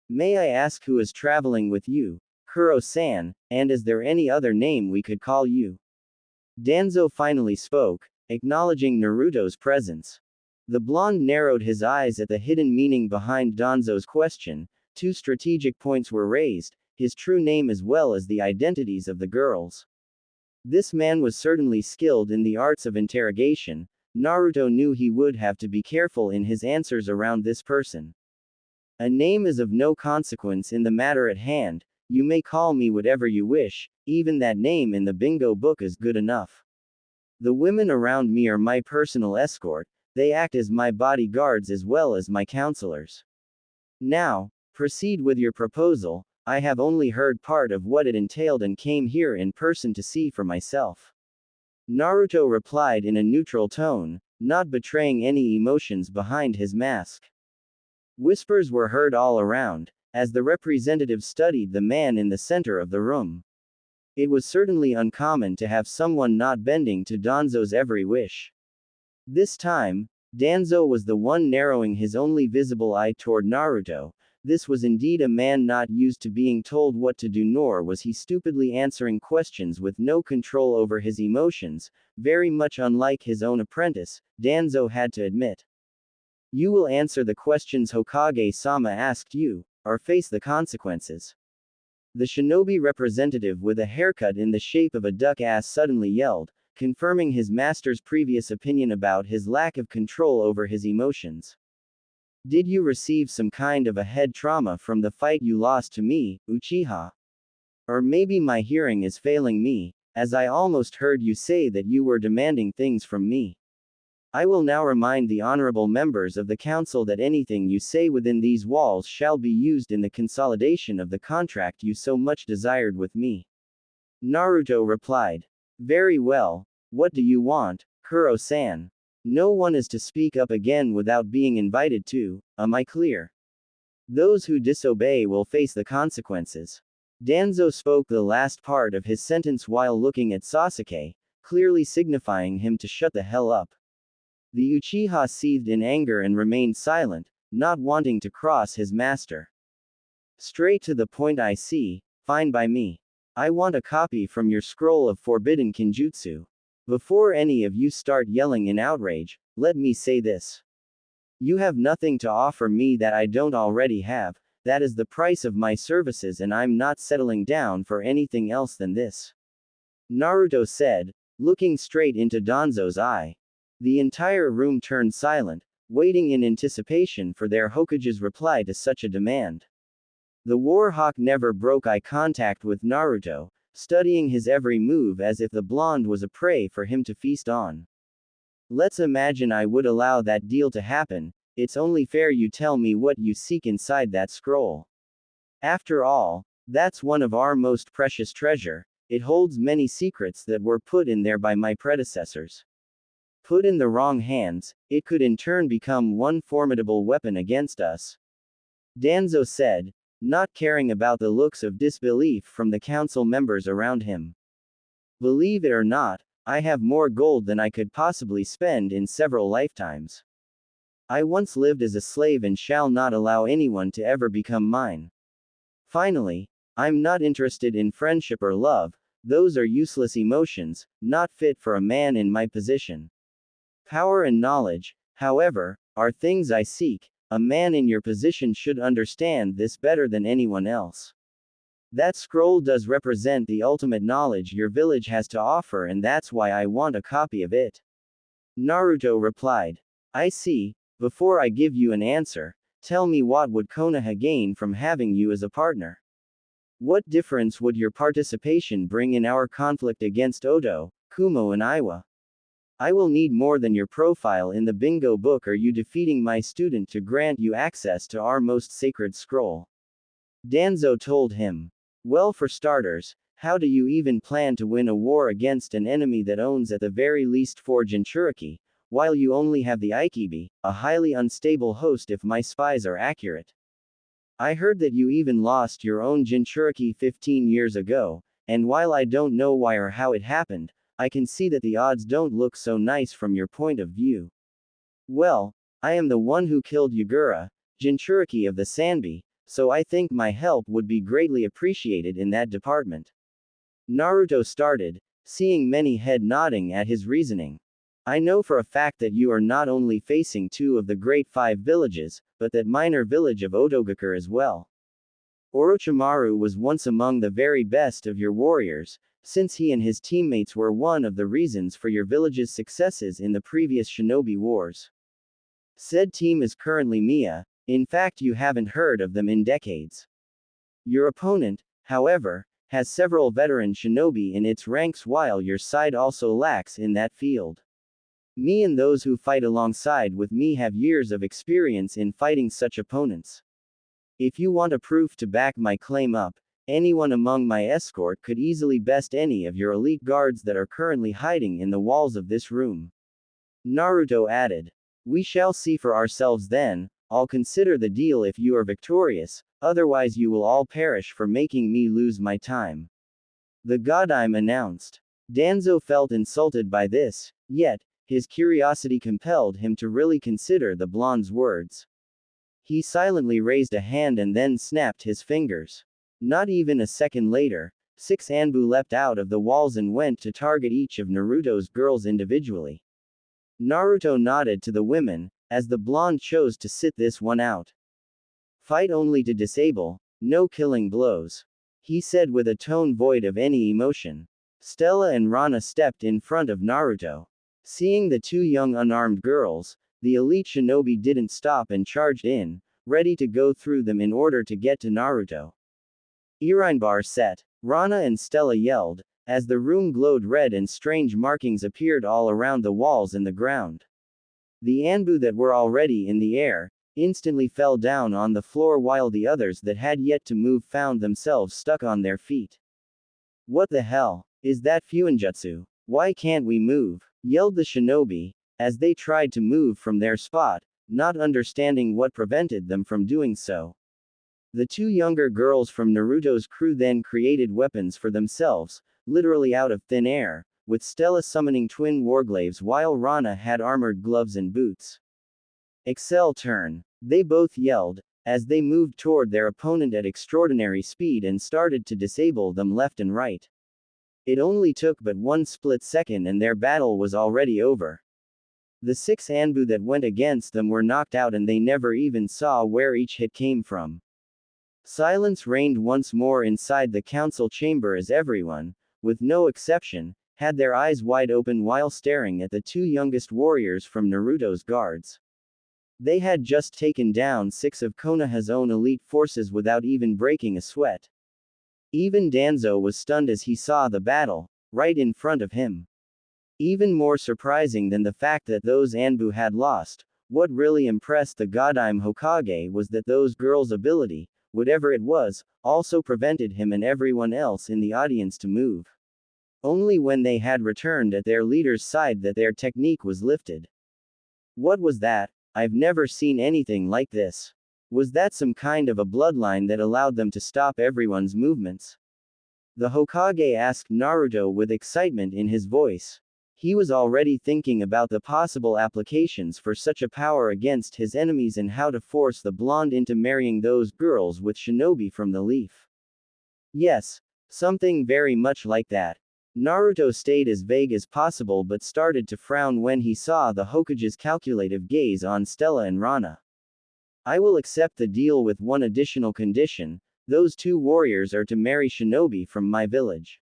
May I ask who is traveling with you, Kuro-san, and is there any other name we could call you? Danzo finally spoke, acknowledging Naruto's presence. The blonde narrowed his eyes at the hidden meaning behind Danzo's question. 2 strategic points were raised, his true name as well as the identities of the girls. This man was certainly skilled in the arts of interrogation. Naruto knew he would have to be careful in his answers around this person. A name is of no consequence in the matter at hand. You may call me whatever you wish, even that name in the bingo book is good enough. The women around me are my personal escort, they act as my bodyguards as well as my counselors. Now, proceed with your proposal. I have only heard part of what it entailed and came here in person to see for myself. Naruto replied in a neutral tone, not betraying any emotions behind his mask. Whispers were heard all around, as the representative studied the man in the center of the room. It was certainly uncommon to have someone not bending to Danzo's every wish. This time, Danzo was the one narrowing his only visible eye toward Naruto. This was indeed a man not used to being told what to do, nor was he stupidly answering questions with no control over his emotions, very much unlike his own apprentice, Danzo had to admit. You will answer the questions Hokage-sama asked you, or face the consequences. The shinobi representative with a haircut in the shape of a duck ass suddenly yelled, confirming his master's previous opinion about his lack of control over his emotions. Did you receive some kind of a head trauma from the fight you lost to me, Uchiha? Or maybe my hearing is failing me, as I almost heard you say that you were demanding things from me. I will now remind the honorable members of the council that anything you say within these walls shall be used in the consolidation of the contract you so much desired with me. Naruto replied. Very well, what do you want, Kuro-san? No one is to speak up again without being invited to, am I clear? Those who disobey will face the consequences. Danzo spoke the last part of his sentence while looking at Sasuke, clearly signifying him to shut the hell up. The Uchiha seethed in anger and remained silent, not wanting to cross his master. Straight to the point, I see, fine by me. I want a copy from your scroll of forbidden Kenjutsu. Before any of you start yelling in outrage, let me say this. You have nothing to offer me that I don't already have, that is the price of my services, and I'm not settling down for anything else than this. Naruto said, looking straight into Danzo's eye. The entire room turned silent, waiting in anticipation for their Hokage's reply to such a demand. The War Hawk never broke eye contact with Naruto, studying his every move as if the blonde was a prey for him to feast on. Let's imagine I would allow that deal to happen. It's only fair you tell me what you seek inside that scroll. After all, that's one of our most precious treasure. It holds many secrets that were put in there by my predecessors. Put in the wrong hands, it could in turn become one formidable weapon against us. Danzo said, not caring about the looks of disbelief from the council members around him. Believe it or not, I have more gold than I could possibly spend in several lifetimes. I once lived as a slave and shall not allow anyone to ever become mine. Finally, I'm not interested in friendship or love, those are useless emotions, not fit for a man in my position. Power and knowledge, however, are things I seek. A man in your position should understand this better than anyone else. That scroll does represent the ultimate knowledge your village has to offer, and that's why I want a copy of it. Naruto replied. I see. Before I give you an answer, tell me, what would Konoha gain from having you as a partner? What difference would your participation bring in our conflict against Odo, Kumo and Iwa? I will need more than your profile in the bingo book or you defeating my student to grant you access to our most sacred scroll. Danzo told him. Well, for starters, how do you even plan to win a war against an enemy that owns at the very least 4 Jinchuriki, while you only have the Ikibi, a highly unstable host if my spies are accurate? I heard that you even lost your own Jinchuriki 15 years ago, and while I don't know why or how it happened, I can see that the odds don't look so nice from your point of view. Well, I am the one who killed Yagura, Jinchuriki of the Sanbi, so I think my help would be greatly appreciated in that department. Naruto started, seeing many head nodding at his reasoning. I know for a fact that you are not only facing 2 of the great 5 villages, but that minor village of Otogakure as well. Orochimaru was once among the very best of your warriors, since he and his teammates were one of the reasons for your village's successes in the previous shinobi wars. Said team is currently Mia, in fact you haven't heard of them in decades. Your opponent, however, has several veteran shinobi in its ranks while your side also lacks in that field. Me and those who fight alongside with me have years of experience in fighting such opponents. If you want a proof to back my claim up, Anyone among my escort could easily best any of your elite guards that are currently hiding in the walls of this room. Naruto added. We shall see for ourselves then. I'll consider the deal if you are victorious, otherwise you will all perish for making me lose my time. The Godime announced. Danzo felt insulted by this, yet, his curiosity compelled him to really consider the blonde's words. He silently raised a hand and then snapped his fingers. Not even a second later, 6 Anbu leapt out of the walls and went to target each of Naruto's girls individually. Naruto nodded to the women, as the blonde chose to sit this one out. Fight only to disable, no killing blows. He said with a tone void of any emotion. Stella and Rana stepped in front of Naruto. Seeing the two young unarmed girls, the elite shinobi didn't stop and charged in, ready to go through them in order to get to Naruto. Irinebar set. Rana and Stella yelled, as the room glowed red and strange markings appeared all around the walls and the ground. The Anbu that were already in the air instantly fell down on the floor while the others that had yet to move found themselves stuck on their feet. What the hell? Is that Fuinjutsu? Why can't we move? Yelled the shinobi, as they tried to move from their spot, not understanding what prevented them from doing so. The two younger girls from Naruto's crew then created weapons for themselves, literally out of thin air, with Stella summoning twin warglaves while Rana had armored gloves and boots. Excel turn. They both yelled, as they moved toward their opponent at extraordinary speed and started to disable them left and right. It only took but one split second and their battle was already over. The 6 Anbu that went against them were knocked out and they never even saw where each hit came from. Silence reigned once more inside the council chamber as everyone, with no exception, had their eyes wide open while staring at the two youngest warriors from Naruto's guards. They had just taken down 6 of Konoha's own elite forces without even breaking a sweat. Even Danzo was stunned as he saw the battle, right in front of him. Even more surprising than the fact that those Anbu had lost, what really impressed the Godime Hokage was that those girls' ability, whatever it was, also prevented him and everyone else in the audience to move. Only when they had returned at their leader's side that their technique was lifted. What was that? I've never seen anything like this. Was that some kind of a bloodline that allowed them to stop everyone's movements? The Hokage asked Naruto with excitement in his voice. He was already thinking about the possible applications for such a power against his enemies and how to force the blonde into marrying those girls with shinobi from the leaf. Yes, something very much like that. Naruto stayed as vague as possible but started to frown when he saw the Hokage's calculative gaze on Stella and Rana. I will accept the deal with one additional condition. Those two warriors are to marry shinobi from my village.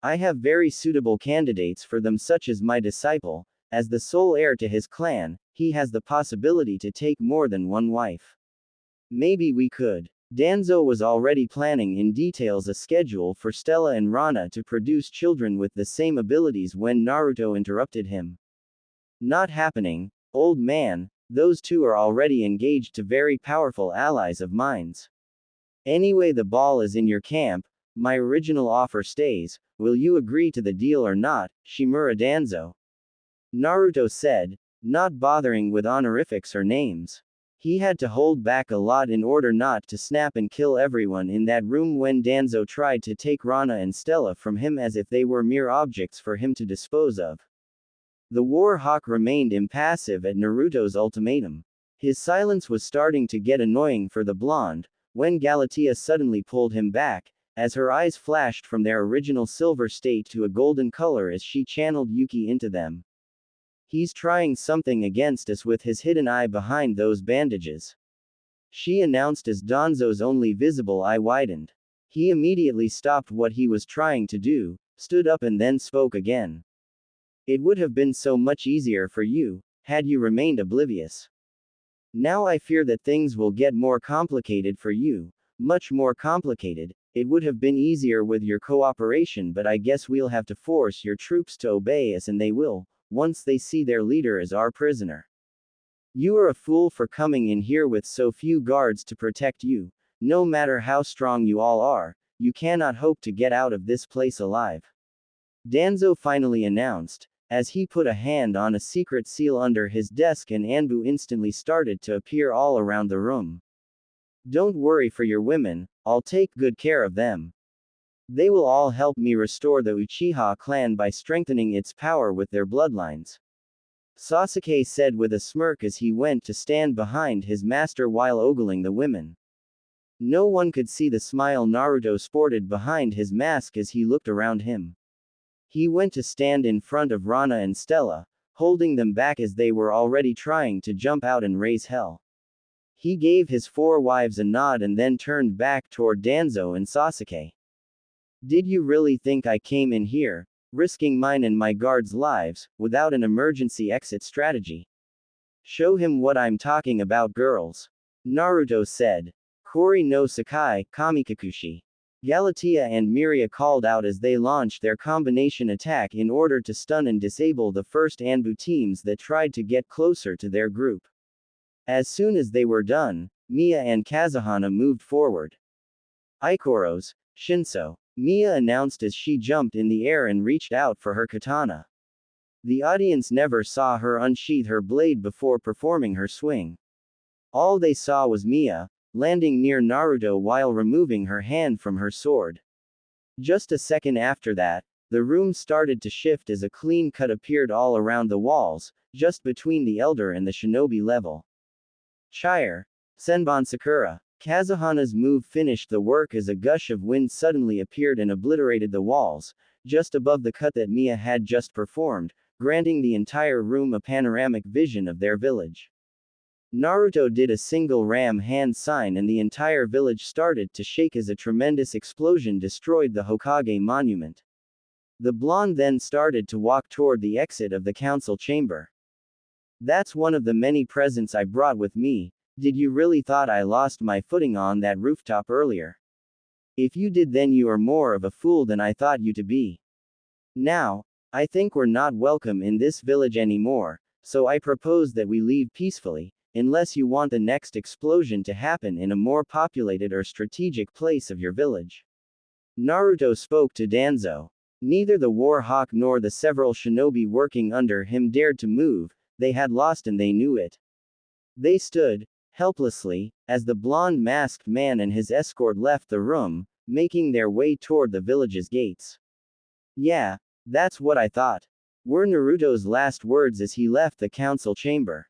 I have very suitable candidates for them, such as my disciple. As the sole heir to his clan, he has the possibility to take more than one wife. Maybe we could. Danzo was already planning in details a schedule for Stella and Rana to produce children with the same abilities when Naruto interrupted him. Not happening, old man, those two are already engaged to very powerful allies of mine. Anyway, the ball is in your camp, my original offer stays, will you agree to the deal or not, Shimura Danzo? Naruto said, not bothering with honorifics or names. He had to hold back a lot in order not to snap and kill everyone in that room when Danzo tried to take Rana and Stella from him as if they were mere objects for him to dispose of. The War Hawk remained impassive at Naruto's ultimatum. His silence was starting to get annoying for the blonde, when Galatea suddenly pulled him back, as her eyes flashed from their original silver state to a golden color as she channeled Yuki into them. He's trying something against us with his hidden eye behind those bandages. She announced as Danzo's only visible eye widened. He immediately stopped what he was trying to do, stood up and then spoke again. It would have been so much easier for you, had you remained oblivious. Now I fear that things will get more complicated for you, much more complicated. It would have been easier with your cooperation, but I guess we'll have to force your troops to obey us, and they will, once they see their leader as our prisoner. You are a fool for coming in here with so few guards to protect you. No matter how strong you all are, you cannot hope to get out of this place alive. Danzo finally announced, as he put a hand on a secret seal under his desk and Anbu instantly started to appear all around the room. Don't worry for your women, I'll take good care of them. They will all help me restore the Uchiha clan by strengthening its power with their bloodlines. Sasuke said with a smirk as he went to stand behind his master while ogling the women. No one could see the smile Naruto sported behind his mask as he looked around him. He went to stand in front of Rana and Stella, holding them back as they were already trying to jump out and raise hell. He gave his 4 wives a nod and then turned back toward Danzo and Sasuke. Did you really think I came in here, risking mine and my guards' lives, without an emergency exit strategy? Show him what I'm talking about, girls. Naruto said. Kori no Sakai, Kamikakushi. Galatea and Miria called out as they launched their combination attack in order to stun and disable the first Anbu teams that tried to get closer to their group. As soon as they were done, Mia and Kazuhana moved forward. Ikoros, Shinso. Mia announced as she jumped in the air and reached out for her katana. The audience never saw her unsheath her blade before performing her swing. All they saw was Mia, landing near Naruto while removing her hand from her sword. Just a second after that, the room started to shift as a clean cut appeared all around the walls, just between the elder and the shinobi level. Chire. Senbon Sakura. Kazuhana's move finished the work as a gush of wind suddenly appeared and obliterated the walls, just above the cut that Mia had just performed, granting the entire room a panoramic vision of their village. Naruto did a single ram hand sign and the entire village started to shake as a tremendous explosion destroyed the Hokage monument. The blonde then started to walk toward the exit of the council chamber. That's one of the many presents I brought with me. Did you really thought I lost my footing on that rooftop earlier? If you did, then you are more of a fool than I thought you to be. Now, I think we're not welcome in this village anymore, so I propose that we leave peacefully, unless you want the next explosion to happen in a more populated or strategic place of your village. Naruto spoke to Danzo. Neither the War Hawk nor the several shinobi working under him dared to move, they had lost and they knew it. They stood, helplessly, as the blonde masked man and his escort left the room, making their way toward the village's gates. Yeah, that's what I thought, were Naruto's last words as he left the council chamber.